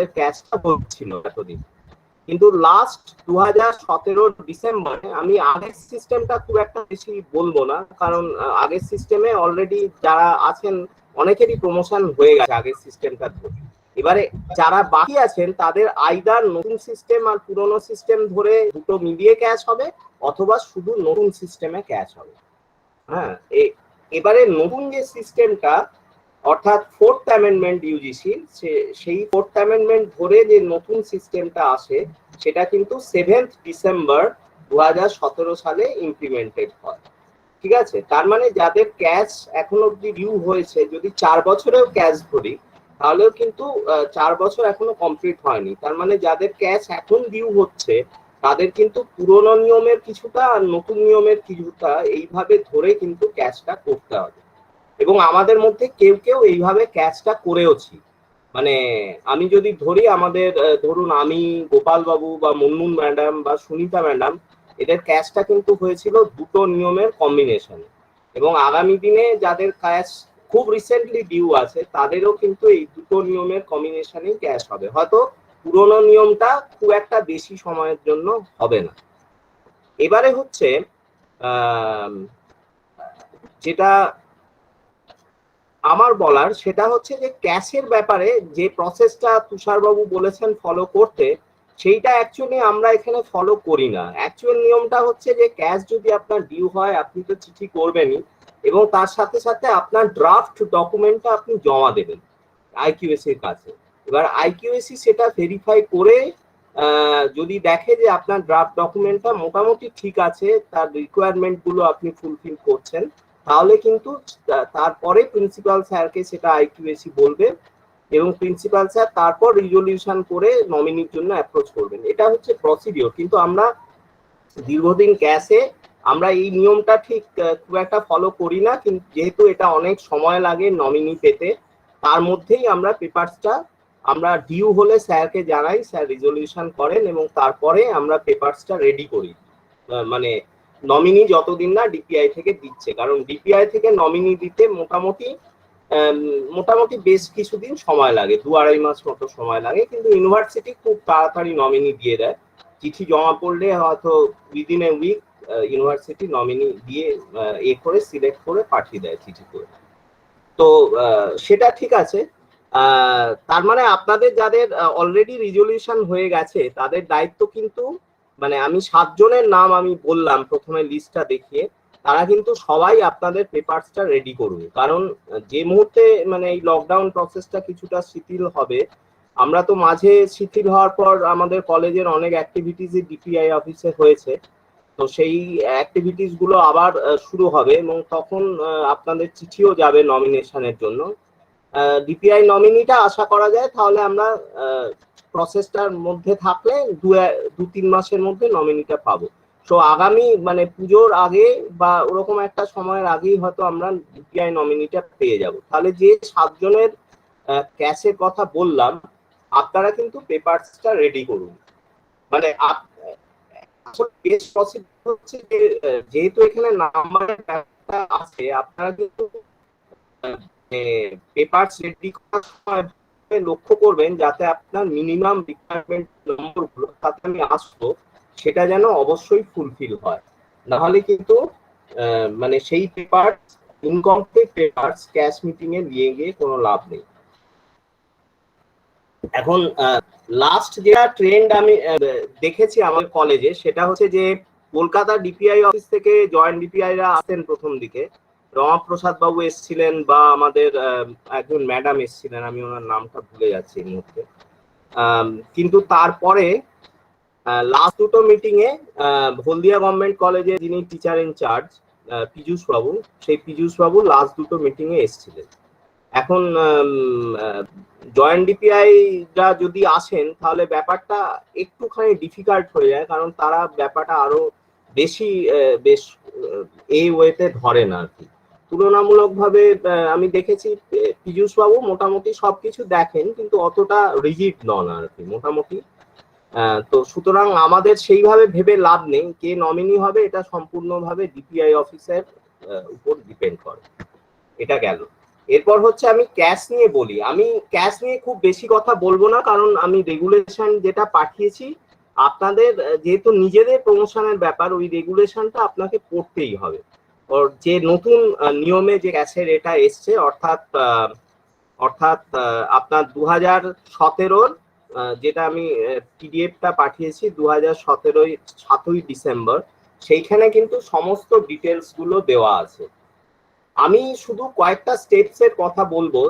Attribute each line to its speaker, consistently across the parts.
Speaker 1: তাদের ক্যাশটা হচ্ছিল এতদিন। কিন্তু লাস্ট 2017 ডিসেম্বরে, আমি আগের সিস্টেমটা খুব একটা বেশি বলবো না, কারণ আগের সিস্টেমে অলরেডি যারা আছেন অনেকেরই প্রমোশন হয়ে গেছে আগের সিস্টেমটা। এবারে যারা বাকি আছেন তাদের আইদার নতুন সিস্টেম আর পুরনো সিস্টেম ধরে দুটো মিলিয়ে ক্যাশ হবে, অথবা শুধু নতুন সিস্টেমে ক্যাশ হবে। হ্যাঁ, এবারে নতুন যে সিস্টেমটা, অর্থাৎ ফোর্থ অ্যামেন্ডমেন্ট ইউজিসি, সেই ফোর্থ অ্যামেন্ডমেন্ট ধরে যে নতুন সিস্টেমটা আসে সেটা কিন্তু 7 ডিসেম্বর 2017 সালে ইমপ্লিমেন্টেড হয়। ঠিক আছে, তার মানে যাদের ক্যাশ এখন অব্দি ডিউ হয়েছে, যদি 4 বছরেও ক্যাশ ধরি তাহলেও কিন্তু 4 বছর এখনো কমপ্লিট হয়নি। তার মানে যাদের ক্যাশ এখন ডিউ হচ্ছে তাদের কিন্তু পুরোনো নিয়মের কিছুটা আর নতুন নিয়মের কিছুটা এইভাবে ধরে কিন্তু ক্যাশটা করতে হবে। এবং আমাদের মধ্যে কেউ কেউ এইভাবে ক্যাশটা করেওছি। মানে আমি যদি ধরি, আমাদের ধরুন আমি, গোপাল বাবু বা মুনমুন ম্যাডাম বা সুনিতা ম্যাডাম, এদের ক্যাশটা কিন্তু হয়েছিল দুটো নিয়মের কম্বিনেশনে। এবং আগামী দিনে যাদের ক্যাশ খুব রিসেন্টলি ডিউ আছে তাদেরও কিন্তু এই দুটো নিয়মের কম্বিনেশনেই ক্যাশ হবে। হয়তো পুরোনো নিয়মটা খুব একটা বেশি সময়ের জন্য হবে না। এবারে হচ্ছে যেটা আমার বলার, সেটা হচ্ছে যে ক্যাশের ব্যাপারে যে প্রসেসটা তুষারবাবু বলেছেন ফলো করতে, সেইটা অ্যাকচুয়ালি আমরা এখানে ফলো করি না। অ্যাকচুয়াল নিয়মটা হচ্ছে যে ক্যাশ যদি আপনার ডিউ হয় আপনি তো চিঠি করবেনই, এবং তার সাথে সাথে আপনার ড্রাফট ডকুমেন্টটা আপনি জমা দেবেন আইকিউএসি এর কাছে। এবার আইকিউএসি সেটা ভেরিফাই করে যদি দেখে যে আপনার ড্রাফট ডকুমেন্টটা মোটামুটি ঠিক আছে, তার রিকোয়ারমেন্ট গুলো আপনি ফুলফিল করছেন, তাহলে কিন্তু তারপরে প্রিন্সিপাল স্যারকে সেটা আইকিউএসি বলবে, এবং প্রিন্সিপাল স্যার তারপর রিজলিউশন করে নমিনির জন্য অ্যাপ্রোচ করবেন। এটা হচ্ছে প্রসিডিওর। কিন্তু আমরা দীর্ঘদিন ক্যাশে আমরা এই নিয়মটা ঠিক খুব একটা ফলো করি না, কিন্তু যেহেতু এটা অনেক সময় লাগে নমিনি পেতে, তার মধ্যেই আমরা পেপারসটা আমরা ডিউ হলে স্যারকে জানাই, স্যার রিজলিউশন করেন, এবং তারপরে আমরা পেপারসটা রেডি করি। মানে নমিনি যতদিন না ডিপিআই থেকে দিচ্ছে, কারণ ডিপিআই থেকে নমিনি দিতে মোটামুটি বেশ কিছুদিন সময় লাগে, 2-2.5 মাস মতো সময় লাগে। কিন্তু ইউনিভার্সিটি খুব তাড়াতাড়ি নমিনি দিয়ে দেয়। চিঠি জমা পড়লে হয়তো within a week university nominee দিয়ে করে সিলেক্ট করে পাঠিয়ে দেয় চিঠি করে। তো সেটা ঠিক আছে। তার মানে আপনাদের যাদের অলরেডি রিজলিউশন হয়ে গেছে তাদের দায়িত্ব কিন্তু, মানে আমি 7 জনের নাম আমি বললাম প্রথমে লিস্টটা দেখিয়ে, তারা কিন্তু সবাই আপনাদের পেপারসটা রেডি করুন। কারণ যে মুহূর্তে মানে এই লকডাউন প্রসেসটা কিছুটা শিথিল হবে, আমরা তো মাঝে শিথিল হওয়ার পর আমাদের কলেজের অনেক অ্যাক্টিভিটিস ডিপিআই অফিসে হয়েছে, তো সেই অ্যাক্টিভিটিস গুলো আবার শুরু হবে, এবং তখন আপনাদের চিঠিও যাবে নমিনেশনের জন্য। ডিপিআই নমিনিটা আশা করা যায় তাহলে আমরা প্রসেসটার মধ্যে থাকলে 2-3 মাসের মধ্যে নমিনিটা পাবো। তো আগামী মানে পুজোর আগে বা ওরকম একটা সময়ের আগেই হয়তো আমরা ডিপিআই নমিনিটা পেয়ে যাব। তাহলে যে 7 জনের ক্যাশের কথা বললাম, আপনারা কিন্তু পেপারসটা রেডি করুন। মানে বেশ পসিবল হচ্ছে যে যেহেতু এখানে নাম্বারের ব্যাপারটা আছে, আপনারা কিন্তু পেপারস রেডি করার সময় লক্ষ্য করবেন যাতে আপনার মিনিমাম রিকোয়ারমেন্ট নম্বরগুলো তাতে আমি আসবো সেটা যেন অবশ্যই ফুলফিল হয়। নাহলে কিন্তু মানে সেই papers, incomplete papers CAS meeting এ নিয়ে গিয়ে কোনো লাভ নেই। এখন লাস্ট যেটা ট্রেন্ড আমি দেখেছি আমাদের কলেজে, সেটা হচ্ছে যে কলকাতা ডিপিআই অফিস থেকে জয়েন্ট ডিপিআইরা আসেন প্রথম দিকে, রমাপ্রসাদ বাবু এসেছিলেন বা আমাদের একজন ম্যাডাম এসেছিলেন, আমি ওনার নামটা ভুলে যাচ্ছি এই মুহূর্তে। কিন্তু তারপরে লাস্ট দুটো মিটিং এ হলদিয়া গভর্নমেন্ট কলেজে যিনি টিচার ইনচার্জ পীযূষ বাবু, সেই পীযূষ বাবু লাস্ট দুটো মিটিং এ এসেছিলেন। এখন জয়েন্ট ডিপিআইরা যদি আসেন তাহলে ব্যাপারটা একটুখানি ডিফিকাল্ট হয়ে যায়, কারণ তারা ব্যাপারটা আরো বেশি বেশ এই ওয়েতে ধরেন আর কি। তুলনামূলকভাবে আমি দেখেছি পীযূষ বাবু মোটামুটি সবকিছু দেখেন, কিন্তু অতটা রিজিড নন আর কি, মোটামুটি। তো সুতরাং আমাদের সেইভাবে ভেবে লাভ নেই, কে নমিনি হবে এটা সম্পূর্ণভাবে ডিপিআই অফিসের উপর ডিপেন্ড করে। এটা গেল। এরপর হচ্ছে আমি ক্যাশ নিয়ে বলি। আমি ক্যাশ নিয়ে খুব বেশি কথা বলবো না, কারণ আমি রেগুলেশন যেটা পাঠিয়েছি আপনাদের, যেহেতু নিজেদের প্রমোশনের ব্যাপার, ওই রেগুলেশনটা আপনাকে পড়তেই হবে। ওর যে নতুন নিয়মে যে ক্যাশের এটা এসছে, অর্থাৎ আপনার 2017-র যেটা আমি পিডিএফটা পাঠিয়েছি 2017 7ই ডিসেম্বর, সেইখানে কিন্তু সমস্ত ডিটেলস গুলো দেওয়া আছে। আমি শুধু কয়েকটা স্টেপস এর কথা বলবো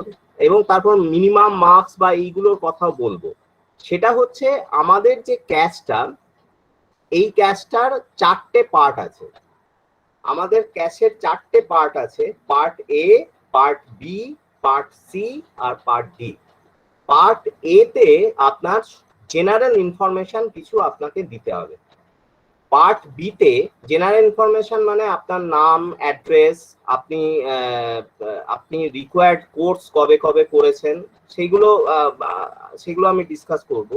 Speaker 1: এবং তারপর মিনিমাম মার্কস বা এইগুলোর কথাও বলবো। সেটা হচ্ছে আমাদের যে ক্যাশটা, এই ক্যাশটার 4টে পার্ট আছে। আমাদের ক্যাশের 4টে পার্ট আছে, part A, part B, part C আর পার্ট ডি। পার্ট এ তে আপনার জেনারেল ইনফরমেশন কিছু আপনাকে দিতে হবে। পার্ট বি তে জেনারেল ইনফরমেশন মানে আপনার নাম, অ্যাড্রেস, আপনি রিকোয়ার্ড কোর্স কবে কবে করেছেন সেগুলো আমি ডিসকাস করব।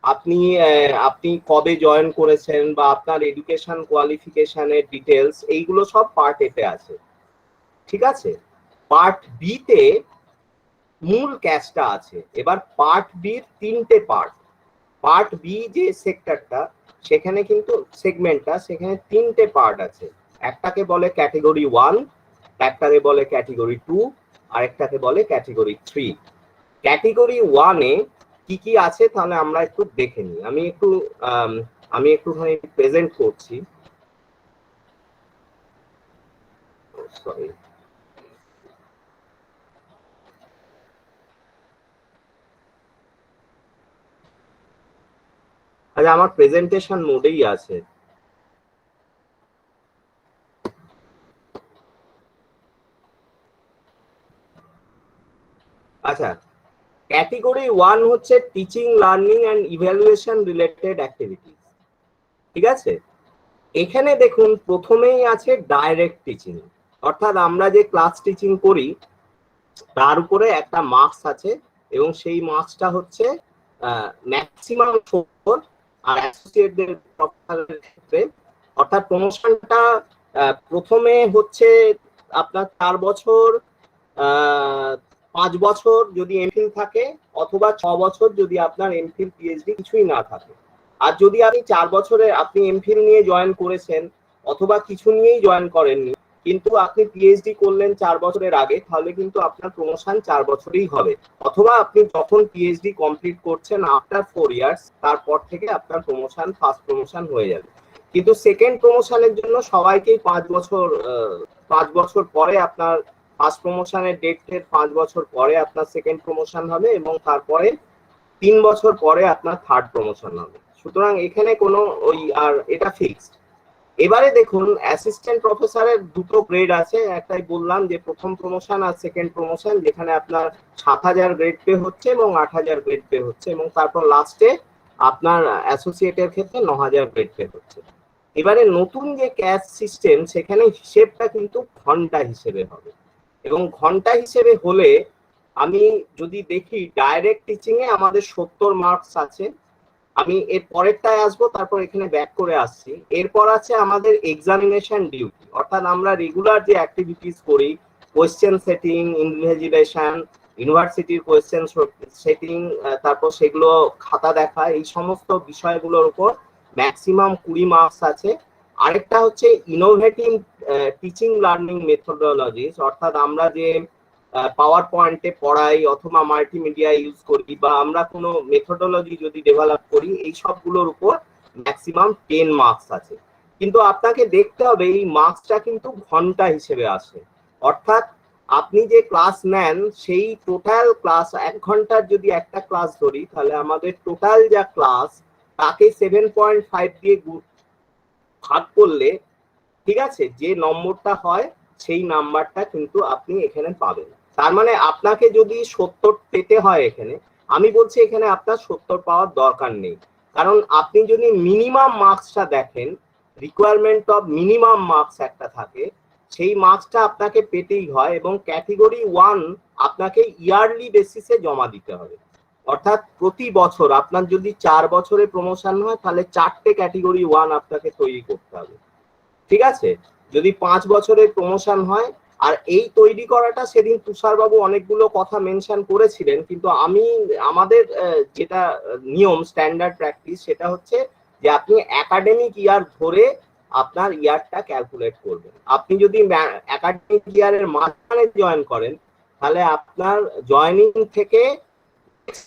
Speaker 1: আপনি কবে জয়েন করেছেন বা আপনার এডুকেশন কোয়ালিফিকেশনের ডিটেলস, এইগুলো সব পার্ট এ তে আছে। ঠিক আছে, পার্ট বি তে মূল ক্যাশটা আছে। এবার পার্ট বির 3টে পার্ট। পার্ট বি যে সেক্টরটা, সেখানে কিন্তু সেগমেন্টটা, সেখানে 3টে পার্ট আছে। একটাকে বলে ক্যাটেগরি 1, একটাকে বলে ক্যাটেগরি 2, আর একটাকে বলে ক্যাটেগরি 3। ক্যাটেগরি 1 এ কি কি আছে তাহলে আমরা একটু দেখে নিই। আমি একটুখানি প্রেজেন্ট করছি। সরি, আচ্ছা আমার প্রেজেন্টেশন মোডেই আছে। আচ্ছা, ক্যাটেগরি 1 হচ্ছে teaching, learning and evaluation related activity. ঠিক আছে, এখানে দেখুন প্রথমেই আছে ডাইরেক্ট টিচিং, অর্থাৎ আমরা যে ক্লাস টিচিং করি তার উপরে একটা মার্কস আছে, এবং সেই মার্কসটা হচ্ছে ম্যাক্সিমাম 4। আর অ্যাসোসিয়েটদের ক্ষেত্রে অর্থাৎ প্রমোশনটা প্রথমে হচ্ছে আপনার 4 বছর, 5 বছর যদি এমফিল থাকে, অথবা 6 বছর যদি আপনার এমফিল পিএইচডি কিছুই না থাকে। আর যদি আপনি 4 বছরে আপনি এমফিল নিয়ে জয়েন করেছেন অথবা কিছু নিয়েই জয়েন করেননি, কিন্তু আপনি পিএইচডি করলেন 4 বছরের আগে, তাহলে কিন্তু আপনার প্রমোশন 4 বছরেই হবে। অথবা আপনি যখন পিএইচডি কমপ্লিট করছেন আফটার 4 ইয়ার্স, তারপর থেকে আপনার প্রমোশন, ফার্স্ট প্রমোশন হয়ে যাবে। কিন্তু সেকেন্ড প্রমোশনের জন্য সবাইকেই 5 বছর পরে আপনার ফার্স্ট প্রমোশনের ডেটের 5 বছর পরে আপনার সেকেন্ড প্রমোশন হবে, এবং তারপরে 3 বছর পরে আপনার থার্ড প্রমোশন হবে। সুতরাং এখানে কোনো ওই আর এটা ফিক্সড। এবারে দেখুন অ্যাসিস্ট্যান্ট প্রফেসরের 2টো গ্রেড আছে। একটাই বললাম যে প্রথম প্রমোশন আর সেকেন্ড প্রমোশন, যেখানে আপনার 7,000 গ্রেড পে হচ্ছে এবং 8,000 গ্রেড পে হচ্ছে, এবং তারপর লাস্টে আপনার অ্যাসোসিয়েটের ক্ষেত্রে 9,000 গ্রেড পে হচ্ছে। এবারে নতুন যে ক্যাশ সিস্টেম, সেখানে হিসেবটা কিন্তু ঘন্টা হিসেবে হবে, এবং ঘন্টা হিসেবে হলে আমি যদি দেখি ডাইরেক্ট টিচিং এ আমাদের 70 মার্কস আছে। আমি এর পরেরটায় আসবো, তারপর এখানে ব্যাক করে আসছি। এরপর আছে আমাদের এক্সামিনেশন ডিউটি, অর্থাৎ আমরা রেগুলার যে অ্যাক্টিভিটিস করি, কোয়েশ্চেন সেটিং, ইনভিজিলেশন, ইউনিভার্সিটির কোয়েশ্চেন সেটিং, তারপর সেগুলো খাতা দেখা, এই সমস্ত বিষয়গুলোর উপর ম্যাক্সিমাম 20 মার্কস আছে। আরেকটা হচ্ছে ইনোভেটিভ টিচিং লার্নিং মেথোডোলজিস, অর্থাৎ আমরা যে পাওয়ার পয়েন্টে পড়াই অথবা মাল্টিমিডিয়া ইউজ করি, বা আমরা কোনো মেথোডোলজি যদি ডেভেলপ করি, এই সবগুলোর উপর ম্যাক্সিমাম 10 মার্কস আছে। কিন্তু আপনাকে দেখতে হবে এই মার্কসটা কিন্তু ঘন্টা হিসেবে আসে, অর্থাৎ আপনি যে ক্লাস নেন সেই টোটাল ক্লাস, 1 ঘন্টার যদি একটা ক্লাস ধরি, তাহলে আমাদের টোটাল যা ক্লাস তাকে 7.5 দিয়ে ভাগ করলে, ঠিক আছে, যে নম্বরটা হয় সেই নাম্বারটা কিন্তু আপনি এখানে পাবেন। তার মানে আপনাকে যদি 70 পেতে হয় এখানে, আমি বলছি এখানে আপনার 70 পাওয়ার দরকার নেই, কারণ আপনি যদি মিনিমাম মার্কসটা দেখেন, রিকোয়ারমেন্ট অফ মিনিমাম মার্কস একটা থাকে, সেই মার্কসটা আপনাকে পেতেই হয়। এবং ক্যাটেগরি 1 আপনাকে ইয়ারলি বেসিসে জমা দিতে হবে, অর্থাৎ প্রতি বছর আপনার যদি 4 বছরে প্রমোশন হয়, তাহলে 4টে ক্যাটেগরি 1 আপনাকে তৈরি করতে হবে। ঠিক আছে, যদি 5 বছরের প্রমোশন হয় আর এই তৈরি করাটা সেদিন তুষারবাবু অনেকগুলো কথা মেনশন করেছিলেন, কিন্তু আমি আমাদের যেটা নিয়ম স্ট্যান্ডার্ড প্র্যাকটিস সেটা হচ্ছে যে আপনি একাডেমিক ইয়ার ধরে আপনার ইয়ারটা ক্যালকুলেট করবেন। আপনি যদি একাডেমিক ইয়ারের মাঝখানে জয়েন করেন তাহলে আপনার জয়েনিং থেকে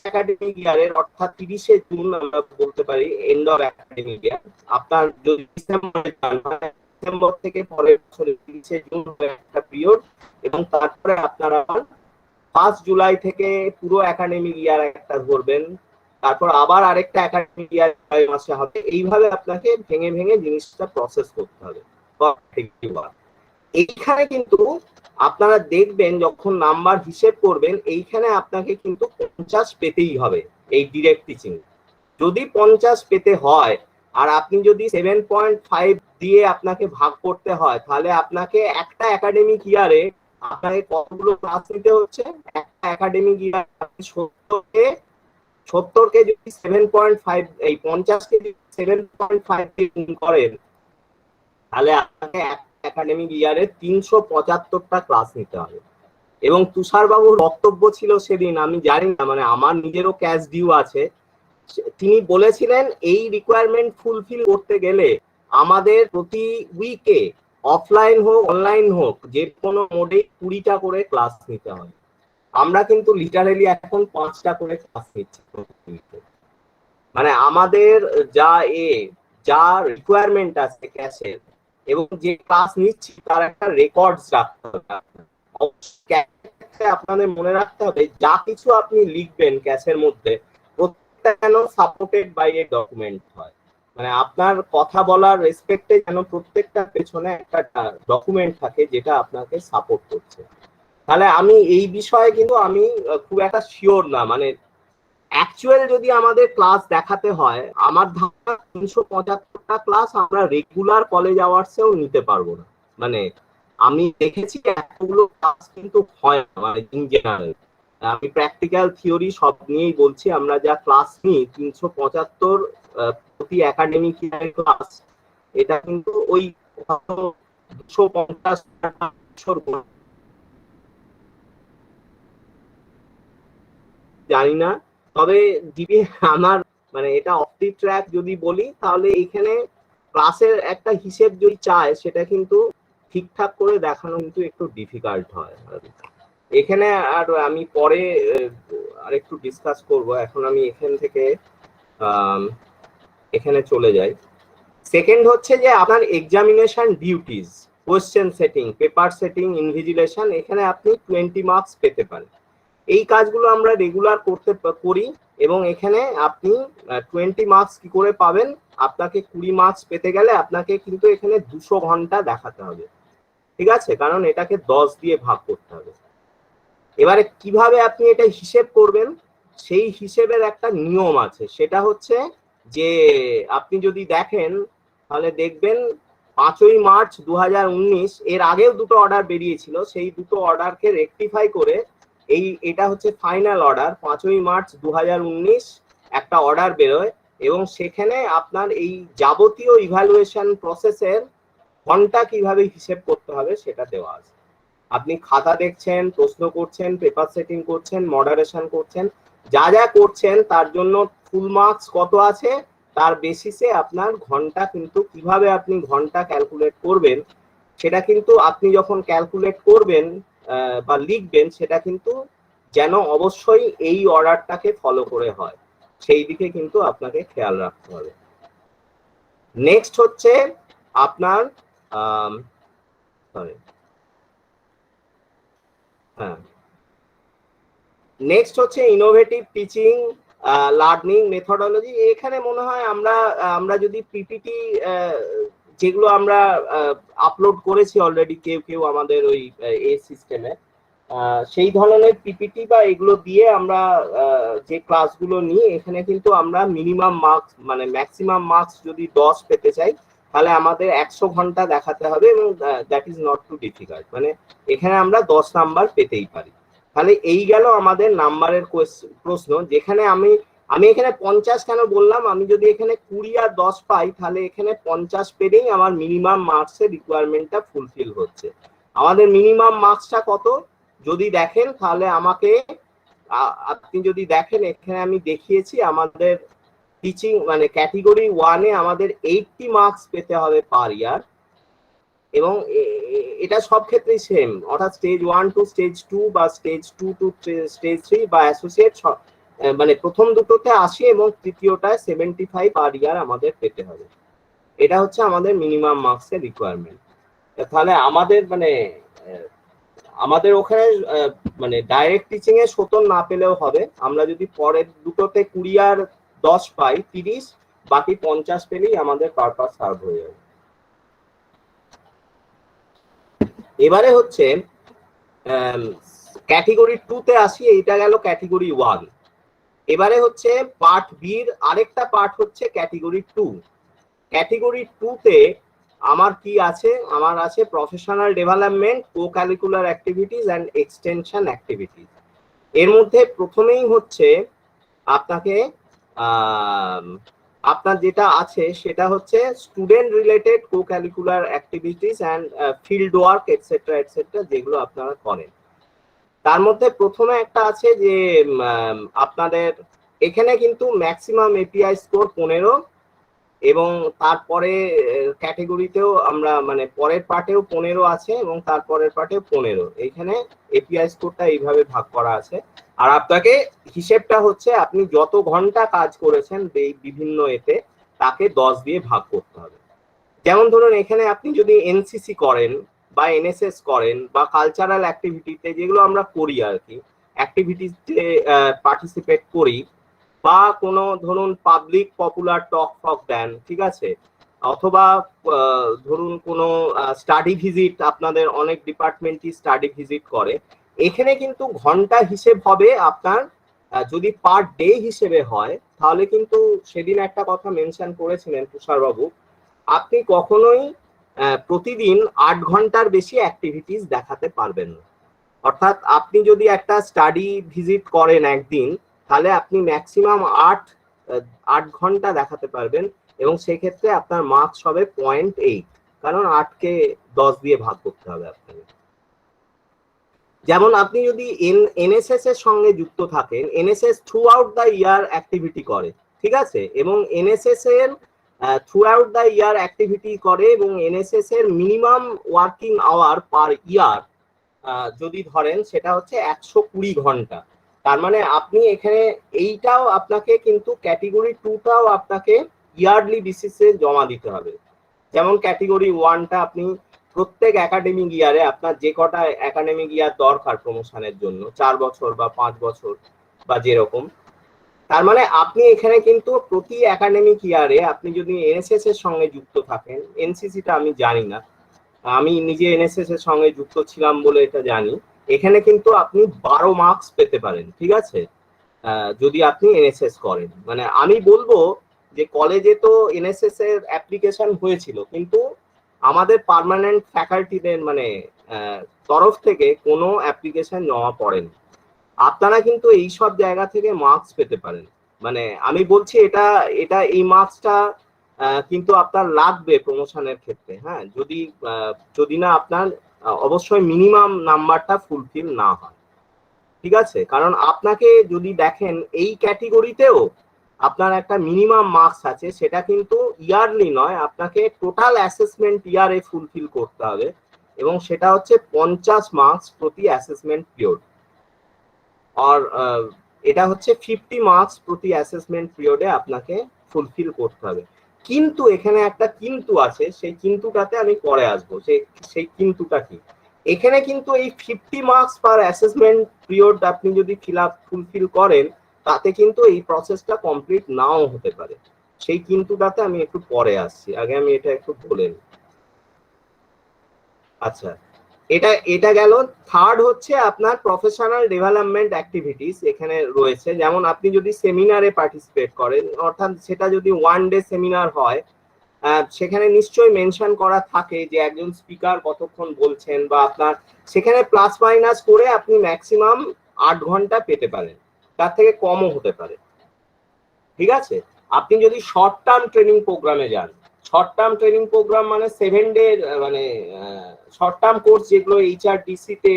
Speaker 1: একাডেমিক ইয়ারের অর্থাৎ 30শে জুন আমরা বলতে পারি এন্ড অফ একাডেমিক ইয়ার, আপনার যদি ডিসেম্বর থেকে পরের বছরের 30শে জুন একটা পিরিয়ড, এবং তারপরে আপনারা 5 জুলাই থেকে পুরো একাডেমিক ইয়ার একটা ধরবেন, তারপর আবার আরেকটা একাডেমিক ইয়ার মাসে হবে। এইভাবে আপনাকে ভেঙে ভেঙে জিনিসটা প্রসেস করতে হবে। এইখানে কিন্তু আপনারা দেখবেন যখন নাম্বার হিসেব করবেন এইখানে আপনাকে কিন্তু 50 পেতেই হবে এই ডিরেক্ট টিচিং। যদি 50 পেতে হয় আর আপনি যদি 7.5 দিয়ে আপনাকে ভাগ করতে হয় তাহলে আপনাকে একটা একাডেমিক ইয়ারে আপনাকে কতগুলো ক্লাস নিতে হচ্ছে? একটা একাডেমিক ইয়ার 70কে যদি 7.5 এই 50কে যদি 7.5 দিয়ে গুণ করেন তাহলে আপনাকে একাডেমিক ইয়ারে 375টা ক্লাস নিতে হবে। এবং তুষারবাবুর বক্তব্য ছিল সেদিন, আমি জানি না, মানে আমার নিজেরও ক্যাশ ডিউ আছে, তিনি বলেছিলেন এই রিকোয়ারমেন্ট ফুলফিল করতে গেলে আমাদের প্রতি উইকে অফলাইন হোক অনলাইন হোক যে কোনো মোডে 20টা করে ক্লাস নিতে হবে। আমরা কিন্তু লিটারেলি এখন 5টা করে ক্লাস নিচ্ছি। মানে আমাদের যা রিকোয়ারমেন্ট আছে ক্যাশের এবং যে ক্লাস নিচ্ছি তার একটা রেকর্ডস রাখতে হবে। আপনাদের মনে রাখতে হবে যা কিছু আপনি লিখবেন ক্যাশের মধ্যে প্রত্যেকটা যেন সাপোর্টেড বাই এ ডকুমেন্ট হয়। মানে আপনার কথা বলার রেসপেক্টে যেন প্রত্যেকটা পেছনে একটা ডকুমেন্ট থাকে যেটা আপনাকে সাপোর্ট করছে। তাহলে আমি এই বিষয়ে কিন্তু আমি খুব একটা শিওর না, মানে অ্যাকচুয়াল যদি আমাদের ক্লাস দেখাতে হয় আমার ধারণা 375টা ক্লাস আমরা রেগুলার কলেজ আওয়ার্সেও নিতে পারবো না। মানে আমি দেখেছি এতগুলো ক্লাস কিন্তু হয় না, মানে ইন জেনারেল আমি প্র্যাকটিক্যাল থিওরি সব নিয়েই বলছি, আমরা যা ক্লাস নিই 375 প্রতি একাডেমিক ইয়ারের ক্লাস, এটা কিন্তু ওই 250 জানি না। তবে দিদি আমার মানে এটা অফ দি ট্র্যাক যদি বলি তাহলে এখানে ক্লাসের একটা হিসেব যদি চায় সেটা কিন্তু ঠিকঠাক করে দেখানো কিন্তু একটু ডিফিকাল্ট হয় এখানে। আর আমি পরে আর একটু ডিসকাস করব, এখন আমি এখান থেকে এখানে চলে যাই। সেকেন্ড হচ্ছে যে আপনার examination duties, question setting, paper setting, invigilation, এখানে আপনি 20 মার্কস পেতে পারেন। এই কাজগুলো আমরা রেগুলার করি এবং এখানে আপনি 20 মার্কস কি করে পাবেন? আপনাকে 20 মার্কস পেতে গেলে আপনাকে কিন্তু এখানে 200 ঘন্টা দেখাতে হবে, ঠিক আছে? কারণ এটাকে 10 দিয়ে ভাগ করতে হবে। এবারে কিভাবে আপনি এটা হিসেব করবেন সেই হিসেবের একটা নিয়ম আছে, সেটা হচ্ছে যে আপনি যদি দেখেন তাহলে দেখবেন 5ই মার্চ 2019 এর আগেও দুটো অর্ডার বেরিয়েছিল, সেই দুটো অর্ডারকে রেকটিফাই করে এটা হচ্ছে ফাইনাল অর্ডার। 5ই মার্চ 2019 একটা অর্ডার বেরোয় এবং সেখানে আপনার এই যাবতীয় ইভ্যালুয়েশন প্রসেসের ঘন্টা কিভাবে হিসেব করতে হবে সেটা দেওয়া আছে। আপনি খাতা দেখছেন, প্রশ্ন করছেন, পেপার সেটিং করছেন, মডারেশন করছেন, যা যা করছেন তার জন্য ফুল মার্কস কত আছে তার বেসিসে আপনার ঘন্টা কিন্তু কিভাবে আপনি ঘন্টা ক্যালকুলেট করবেন সেটা কিন্তু আপনি যখন ক্যালকুলেট করবেন বা লিখবেন সেটা কিন্তু যেন অবশ্যই এই অর্ডারটাকে ফলো করে হয় সেই দিকে কিন্তু আপনাকে খেয়াল রাখতে হবে। নেক্সট হচ্ছে আপনার নেক্সট হচ্ছে ইনোভেটিভ টিচিং লার্নিং মেথডোলজি। এখানে মনে হয় আমরা যদি পিপিটি যেগুলো আমরা আপলোড করেছি অলরেডি কেউ কেউ আমাদের ওই এই সিস্টেমে, সেই ধরনের পিপিটি বা এগুলো দিয়ে আমরা যে ক্লাসগুলো নিই এখানে কিন্তু আমরা মিনিমাম মার্কস মানে ম্যাক্সিমাম মার্কস যদি 10 পেতে চাই তাহলে আমাদের 100 ঘন্টা দেখাতে হবে এবং that is not too difficult, মানে এখানে আমরা 10 নাম্বার পেতেই পারি। তাহলে এই গেল আমাদের নাম্বারের প্রশ্ন, যেখানে আমি এখানে 50 কেন বললাম, আমি যদি এখানে 20 আর 10 পাই তাহলে এখানে 50 পেলেই আমার মিনিমাম মার্কসের রিকোয়ারমেন্টটা ফুলফিল হচ্ছে। আমাদের মিনিমাম মার্কসটা কত যদি দেখেন তাহলে আমাকে আপনি যদি দেখেন এখানে আমি দেখিয়েছি আমাদের টিচিং মানে ক্যাটেগরি 1-এ আমাদের 80 মার্কস পেতে হবে পার ইয়ার, এবং এটা সব ক্ষেত্রেই সেম, অর্থাৎ স্টেজ 1 টু স্টেজ 2 বা স্টেজ 2 টু স্টেজ 3 বা অ্যাসোসিয়েট, মানে প্রথম দুটোতে 80 এবং তৃতীয়টায় 75 পার ইয়ার আমাদের পেতে হবে। এটা হচ্ছে আমাদের মিনিমাম মার্কসের রিকোয়ারমেন্ট। তাহলে আমাদের মানে আমাদের ওখানে মানে ডাইরেক্ট টিচিং এ 70 না পেলেও হবে, আমরা যদি পরের দুটোতে 20 আর 10 পাই 30, বাকি 50 পেলেই আমাদের পারপাস সার্ভ হয়ে যাবে। এবারে হচ্ছে ক্যাটেগরি 2 তে আসি, এইটা গেল ক্যাটেগরি 1। এবারে হচ্ছে পার্ট বির আরেকটা পার্ট হচ্ছে ক্যাটেগরি 2। ক্যাটেগরি 2 তে আমার কি আছে, আমার আছে professional development, co curricular activities and extension activities. এর মধ্যে প্রথমেই হচ্ছে আপনাকে আপনার যেটা আছে সেটা হচ্ছে student related co curricular activities and field work etcetera etcetera, যেগুলো আপনারা করেন। তার মধ্যে প্রথমে একটা আছে যে আপনাদের এখানে কিন্তু ম্যাক্সিমাম এপিআই স্কোর 15, এবং তারপরে ক্যাটেগরিতেও আমরা মানে পরের পার্টেও 15 আছে এবং তারপরের পার্টেও 15। এইখানে এপিআই স্কোরটা এইভাবে ভাগ করা আছে। আর আপনাকে হিসেবটা হচ্ছে আপনি যত ঘন্টা কাজ করেছেন এই বিভিন্ন এতে তাকে 10 দিয়ে ভাগ করতে হবে। যেমন ধরুন এখানে আপনি যদি এনসিসি করেন বা এনএসএস করেন বা কালচারাল অ্যাক্টিভিটিতে, যেগুলো আমরা করি আর কি, অ্যাক্টিভিটিতে পার্টিসিপেট করি, বা কোনো ধরুন পাবলিক পপুলার টক ফক দেন, ঠিক আছে, অথবা ধরুন কোনো স্টাডি ভিজিট, আপনাদের অনেক ডিপার্টমেন্টই স্টাডি ভিজিট করে, এখানে কিন্তু ঘন্টা হিসেব হবে আপনার। যদি পার ডে হিসেবে হয় তাহলে কিন্তু সেদিন একটা কথা মেনশন করেছিলেন তুষারবাবু, আপনি কখনোই প্রতিদিন 8 ঘন্টার বেশি অ্যাক্টিভিটিস দেখাতে পারবেন না। অর্থাৎ আপনি যদি একটা স্টাডি ভিজিট করেন একদিন, তাহলে আপনি ম্যাক্সিমাম 8 ঘন্টা দেখাতে পারবেন, এবং সেক্ষেত্রে আপনার মার্কস হবে 0.8, কারণ 8কে 10 দিয়ে ভাগ করতে হবে আপনাকে। যেমন আপনি যদি এনএসএস এর সঙ্গে যুক্ত থাকেন, NSS through out the year activity করে, ঠিক আছে, এবং এনএসএস এর through out the year activity করে, এবং এনএসএস এর মিনিমাম ওয়ার্কিং আওয়ার পার ইয়ার যদি ধরেন সেটা হচ্ছে 120 ঘন্টা। তার মানে আপনি এখানে এইটাও আপনাকে কিন্তু ক্যাটেগরি 2টাও আপনাকে ইয়ারলি বেসিসে জমা দিতে হবে। যেমন ক্যাটেগরি 1টা আপনি প্রত্যেক একাডেমিক ইয়ারে আপনার যে কটা একাডেমিক ইয়ার দরকার প্রমোশনের জন্য, 4 বছর বা 5 বছর বা যেরকম, তার মানে আপনি এখানে কিন্তু প্রতি একাডেমিক ইয়ারে আপনি যদি এনএসএস এর সঙ্গে যুক্ত থাকেন, এনসিসিটা আমি জানি না, আমি নিজে এনএসএস এর সঙ্গে যুক্ত ছিলাম বলে এটা জানি, এখানে কিন্তু আপনি 12 মার্কস পেতে পারেন, ঠিক আছে, যদি আপনি এনএসএস করেন। মানে আমি বলবো যে কলেজে তো এনএসএস এর অ্যাপ্লিকেশন হয়েছিল, কিন্তু আমাদের পার্মানেন্ট ফ্যাকাল্টিদের মানে তরফ থেকে কোনো অ্যাপ্লিকেশন জমা পড়েনি। আপনারা কিন্তু এই সব জায়গা থেকে মার্কস পেতে পারেন। মানে আমি বলছি এটা এটা এই মার্কসটা কিন্তু আপনার লাগবে প্রমোশনের ক্ষেত্রে, হ্যাঁ, যদি না আপনার অবশ্যই মিনিমাম নাম্বারটা ফুলফিল না হয়, ঠিক আছে, কারণ আপনাকে যদি দেখেন এই ক্যাটেগরিতেও আপনার একটা মিনিমাম মার্কস আছে, সেটা কিন্তু ইয়ারলি নয়, আপনাকে টোটাল অ্যাসেসমেন্ট ইয়ারে ফুলফিল করতে হবে, এবং সেটা হচ্ছে 50 মার্কস প্রতি অ্যাসেসমেন্ট পিরিয়ড, আর এটা হচ্ছে 50 মার্কস প্রতি অ্যাসেসমেন্ট পিরিয়ডে আপনাকে ফুলফিল করতে হবে। কিন্তু এখানে একটা কিন্তু আছে, সেই কিন্তুটাতে আমি পরে আসবো, সেই কিন্তুটা কি, এখানে কিন্তু এই 50 মার্কস পার অ্যাসেসমেন্ট পিরিয়ড আপনি যদি ফুলফিল করেন, তাতে কিন্তু এই প্রসেসটা কমপ্লিট নাও হতে পারে। সেই কিন্তুটাতে আমি একটু পরে আসছি, আগে আমি এটা একটু বলে নিই। আচ্ছা, এটা গেল। থার্ড হচ্ছে আপনার প্রফেশনাল ডেভেলপমেন্ট অ্যাক্টিভিটিস এখানে রয়েছে। যেমন আপনি যদি সেমিনারে পার্টিসিপেট করেন, অর্থাৎ সেটা যদি 1 ডে সেমিনার হয়, সেখানে নিশ্চয়ই মেনশন করা থাকে যে একজন স্পিকার কতক্ষণ বলছেন, বা আপনার সেখানে প্লাস মাইনাস করে আপনি ম্যাক্সিমাম 8 ঘন্টা পেতে পারেন, তার থেকে কমও হতে পারে, ঠিক আছে। আপনি যদি শর্ট টার্ম ট্রেনিং প্রোগ্রামে যান, শর্ট টার্ম ট্রেনিং প্রোগ্রাম মানে 7 ডে মানে শর্ট টার্ম কোর্স যেগুলো এইচআরডিসি তে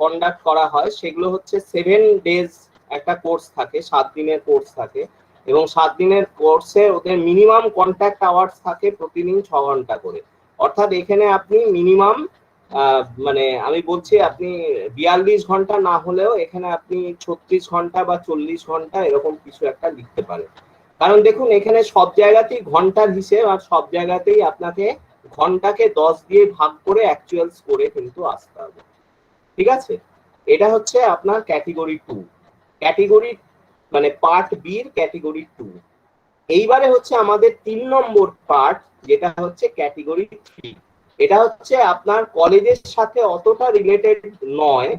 Speaker 1: কন্ডাক্ট করা হয় সেগুলো হচ্ছে 7 ডেজ একটা কোর্স থাকে, 7 দিনের কোর্স থাকে, এবং 7 দিনের কোর্সে ওদের মিনিমাম কন্ট্যাক্ট আওয়ার্স থাকে প্রতিদিন 6 ঘন্টা করে। অর্থাৎ এখানে আপনি মিনিমাম মানে আমি বলছি আপনি 42 ঘন্টা না হলেও এখানে আপনি 36 ঘন্টা বা 40 ঘন্টা এরকম কিছু একটা লিখতে পারেন। কারণ দেখুন এখানে সব জায়গাতেই ঘন্টার হিসেব, আর সব জায়গাতেই আপনাকে ঘন্টাকে 10 দিয়ে ভাগ করে অ্যাকচুয়াল স্কোরে কিন্তু আসতে হবে। ঠিক আছে, এটা হচ্ছে আপনার ক্যাটেগরি 2, ক্যাটেগরি মানে পার্ট বি এর ক্যাটেগরি 2। এইবারে হচ্ছে আমাদের 3 নম্বর পার্ট, যেটা হচ্ছে ক্যাটেগরি 3। এটা হচ্ছে আপনার কলেজের সাথে অতটা রিলেটেড নয়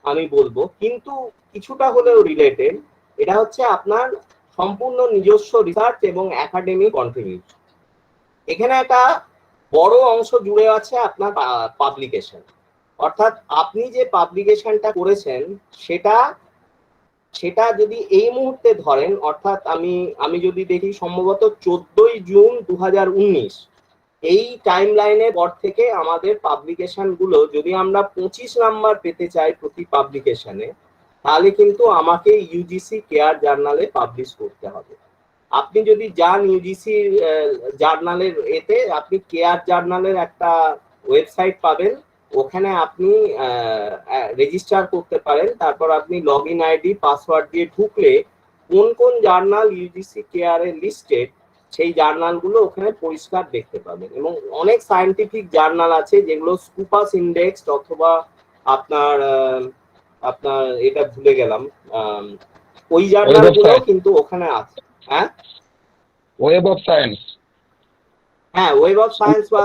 Speaker 1: আমি বলবো, কিন্তু কিছুটা হলেও রিলেটেড। এটা হচ্ছে আপনার সম্পূর্ণ নিজস্ব রিসার্চ এবং একাডেমিক কন্ট্রিবিউশন। এখানে একটা বড় অংশ জুড়ে আছে আপনার পাবলিকেশন, অর্থাৎ আপনি যে পাবলিকেশনটা করেছেন সেটা যদি এই মুহূর্তে ধরেন, অর্থাৎ আমি যদি দেখি সম্ভবত 14ই জুন 2019 এই টাইম লাইনের পর থেকে আমাদের পাবলিকেশন গুলো যদি আমরা 25 নাম্বার পেতে চাই প্রতি পাবলিকেশনে, তাহলে কিন্তু আমাকে ইউজিসি কেয়ার জার্নালে পাবলিশ করতে হবে। আপনি যদি যান ইউজিসি জার্নালের এতে, আপনি কেয়ার জার্নালের একটা ওয়েবসাইট পাবেন, ওখানে আপনি রেজিস্টার করতে পারেন। তারপর আপনি লগ ইন আইডি পাসওয়ার্ড দিয়ে ঢুকলে কোন কোন জার্নাল ইউজিসি কেয়ারে লিস্টেড সেই জার্নালগুলো ওখানে পরিষ্কার দেখতে পাবেন। এবং অনেক সায়েন্টিফিক জার্নাল আছে যেগুলো স্কুপাস ইন্ডেক্স অথবা আপনার আপনার এটা ভুলে গেলাম, ওই জার্নালগুলো কিন্তু ওখানে আছে। হ্যাঁ,
Speaker 2: ওয়েব অফ সায়েন্স,
Speaker 1: হ্যাঁ ওয়েব অফ সায়েন্স বা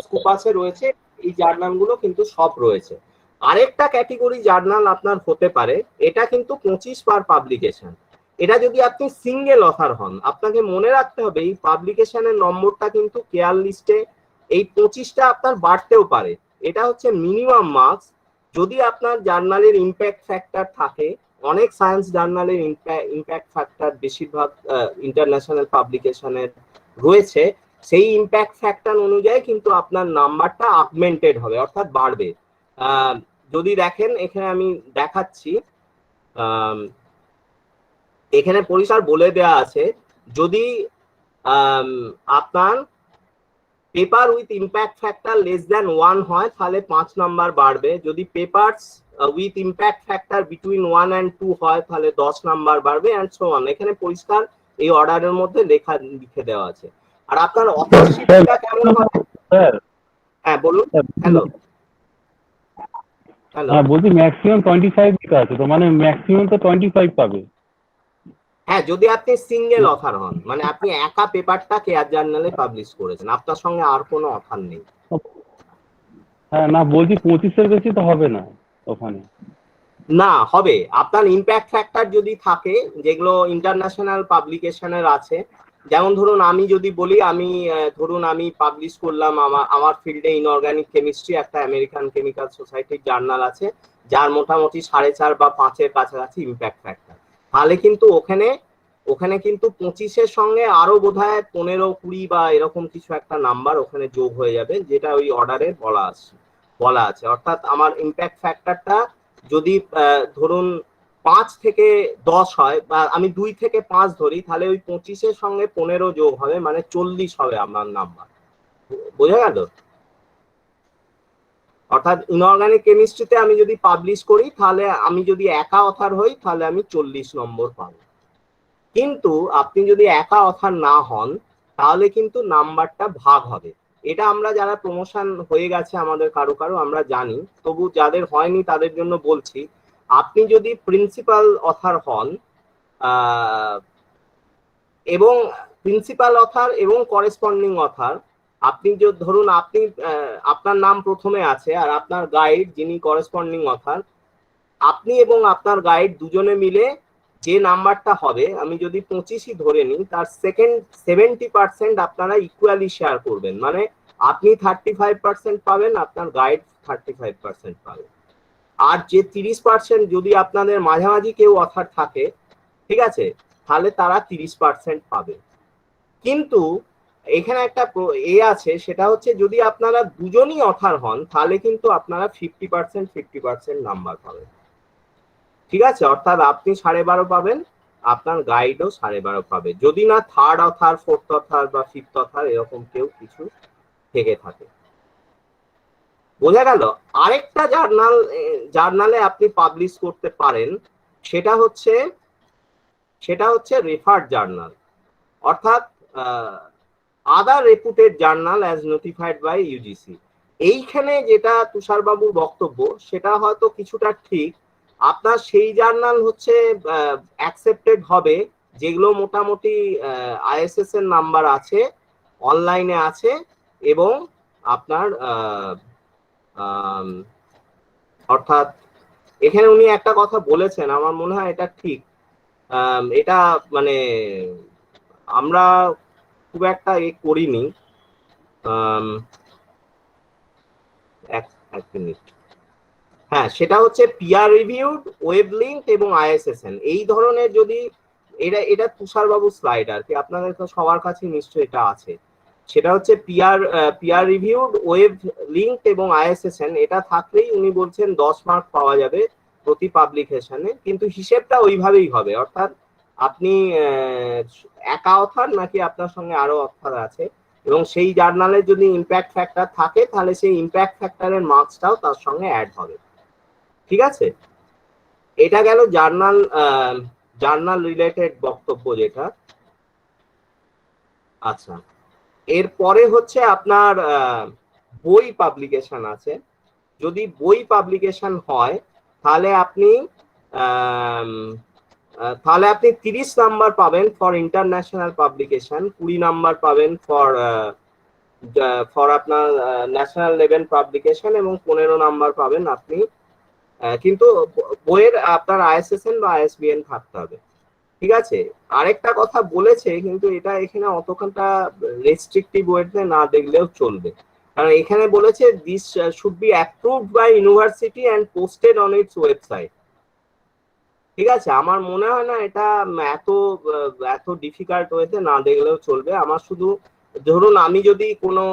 Speaker 1: স্কুপাসে রয়েছে, এই জার্নালগুলো কিন্তু সব রয়েছে। আরেকটা ক্যাটেগরি জার্নাল আপনার হতে পারে, এটা কিন্তু 25 পার পাবলিকেশন। এটা যদি আপনি সিঙ্গেল অথার হন, আপনাকে মনে রাখতে হবে এই পাবলিকেশনের নম্বরটা কিন্তু কেয়ার লিস্টে এই 25টা আপনার বাড়তেও পারে। এটা হচ্ছে মিনিমাম মার্কস। যদি আপনার জার্নালের ইম্প্যাক্ট ফ্যাক্টর থাকে, অনেক সায়েন্স জার্নালের ইম্প্যাক্ট ফ্যাক্টর বেশিরভাগ ইন্টারন্যাশনাল পাবলিকেশনের রয়েছে, সেই ইম্প্যাক্ট ফ্যাক্টর অনুযায়ী কিন্তু আপনার নাম্বারটা আগমেন্টেড হবে, অর্থাৎ বাড়বে। যদি দেখেন এখানে আমি দেখাচ্ছি, এখানে পরিষ্কার বলে দেওয়া আছে, যদি আপনার paper with impact factor less than 1 হয় তাহলে 5 নাম্বার বাড়বে, যদি papers with impact factor between 1 and 2 হয় তাহলে 10 নাম্বার বাড়বে, এন্ড সো অন। এখানে পরিষ্কার এই অর্ডারের মধ্যে লিখে দেওয়া আছে। আর আপনার অথরশিপটা কেমন হবে? হ্যাঁ বলুন। হ্যালো হ্যালো,
Speaker 3: হ্যাঁ বলছি ম্যাক্সিমাম 25 লেখা আছে, তো মানে ম্যাক্সিমাম তো 25 পাবে।
Speaker 1: হ্যাঁ যদি আপনি সিঙ্গেল অথার হন, মানে আপনি একা পেপারটা কেয়ার জার্নালে পাবলিশ করেছেন, আপনার সঙ্গে আর কোনো অথার নেই।
Speaker 3: হ্যাঁ না বলছি 25-এর বেশি তো হবে না ওখানে।
Speaker 1: না হবে, আপনার ইম্প্যাক্ট ফ্যাক্টর যদি থাকে, যেগুলো ইন্টারন্যাশনাল পাবলিকেশনের আছে, যেমন ধরুন আমি যদি বলি, আমি ধরুন আমি পাবলিশ করলাম আমার ফিল্ডে ইনঅর্গানিক কেমিস্ট্রি, একটা আমেরিকান কেমিক্যাল সোসাইটির জার্নাল আছে যার মোটামুটি 4.5 বা 5-এর কাছাকাছি ইম্প্যাক্ট ফ্যাক্টর, তাহলে কিন্তু ওখানে কিন্তু 25-এর সঙ্গে আরো বোধহয় 15-20 বা এরকম কিছু একটা নাম্বার ওখানে যোগ হয়ে যাবে, যেটা ওই অর্ডারে বলা আছে। অর্থাৎ আমার ইম্প্যাক্ট ফ্যাক্টরটা যদি ধরুন 5 থেকে 10 হয়, বা আমি 2 থেকে 5 ধরি, তাহলে ওই 25-এর সঙ্গে 15 যোগ হবে, মানে 40 হবে আমার নাম্বার। বোঝা গেল? অর্থাৎ ইনঅর্গানিক কেমিস্ট্রিতে আমি যদি পাবলিশ করি, তাহলে আমি যদি একা অথার হই তাহলে আমি 40 নম্বর পাবো। কিন্তু আপনি যদি একা অথার না হন তাহলে কিন্তু নাম্বারটা ভাগ হবে। এটা আমরা যারা প্রমোশন হয়ে গেছে আমাদের কারো কারো আমরা জানি, তবু যাদের হয়নি তাদের জন্য বলছি, আপনি যদি প্রিন্সিপাল অথার হন এবং প্রিন্সিপাল অথার এবং করেসপন্ডিং অথার, আপনি যে ধরুন আপনি আপনার নাম প্রথমে আছে আর আপনার গাইড যিনি করেসপন্ডিং অথার, আপনি এবং আপনার গাইড দুজনে মিলে যে নাম্বারটা হবে, আমি যদি 25ই ধরে নিই, তার 70% আপনারা ইকুয়ালি শেয়ার করবেন, মানে আপনি 35% পাবেন, আপনার গাইড 35% পাবেন। আর যে 30% যদি আপনাদের মাঝামাঝি কেউ অথার থাকে, ঠিক আছে, তাহলে তারা 30% পাবে। কিন্তু এখানে একটা আছে, সেটা হচ্ছে যদি আপনারা দুজনই অথার হন তাহলে কিন্তু আপনারা 50% নাম্বার পাবেন। ঠিক আছে, অর্থাৎ আপনি 12.5 পাবেন, আপনার গাইডও 12.5 পাবে, যদি না থার্ড অথার, ফোর্থ অথার বা ফিফথ অথার এরকম কেউ কিছু থেকে থাকে। বোঝা গেল? আরেকটা জার্নালে আপনি পাবলিশ করতে পারেন, সেটা হচ্ছে রেফার্ড জার্নাল, অর্থাৎ other reputed journal as notified by UGC. এইখানে যেটা তুষারবাবুর বক্তব্য সেটা হয়তো কিছুটা ঠিক। আপনার সেই জার্নাল হচ্ছে অ্যাকসেপ্টেড হবে যেগুলো মোটামুটি আইএসএস এর নাম্বার আছে, অনলাইনে আছে, এবং আপনার অর্থাৎ এখানে উনি একটা কথা বলেছেন, আমার মনে হয় এটা ঠিক। এটা মানে আমরা খুব একটা করিনি। এক মিনিট। হ্যাঁ, সেটা হচ্ছে পিয়ার রিভিউড, ওয়েব লিঙ্ক এবং আইএসএসএন, এই ধরনের যদি এটা তুষারবাবু স্লাইড আর কি, আপনাদের তো সবার কাছে নিশ্চয়ই এটা আছে। সেটা হচ্ছে পিয়ার রিভিউড, ওয়েব লিঙ্ক এবং আইএসএসএন, এটা থাকলেই উনি বলছেন 10 মার্ক পাওয়া যাবে প্রতি পাবলিকেশনে, কিন্তু হিসেবটা ওইভাবেই হবে, অর্থাৎ আপনি একা অথার নাকি আপনার সঙ্গে আরো অথার আছে, এবং সেই জার্নালে যদি ইম্প্যাক্ট ফ্যাক্টর থাকে তাহলে সেই ইম্প্যাক্ট ফ্যাক্টরের মার্কসটাও তার সঙ্গে অ্যাড হবে। ঠিক আছে, এটা গেল জার্নাল রিলেটেড বক্তব্য যেটা। আচ্ছা, এরপরে হচ্ছে আপনার বই পাবলিকেশন আছে। যদি বই পাবলিকেশন হয় তাহলে আপনি 30 নাম্বার পাবেন ফর ইন্টারন্যাশনাল পাবলিকেশন, 20 নাম্বার পাবেন ফর আপনার ন্যাশনাল লেভেল পাবলিকেশন, এবং 15 নাম্বার পাবেন আপনি, কিন্তু বইয়ের আপনার আইএসএসএন বা আইএসবিএন থাকতে হবে। ঠিক আছে, আরেকটা কথা বলেছে, কিন্তু এটা এখানে অতখানটা রেস্ট্রিক্টিভ ওয়েতে না দেখলেও চলবে, কারণ এখানে বলেছে this should be approved by university and posted on its website. ঠিক আছে, আমার মনে হয় না এটা এত ডিফিকাল্ট ওয়েতে না দেখলেও চলবে। আমার শুধু ধরুন আমি যদি কোনো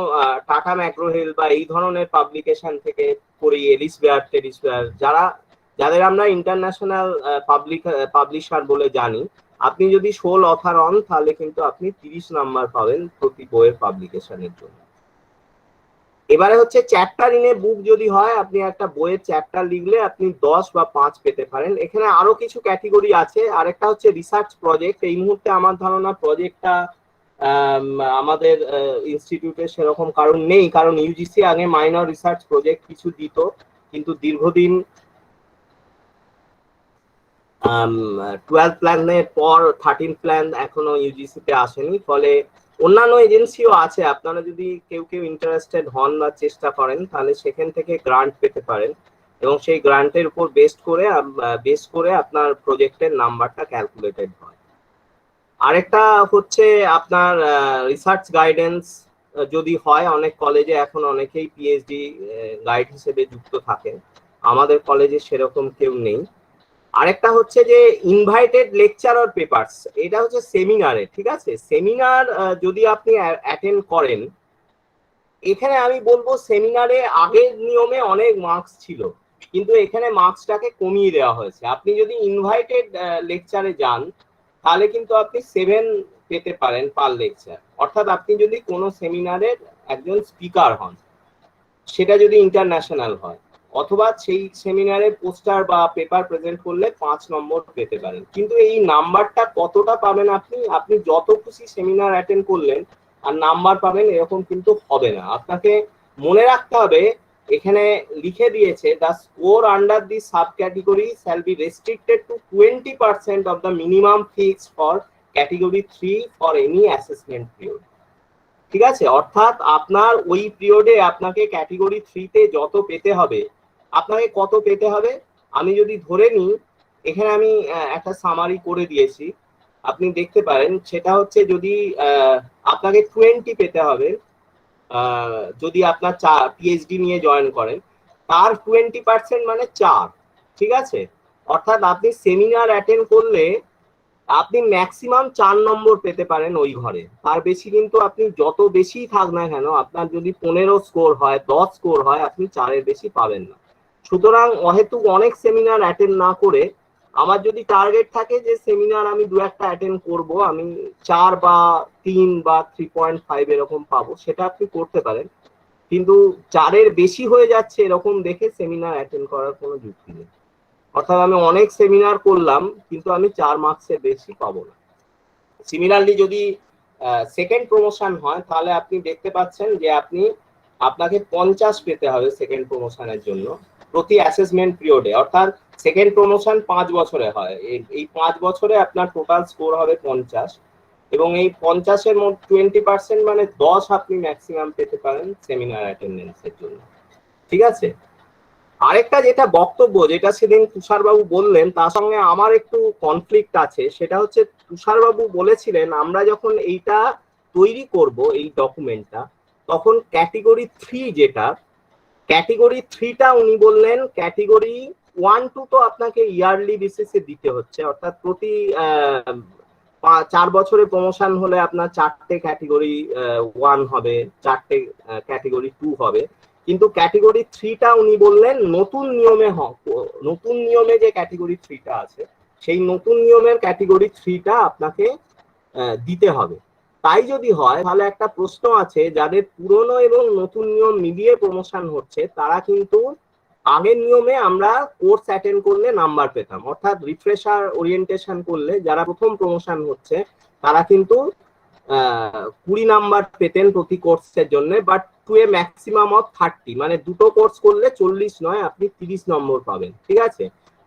Speaker 1: টাটা ম্যাক্রো হিল বা এই ধরনের পাবলিকেশন থেকে করি, এলিসবেয়ার যাদের আমরা ইন্টারন্যাশনাল পাবলিশার বলে জানি, আপনি যদি 16 অথার হন তাহলে কিন্তু আপনি 30 নাম্বার পাবেন প্রতি বইয়ের পাবলিকেশনের জন্য। এবারে হচ্ছে চ্যাপ্টার ইন এ বুক যদি হয়, আপনি একটা বইয়ের চ্যাপ্টার লিখলে আপনি 10 বা 5 পেতে পারেন। এখানে আরো কিছু ক্যাটেগরি আছে। আরেকটা হচ্ছে রিসার্চ প্রজেক্ট। এই মুহূর্তে আমার ধারণা প্রজেক্টটা আমাদের ইনস্টিটিউটে সেরকম কারণ নেই, কারণ ইউজিসি আগে মাইনর রিসার্চ প্রজেক্ট কিছু দিত, কিন্তু দীর্ঘদিন 12 প্ল্যানের পর 13 প্ল্যান এখনো ইউজিসিতে আসেনি, ফলে অন্যান্য এজেন্সিও আছে। আপনারা যদি কেউ ইন্টারেস্টেড হন বা চেষ্টা করেন তাহলে সেখান থেকে গ্রান্ট পেতে পারেন, এবং সেই গ্রান্টের উপর বেস করে আপনার প্রজেক্টের নাম্বারটা ক্যালকুলেটেড হয়। আরেকটা হচ্ছে আপনার রিসার্চ গাইডেন্স যদি হয়, অনেক কলেজে এখন অনেকেই পিএইচডি গাইড হিসেবে যুক্ত থাকেন, আমাদের কলেজে সেরকম কেউ নেই। আরেকটা হচ্ছে যে ইনভাইটেড লেকচার অর পেপারস, এটা হচ্ছে সেমিনারে। ঠিক আছে, সেমিনার যদি আপনি অ্যাটেন্ড করেন, এখানে আমি বলবো সেমিনারে আগের নিয়মে অনেক মার্কস ছিল, কিন্তু এখানে মার্কসটাকে কমিয়ে দেওয়া হয়েছে। আপনি যদি ইনভাইটেড লেকচারে যান তাহলে কিন্তু আপনি 7 পেতে পারেন পার লেকচার, অর্থাৎ আপনি যদি কোনো সেমিনারের একজন স্পিকার হন, সেটা যদি ইন্টারন্যাশনাল হয়, অথবা সেই সেমিনারে পোস্টার বা পেপার প্রেজেন্ট করলে 5 নম্বর পেতে পারেন। কিন্তু এই নাম্বারটা কতটা পাবেন আপনি যত খুশি সেমিনার অ্যাটেন্ড করলেন আর নাম্বার পাবেন এরকম কিন্তু হবে না। আপনাকে মনে রাখতে হবে, এখানে লিখে দিয়েছে the score under the sub category shall be restricted two 20% of the minimum fixed for category 3 for any assessment period. ঠিক আছে, অর্থাৎ আপনার ওই পিরিয়ডে আপনাকে ক্যাটেগরি 3 তে যত পেতে হবে, আপনাকে কত পেতে হবে আমি যদি ধরে নিই, এখানে আমি একটা সামারি করে দিয়েছি, আপনি দেখতে পারেন। সেটা হচ্ছে যদি আপনাকে 20 পেতে হবে, যদি আপনার পিএইচডি নিয়ে জয়েন করেন, তার 20% মানে 4। ঠিক আছে, অর্থাৎ আপনি সেমিনার অ্যাটেন্ড করলে আপনি ম্যাক্সিমাম 4 নম্বর পেতে পারেন ওই ঘরে, তার বেশি কিন্তু আপনি যত বেশি থাক না কেন, আপনার যদি 15 স্কোর হয়, 10 স্কোর হয়, আপনি 4-এর বেশি পাবেন না। সুতরাং অহেতুক অনেক সেমিনার অ্যাটেন্ড না করে, আমার যদি টার্গেট থাকে যে সেমিনার আমি 2-1টা অ্যাটেন্ড করব, আমি 4 বা 3 বা 3.5 এরকম পাবো, সেটা আপনি করতে পারেন। কিন্তু 4-এর বেশি হয়ে যাচ্ছে এরকম দেখে সেমিনার অ্যাটেন্ড করার কোনো যুক্তি নেই। অর্থাৎ আমি অনেক সেমিনার করলাম কিন্তু আমি 4 মার্কসের বেশি পাবো না। সিমিলারলি যদি সেকেন্ড প্রমোশন হয়, তাহলে আপনি দেখতে পাচ্ছেন যে আপনাকে 50 পেতে হবে সেকেন্ড প্রমোশনের জন্য প্রতি অ্যাসেসমেন্ট পিরিয়ডে। অর্থাৎ সেকেন্ড প্রমোশন 5 বছরে হয়, এই 5 বছরে আপনার টোটাল স্কোর হবে 50, এবং এই 50-এর মধ্যে 20% মানে 10 আপনি ম্যাক্সিমাম পেতে পারেন সেমিনার অ্যাটেন্ডেন্সের জন্য। ঠিক আছে? আরেকটা যেটা বক্তব্য, যেটা সেদিন তুষারবাবু বললেন, তার সঙ্গে আমার একটু কনফ্লিক্ট আছে। সেটা হচ্ছে, তুষারবাবু বলেছিলেন আমরা যখন এইটা তৈরি করব এই ডকুমেন্টটা, তখন ক্যাটেগরি 3, যেটা ক্যাটেগরি 3টা উনি বললেন ক্যাটেগরি 1-2 তো আপনাকে ইয়ারলি বেসিসে দিতে হচ্ছে, অর্থাৎ প্রতি 4 বছরে প্রমোশন হলে আপনার 4টে ক্যাটেগরি 1 হবে, 4টে ক্যাটেগরি 2 হবে। কিন্তু ক্যাটেগরি 3টা উনি বললেন নতুন নিয়মে নতুন নিয়মে যে ক্যাটেগরি 3টা আছে, সেই নতুন নিয়মের ক্যাটেগরি 3টা আপনাকে দিতে হবে। তাই যদি হয়, তাহলে একটা প্রশ্ন আছে, যাদের পুরনো এবং নতুন নিয়ম মিলিয়ে প্রমোশন হচ্ছে, তারা কিন্তু আগের নিয়মে আমরা কোর্স অ্যাটেন্ড করলে নাম্বার পেতাম, অর্থাৎ রিফ্রেশার ওরিয়েন্টেশন করলে যারা প্রথম প্রমোশন হচ্ছে তারা কিন্তু 20 নাম্বার পেতেন প্রতি কোর্সের জন্য, but to a maximum of 30, মানে দুটো কোর্স করলে 40 নয়, আপনি 30 নম্বর পাবেন। ঠিক আছে?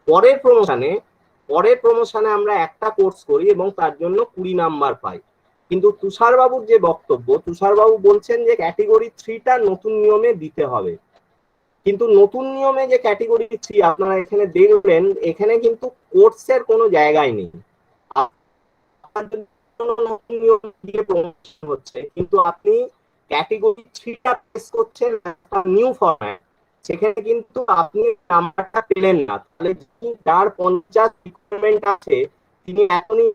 Speaker 1: পরের প্রমোশনে আমরা একটা কোর্স করি এবং তার জন্য 20 নাম্বার পাই। কিন্তু তুষারবাবুর যে বক্তব্য, তুষারবাবু বলছেন যে ক্যাটেগরি 3টা নতুন নিয়মে দিতে হবে। কিন্তু নতুন নিয়মে যে ক্যাটেগরি 3 আপনারা এখানে দেখবেন, এখানে কিন্তু কোর্সের কোনো জায়গায় নেই। নতুন নিয়ম দিয়ে প্রমোশন হচ্ছে, কিন্তু আপনি ক্যাটেগরি 3টা পেশ করছেন একটা নিউ ফরম্যাট, সেখানে কিন্তু আপনি নাম্বারটা পেলেন না। তাহলে যার 50 রিকোয়ারমেন্ট আছে, তিনি এখনই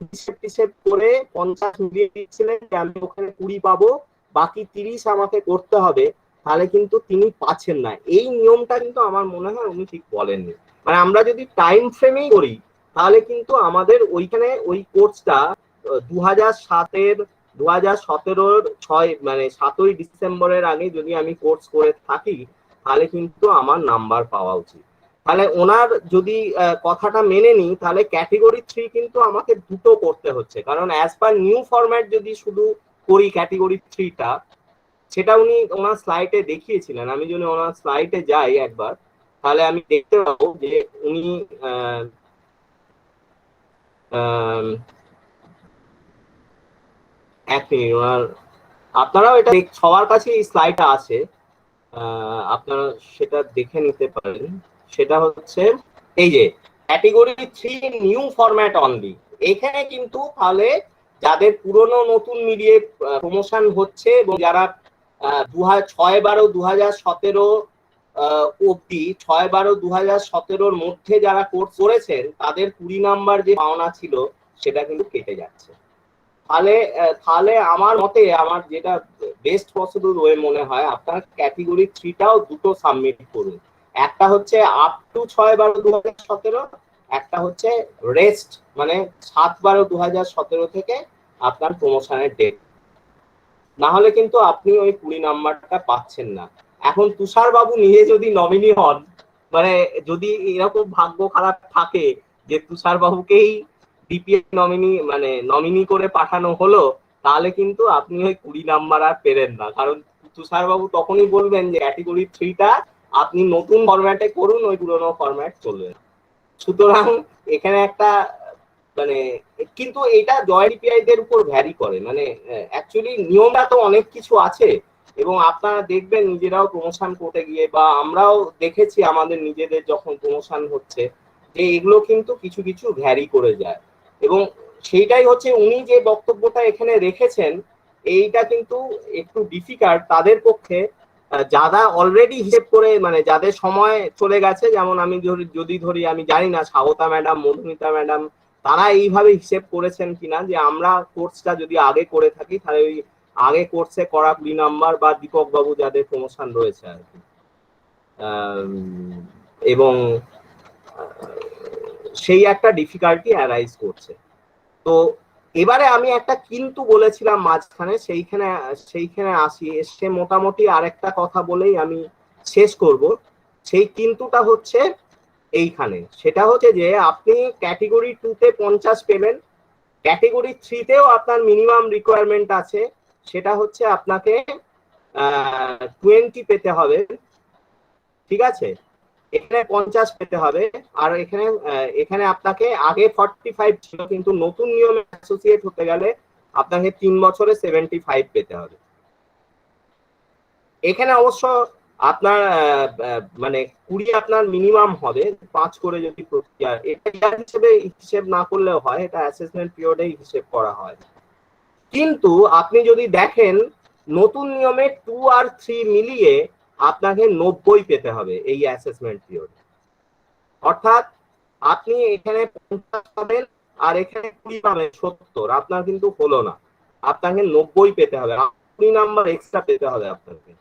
Speaker 1: হিসেব করে 50 মিলিয়ে দিচ্ছিলেন যে আমি ওখানে 20 পাবো, বাকি 30 আমাকে করতে হবে, তাহলে কিন্তু তিনি পাচ্ছেন না। এই নিয়মটা কিন্তু আমার মনে হয় উনি ঠিক বলেননি। মানে আমরা যদি টাইম ফ্রেমেই করি, তাহলে কিন্তু আমাদের ওইখানে ওই কোর্সটা 2007-এর 2017-র 7ই ডিসেম্বরের আগে যদি আমি কোর্স করে থাকি, তাহলে কিন্তু আমার নাম্বার পাওয়া উচিত। তাহলে ওনার যদি কথাটা মেনে নিই, তাহলে ক্যাটেগরি 3 কিন্তু আমাকে দুটো করতে হচ্ছে, কারণ অ্যাজ পার নিউ ফরম্যাট যদি শুধু করি ক্যাটেগরি 3টা, সেটা উনি ওনার স্লাইডে দেখিয়েছিলেন। আমি যদি ওনার স্লাইডে যাই একবার, তাহলে আমি দেখতে পাবো যে উনি এক মিনিট, ওনার আপনারাও এটা সবার কাছে এই স্লাইডটা আছে, আপনারা সেটা দেখে নিতে পারেন। সেটা হচ্ছে এই যে ক্যাটেগরি 3 নিউ ফরম্যাট অনলি। এখানে কিন্তু তাহলে যাদের পুরনো নতুন মিলিয়ে প্রমোশন হচ্ছে এবং যারা 6/12/2017 অব্দি 6/12/2017-র মধ্যে যারা কোর্স করেছেন, তাদের 20 নাম্বার যে পাওনা ছিল সেটা কিন্তু কেটে যাচ্ছে। তাহলে আমার মতে, আমার যেটা বেস্ট পসিবল ওয়ে মনে হয়, আপনার ক্যাটেগরি 3টাও দুটো সাবমিট করুন। একটা হচ্ছে আপ টু 6/12/2017, একটা হচ্ছে রেস্ট, মানে 7/12/2017 থেকে আপনার প্রমোশনের ডেট। না হলে কিন্তু আপনি ওই 20 নাম্বারটা পাচ্ছেন না। এখন তুষার বাবু নিজে যদি নমিনি হন, মানে যদি এরকম ভাগ্য খারাপ থাকে যে তুষার বাবুকেই ডিপিএ নমিনি করে পাঠানো হলো, তাহলে কিন্তু আপনি ওই 20 নাম্বার আর পেলেন না। কারণ তুষার বাবু তখনই বলবেন যে ক্যাটেগরি 3টা আপনি নতুন ফরম্যাটে করুন, ওই পুরোনো ফরম্যাট চলবে। সুতরাং এখানে একটা মানে, কিন্তু এটা জয় ডিপিআইদের উপর ভ্যারি করে। মানে অ্যাকচুয়ালি নিয়মটা তো অনেক কিছু আছে, এবং আপনারা দেখবেন নিজেরাও প্রমোশন করতে গিয়ে, বা আমরাও দেখেছি আমাদের নিজেদের যখন প্রমোশন হচ্ছে, যে এগুলো কিন্তু কিছু কিছু ভ্যারি করে যায়। এবং সেইটাই হচ্ছে উনি যে বক্তব্যটা এখানে রেখেছেন, এইটা কিন্তু একটু ডিফিকাল্ট তাদের পক্ষে যারা অলরেডি হিসেব করে, মানে যাদের সময় চলে গেছে। যেমন আমি যদি ধরি, আমি জানি না স্বাগতা ম্যাডাম, মধুমিতা ম্যাডাম তারা এইভাবে হিসেব করেছেন কিনা যে আমরা কোর্সটা যদি আগে করে থাকি তাহলে ওই আগে কোর্সে করা 20 নাম্বার বা দীপক বাবু যাদের প্রমোশন রয়েছে আর কি, এবং সেই একটা ডিফিকাল্টি অ্যারাইজ করছে। তো এবারে আমি একটা কিন্তু বলেছিলাম মাঝখানে, সেইখানে আসি, এসে মোটামুটি আরেকটা কথা বলেই আমি শেষ করব। সেই কিন্তুটা হচ্ছে এইখানে, সেটা হচ্ছে যে আপনি ক্যাটেগরি 2-তে 50 পেলেন, ক্যাটেগরি 3-তেও আপনার মিনিমাম রিকোয়ারমেন্ট আছে, সেটা হচ্ছে আপনাকে 20 পেতে হবে, ঠিক আছে, এখানে 50 পেতে হবে। আর এখানে আপনাকে আগে 45 ছিল, কিন্তু নতুন নিয়মে অ্যাসোসিয়েট হতে গেলে আপনাকে 3 বছরে 75 পেতে হবে। এখানে অবশ্য আপনার মানে 20 আপনার মিনিমাম হবে, 5 করে যদি প্রক্রিয়া, এটা ইয়ার হিসেবে হিসেব না করলেও হয়, এটা অ্যাসেসমেন্ট পিরিয়ডেই হিসেব করা হয়। কিন্তু আপনি যদি দেখেন নতুন নিয়মে 2 আর 3 মিলিয়ে আপনাকে 90 পেতে হবে এই অ্যাসেসমেন্ট পিরিয়ডে। অর্থাৎ আপনি এখানে 50 পাবেন আর এখানে 20 পাবেন 70, আপনার কিন্তু হলো না, আপনাকে 90 পেতে হবে, 20 নাম্বার এক্সট্রা পেতে হবে আপনাকে।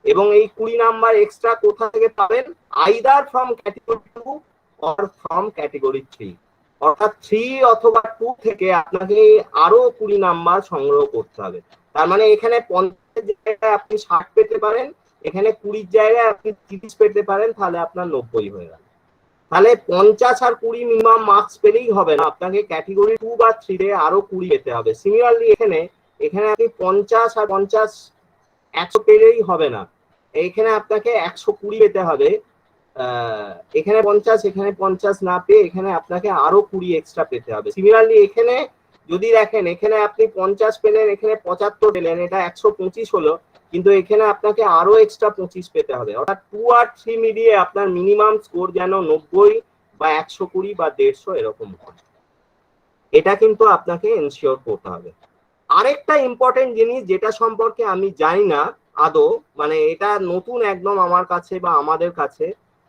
Speaker 1: এবং এই 20 নাম্বার এক্সট্রা কোথা থেকে পাবেন? Either from category 2 or from category 3, অর্থাৎ 3 অথবা 2 থেকে আপনাকে আরো 20 নাম্বার সংগ্রহ করতে হবে। তার মানে এখানে 50 জায়গায় আপনি 60 পেতে পারেন, এখানে 20 জায়গায় আপনি 30 পেতে পারেন, তাহলে আপনার 90 হয়ে গেল। তাহলে 50 আর 20 মিনিমাম মার্কস পেলেই হবে না, আপনাকে ক্যাটেগরি 2 বা 3 এ আরো 20 পেতে হবে। সিমিলারলি এখানে আপনি 50 আর 50 100 পেলেই হবে না, এইখানে আপনাকে 120 পেতে হবে। এখানে 50, এখানে 50 না পেয়ে এখানে আপনাকে আরো 20 এক্সট্রা পেতে হবে। সিমিলারলি এখানে যদি দেখেন, এখানে আপনি 50 পেলেন, এখানে 75 পেলেন, এটা 125 হলো, কিন্তু এখানে আপনাকে আরো এক্সট্রা 25 পেতে হবে। অর্থাৎ 2 আর 3 মিলিয়ে আপনার মিনিমাম স্কোর যেন 90 বা 120 বা 150 এরকম হয়, এটা কিন্তু আপনাকে এনশিওর করতে হবে। আরেকটা ইম্পর্টেন্ট জিনিস যেটা সম্পর্কে আমি জানি না আদৌ, মানে এটা নতুন একদম আমার কাছে বা আমাদের কাছে,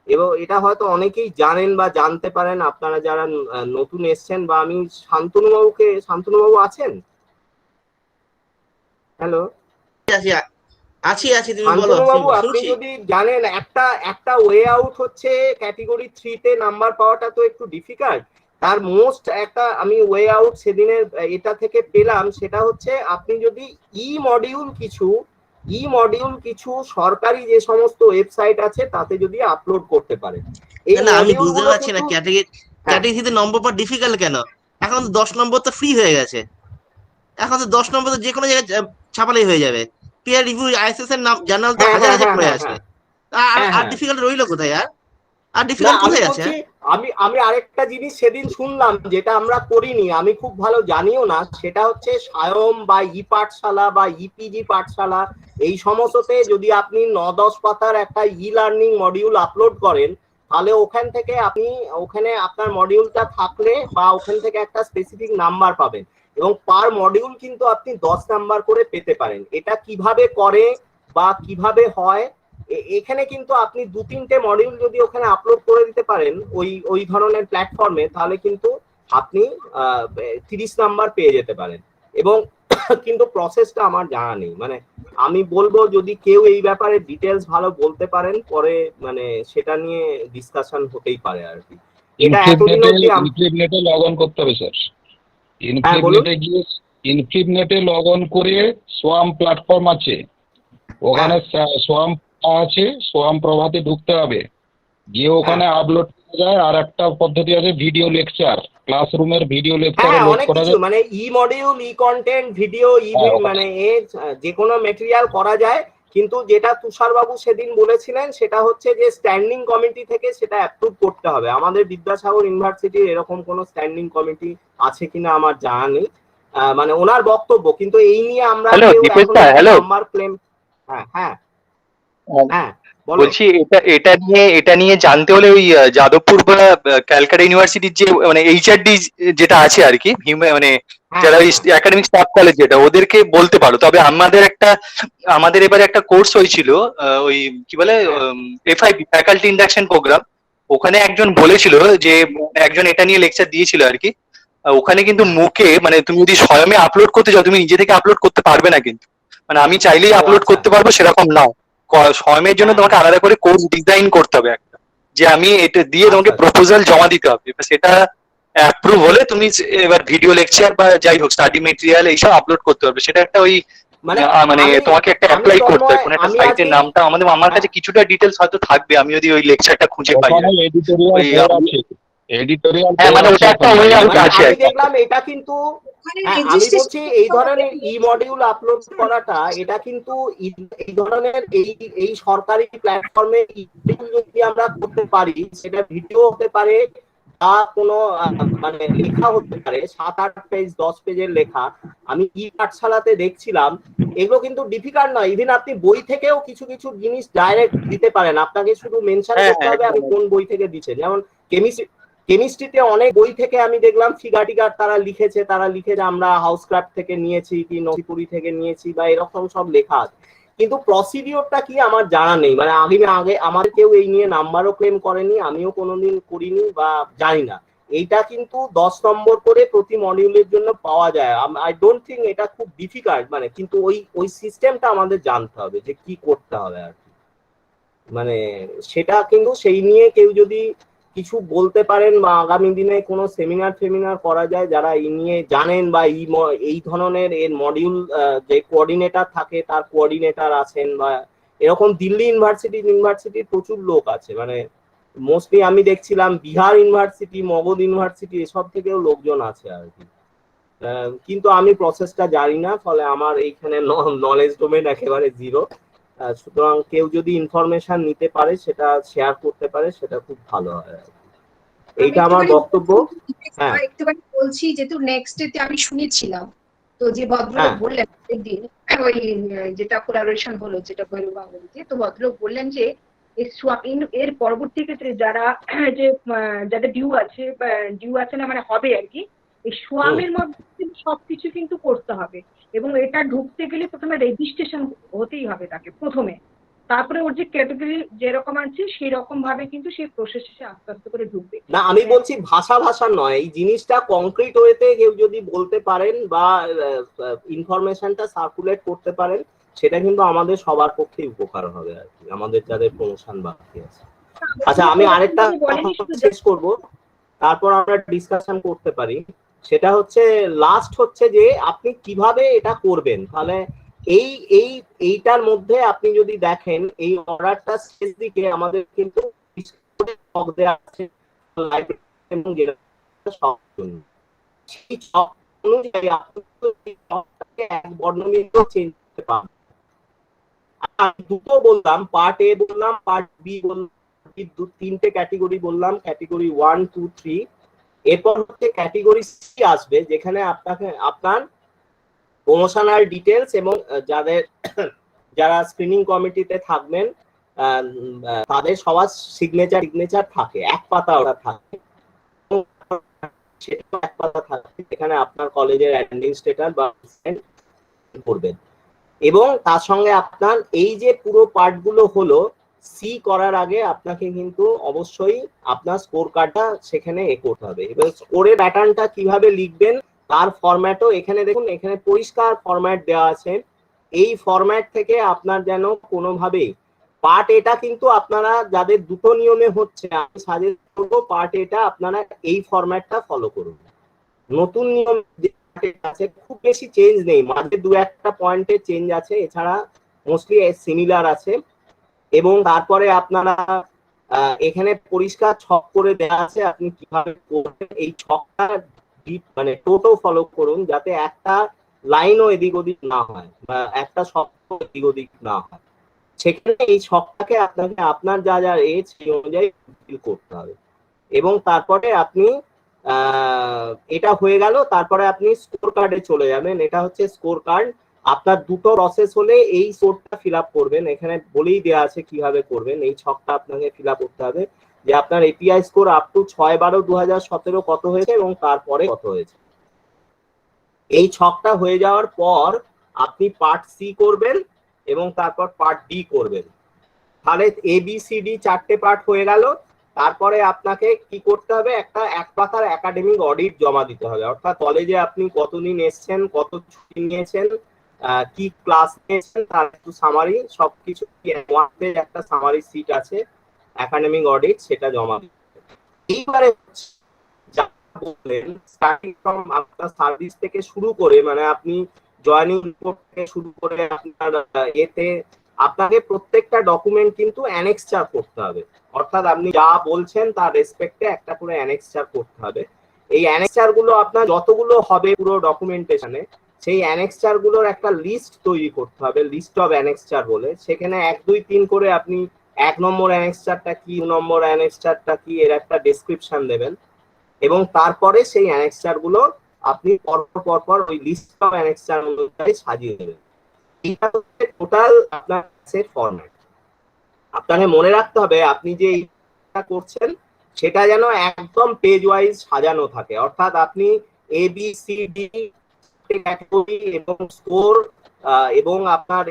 Speaker 1: এবং এটা হয়তো অনেকেই জানেন বা জানতে পারেন আপনারা যারা নতুন এসছেন, বা আমি শান্তনুবাবু আছেন? হ্যালো
Speaker 4: আছি তুমি বলো।
Speaker 1: শান্তনুবাবু, আপনি যদি জানেন, একটা ওয়ে আউট হচ্ছে ক্যাটেগরি 3-তে নাম্বার পাওয়াটা তো একটু ডিফিকাল্ট, তার মোস্ট একটা আমি ওয়ে আউট সেদিনের এটা থেকে পেলাম, সেটা হচ্ছে আপনি যদি ই মডিউল কিছু সরকারি যে সমস্ত ওয়েবসাইট আছে তাতে যদি আপলোড করতে পারেন।
Speaker 4: আমি বুঝতে পারছি না ক্যাটেগরিতে নম্বর পাওয়া ডিফিকাল্ট কেন? এখন তো 10 নম্বর তো ফ্রি হয়ে গেছে, এখন তো 10 নম্বর তো যে কোনো জায়গায় ছাপালেই হয়ে যাবে। পিয়ার রিভিউ আইএসএস এর নাম জার্নাল তো হাজার হাজার পড়ে আছে, আর ডিফিকাল্ট রইলো কোথায়? আর ডিফিকাল্ট কোথায় আছে?
Speaker 1: আমি আরেকটা জিনিস সেদিন শুনলাম যেটা আমরা করিনি, আমি খুব ভালো জানিও না, সেটা হচ্ছে সায়ম বা ই পাঠশালা বা ইপিজি পাঠশালা, এই সমস্ততে যদি আপনি 9-10 পাতার একটা ই লার্নিং মডিউল আপলোড করেন, তাহলে ওখানে আপনার মডিউলটা থাকলে বা ওখান থেকে একটা স্পেসিফিক নাম্বার পাবেন, এবং পার মডিউল কিন্তু আপনি 10 নাম্বার করে পেতে পারেন। এটা কিভাবে করে বা কিভাবে হয়, এখানে কিন্তু আপনি 2-3টে মডিউল যদি ওখানে আপলোড করে দিতে পারেন ওই ধরনের প্ল্যাটফর্মে, তাহলে কিন্তু আপনি 30 নাম্বার পেয়ে যেতে পারেন। এবং কিন্তু প্রসেসটা আমার জানা নেই, মানে আমি বলবো যদি কেউ এই ব্যাপারে ডিটেলস ভালো বলতে পারেন, পরে মানে সেটা নিয়ে ডিসকাশন হতেই পারে আর কি। এটা এতদিন অবধি
Speaker 2: ইনফ্লিপনেটে লগ অন করতে হবে স্যার, ইনফ্লিপনেটে গিয়ে ইনফ্লিপনেটে লগ অন করে সোয়াম প্ল্যাটফর্ম আছে, ওখানে সোয়াম আছে, সোয়াম প্রভাতে ঢুকতে হবে, গিয়ে ওখানে আপলোড করা যায়। আর একটা পদ্ধতি আছে ভিডিও লেকচার, ক্লাসরুমের ভিডিও লেকচার লোড করা যায়,
Speaker 1: মানে ই মডিউল, ই কন্টেন্ট, ভিডিও, মানে যে কোনো ম্যাটেরিয়াল করা যায়। কিন্তু যেটা তুষার বাবু সেদিন বলেছিলেন সেটা হচ্ছে যে স্ট্যান্ডিং কমিটি থেকে সেটা অ্যাপ্রুভ করতে হবে। আমাদের বিদ্যাসাগর ইউনিভার্সিটির এরকম কোনো স্ট্যান্ডিং কমিটি আছে কিনা আমার জানা নেই, মানে ওনার বক্তব্য। কিন্তু এই নিয়ে আমরা নাম্বার ক্লেম, হ্যাঁ
Speaker 5: বলছি এটা নিয়ে জানতে হলে ওই যাদবপুর বা ক্যালকাটা ইউনিভার্সিটির যে মানে এইচআরডি যেটা আছে আর কি, মানে যারা ওই একাডেমিক স্টাফ কলেজ যেটা, ওদেরকে বলতে পারো। তবে আমাদের এবারে একটা কোর্স হয়েছিল, ওই কি বলে এফআইপি, ফ্যাকাল্টি ইন্ডাকশন প্রোগ্রাম, ওখানে একজন বলেছিল যে একজন এটা নিয়ে লেকচার দিয়েছিল আর কি, ওখানে কিন্তু মুখে মানে তুমি যদি স্বয়মে আপলোড করতে চাও তুমি নিজে থেকে আপলোড করতে পারবে না কিন্তু, মানে আমি চাইলেই
Speaker 1: ও
Speaker 5: আপলোড
Speaker 1: আচ্ছা।
Speaker 5: করতে পারবো সেরকম না। স্বয়মের জন্য
Speaker 1: হ্যাঁ,
Speaker 5: তোমাকে আলাদা করে কোর্স ডিজাইন করতে হবে একটা, যে আমি এটা দিয়ে তোমাকে
Speaker 1: আচ্ছা,
Speaker 5: প্রপোজাল জমা দিতে হবে, এবার সেটা অ্যাপ্রুভ হলে তুমি এবার ভিডিও লেকচার বা যাই হোক স্টাডি মেটেরিয়াল এইসব আপলোড করতে হবে। সেটা একটা ওই
Speaker 1: মানে
Speaker 5: মানে
Speaker 1: আমি
Speaker 5: তোমাকে একটা
Speaker 1: আমি
Speaker 5: অ্যাপ্লাই করতে
Speaker 1: তন্ময়
Speaker 5: হয় কোন একটা
Speaker 1: আমি
Speaker 5: সাইটের
Speaker 1: আজকে
Speaker 5: নামটা আমার
Speaker 1: হ্যাঁ,
Speaker 5: কাছে কিছুটা ডিটেলস হয়তো থাকবে, আমি যদি ওই লেকচারটা খুঁজে পাই আর
Speaker 2: ওখানে
Speaker 5: কি।
Speaker 2: এডিটোরিয়াল
Speaker 5: ওই
Speaker 2: বই আছে, এডিটোরিয়াল
Speaker 5: হ্যাঁ
Speaker 2: বই
Speaker 5: মানে
Speaker 2: আছে
Speaker 5: ওটা একটা
Speaker 2: ওখানে
Speaker 5: ওয়ে আউট
Speaker 1: মানে
Speaker 5: আছে
Speaker 1: আমি
Speaker 5: আর কি।
Speaker 1: দেখলাম এটা কিন্তু
Speaker 6: ওখানে
Speaker 1: হ্যাঁ আমি বলছি
Speaker 6: রেজিস্ট্রেশন
Speaker 1: এই ধরনের ই মডিউল আপলোড করাটা এটা কিন্তু এই ধরনের এই সরকারি প্ল্যাটফর্মে যদি আমরা করতে পারি, সেটা ভিডিও হতে পারে বা কোনো মানে লেখা হতে পারে, 7-8 পেজ 10 পেজের লেখা। আমি ই পাঠশালাতে দেখছিলাম, এগুলো কিন্তু ডিফিকাল্ট নয়। ইভেন আপনি বই থেকেও কিছু কিছু জিনিস ডাইরেক্ট দিতে পারেন, আপনাকে শুধু মেনশন
Speaker 5: হ্যাঁ
Speaker 1: করতে
Speaker 5: হ্যাঁ
Speaker 1: হবে
Speaker 5: একদম
Speaker 1: আপনি কোন বই থেকে দিচ্ছেন। যেমন কেমিস্ট্রিতে অনেক বই থেকে আমি দেখলাম ফিগার টিগার তারা লিখেছে আমরা হাউস ক্রাফট থেকে নিয়েছি কি নথিপুরি থেকে নিয়েছি বা এরকম সব লেখা আছে, কিন্তু প্রসিডিওরটা কি আমার জানা নেই। মানে আগে আমার কেউ এই নিয়ে নাম্বারও ক্লেম করেনি, আমিও কোনোদিন করিনি বা জানি না। এইটা কিন্তু 10 নম্বর করে প্রতি মডিউলের জন্য পাওয়া যায়। আই ডোন্ট থিঙ্ক এটা খুব ডিফিকাল্ট, মানে কিন্তু ওই সিস্টেমটা আমাদের জানতে হবে যে কি করতে হবে আর কি। মানে সেটা কিন্তু সেই নিয়ে কেউ যদি কিছু বলতে পারেন বা আগামী দিনে কোনো সেমিনার করা যায় যারা এই নিয়ে জানেন বা এই ধরনের এর মডিউল যে কোঅর্ডিনেটর থাকে তার কোঅর্ডিনেটর আছেন, বা এরকম দিল্লি ইউনিভার্সিটির প্রচুর লোক আছে। মানে মোস্টলি আমি দেখছিলাম বিহার ইউনিভার্সিটি, মগধ ইউনিভার্সিটি এসব থেকেও লোকজন আছে আর কি। কিন্তু আমি প্রসেসটা জানি না, ফলে আমার এইখানে নলেজ ডোমেন একেবারে জিরো। সুতরাং কেউ যদি ইনফরমেশন নিতে পারে সেটা শেয়ার করতে পারে সেটা খুব ভালো হয় আর কি। এইটা আমার বক্তব্য। হ্যাঁ
Speaker 6: একটুখানি বলছি, যেহেতু নেক্সট ডেতে আমি শুনেছিলাম, তো যে ভদ্রলোক
Speaker 1: হ্যাঁ
Speaker 6: বললেন একদিন ওই যেটা কোলাবোরেশন হলো যেটা ভৈরব বাঙালিতে, তো ভদ্রলোক বললেন যে এর পরবর্তী ক্ষেত্রে যারা যে যাদের ডিউ আছে না মানে হবে আর কি, এই সোয়ামের মধ্যে কিন্তু সবকিছু কিন্তু করতে হবে, এবং এটা ঢুকতে গেলে প্রথমে রেজিস্ট্রেশন হতেই হবে তাকে প্রথমে, তারপরে ওর যে ক্যাটাগরি যেরকম আছে সেই রকম ভাবে কিন্তু সেই প্রসেসে আস্তে আস্তে করে ঢুকবে।
Speaker 1: না আমি বলছি ভাষা নয়, এই জিনিসটা কংক্রিট ওয়েতে কেউ যদি বলতে পারেন বা ইনফরমেশনটা সার্কুলেট করতে পারেন, সেটা কিন্তু আমাদের সবার পক্ষে উপকার হবে আর কি, আমাদের যাদের প্রমোশন বাকি আছে। আচ্ছা আমি আরেকটা শেষ করব, তারপর আমরা ডিসকাশন করতে পারি। সেটা হচ্ছে লাস্ট হচ্ছে যে আপনি কিভাবে এটা করবেন। তাহলে এই এই এইটার মধ্যে আপনি যদি দেখেন এই অর্ডারটা শেষ দিকে আমাদের কিন্তু আছে এবং সেই ছক অনুযায়ী আপনি এক বর্ণমিলেও চেঞ্জ করতে পারেন। আমি দুটো বললাম, পার্ট এ বললাম, পার্ট বি বললাম, তিনটে ক্যাটেগরি বললাম, ক্যাটেগরি 1, 2, 3। এরপর হচ্ছে ক্যাটেগরি সি আসবে, যেখানে আপনার প্রমোশনাল ডিটেলস এবং যারা স্ক্রিনিং কমিটিতে থাকবেন তাদের সবার সিগনেচার থাকে, এক পাতা ওটা থাকে, সেটা এক পাতা থাকে, এখানে আপনার কলেজের অ্যাডমিনিস্ট্রেটর বা করবেন। এবং তার সঙ্গে আপনার এই যে পুরো পার্টগুলো হলো, সি করার আগে আপনাকে কিন্তু অবশ্যই আপনার স্কোর কার্ডটা সেখানে করতে হবে। এবার স্কোরের প্যাটার্নটা কিভাবে লিখবেন তার ফরম্যাটও এখানে দেখুন, এখানে পরিষ্কার ফরম্যাট দেওয়া আছে। এই ফরম্যাট থেকে আপনার যেন কোনোভাবেই পার্ট এটা কিন্তু আপনারা যাদের দুটো নিয়মে হচ্ছে, আমি সাজেস্ট করবো পার্ট এটা আপনারা এই ফরম্যাটটা ফলো করুন। নতুন নিয়ম আছে, খুব বেশি চেঞ্জ নেই, মাঝে 2-1টা পয়েন্টে চেঞ্জ আছে, এছাড়া মোস্টলি সিমিলার আছে। এবং তারপরে আপনারা এখানে পরিষ্কার ছক করে দেওয়া আছে আপনি কিভাবে করবেন। এই ছকটা মানে টোটো ফলো করুন, যাতে একটা লাইনও এদিক ওদিক না হয় বা একটা শব্দ এদিক ওদিক না হয়। সেখানে এই ছকটাকে আপনাকে আপনার যা এজ সেই অনুযায়ী ফিল করতে হবে। এবং তারপরে আপনি এটা হয়ে গেল, তারপরে আপনি স্কোর কার্ডে চলে যাবেন। এটা হচ্ছে স্কোর কার্ড। আপনার দুটো প্রসেস হলে এই স্কোরটা ফিল আপ করবেন, এখানে বলেই দেওয়া আছে কিভাবে করবেন। এই ছকটা আপনাকে ফিল আপ করতে হবে যে আপনার এপিআই স্কোর আপ টু 6/12/2017 কত হয়েছে এবং তারপরে কত হয়েছে। এই ছকটা হয়ে যাওয়ার পর আপনি পার্ট সি করবেন এবং তারপর পার্ট ডি করবেন। তাহলে এবিসিডি 4টে পার্ট হয়ে গেল। তারপরে আপনাকে কি করতে হবে, একটা এক পাতার একাডেমিক অডিট জমা দিতে হবে, অর্থাৎ কলেজে আপনি কতদিন এসেছেন, কত ছুটি নিয়েছেন, কি ক্লাস নিয়েছেন তার একটু সামারি, সবকিছু একটা সামারি সিট আছে একাডেমিক অডিট, সেটা জমা দিতে হবে। এইবারে যা বললেন স্টার্টিং ফ্রম আপনার সার্ভিস থেকে শুরু করে, মানে আপনি জয়েনিং রিপোর্ট থেকে শুরু করে আপনার এতে আপনাকে প্রত্যেকটা ডকুমেন্ট কিন্তু অ্যানেক্সচার করতে হবে, অর্থাৎ আপনি যা বলছেন তার রেসপেক্টে একটা করে অ্যানেক্সচার করতে হবে। এই অ্যানেক্সচার গুলো আপনার যতগুলো হবে পুরো ডকুমেন্টেশনে, সেই অ্যানেক্সচার গুলোর একটা লিস্ট তৈরি করতে হবে, লিস্ট অফ অ্যানেক্সচার বলে। সেখানে 1 2 3 করে আপনি 1 নম্বর অ্যানেক্সচারটা কি, 2 নম্বর অ্যানেক্সচারটা কি, এর একটা ডেসক্রিপশন দেবেন, এবং তারপরে সেই অ্যানেক্সচার গুলো আপনি পরপর ওই লিস্ট অফ অ্যানেক্সচার অনুযায়ী সাজিয়ে দেবেন। এটা হচ্ছে টোটাল আপনার ফরম্যাট। আপনাকে মনে রাখতে হবে আপনি যে এটা করছেন সেটা যেন একদম পেজ ওয়াইজ সাজানো থাকে, অর্থাৎ আপনি A B C D category এবং স্কোর এবং আপনার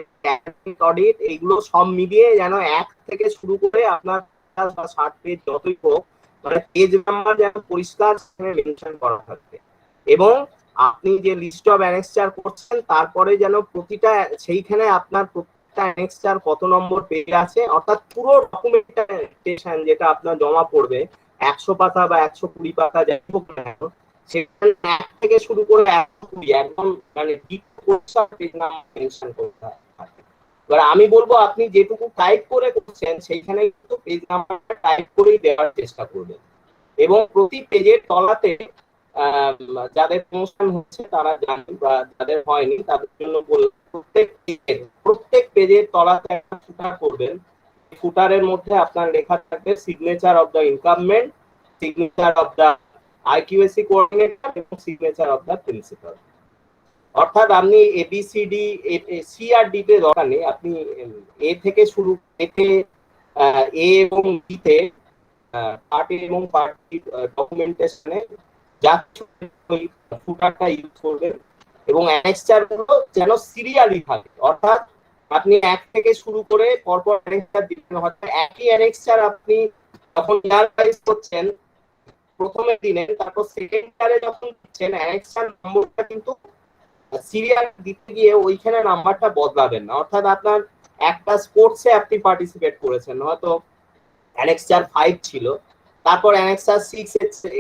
Speaker 1: অডিট এইগুলো সব মিলিয়ে যেন 1 থেকে শুরু করে আপনার 60 পেজ যতই হোক, মানে পেজ নাম্বার যেন পরিষ্কার মেনশন করা থাকে, এবং আপনি যে লিস্ট অফ অ্যানেক্সচার করছেন তারপরে যেন প্রতিটা সেইখানে আপনার প্রত্যেকটা অ্যানেক্সচার কত নম্বর পেজ আছে, অর্থাৎ পুরো ডকুমেন্টেশন যেটা আপনার জমা পড়বে 100 পাতা বা 120 পাতা যাই হোক না কেন, সেখানে 1 থেকে শুরু করে 120 একদম মানে ডিপ পরিষ্কার পেজ নাম্বার মেনশন করতে হবে। এবার আমি বলবো আপনি যেটুকু টাইপ করে করছেন সেইখানে কিন্তু পেজ নাম্বারটা টাইপ করেই দেওয়ার চেষ্টা করবেন, এবং প্রতি পেজের তলাতে যাদের প্রমোশন হচ্ছে তারা জানেন, বা যাদের হয়নি তাদের জন্য প্রত্যেক পেজের তলাতে একটা ফুটার করবেন। ফুটারের মধ্যে আপনার লেখা থাকবে signature of the ইনকামমেন্ট, signature of the IQAC coordinator এবং সিগনেচার অফ দ্য প্রিন্সিপাল। অর্থাৎ আপনি এবিসিডি সি আর ডি তে দরকার নেই, আপনি এ থেকে শুরু, এতে এ এবং বি তে পার্ট এ এবং পার্ট বি ডকুমেন্টেশনে ওই ফুটারটা ইউজ করবেন, এবং অ্যানেক্সচার গুলো যেন সিরিয়ালি থাকে, অর্থাৎ আপনি 1 থেকে শুরু করে পরপর অ্যানেক্সচার দিবেন, হয়তো একই অ্যানেক্সচার আপনি যখন ইয়ার ওয়াইজ করছেন প্রথমে দিনের, তারপর সেকেন্ড ইয়ারে যখন দিচ্ছেন অ্যানেক্সচার নম্বরটা কিন্তু সিরিয়াল দিতে গিয়ে ওইখানে নাম্বারটা বদলাবেন না, অর্থাৎ আপনার একটা স্পোর্টসে আপনি পার্টিসিপেট করেছেন, হয়তো অ্যানেক্সচার 5 ছিল, তারপর অ্যানেক্সার 6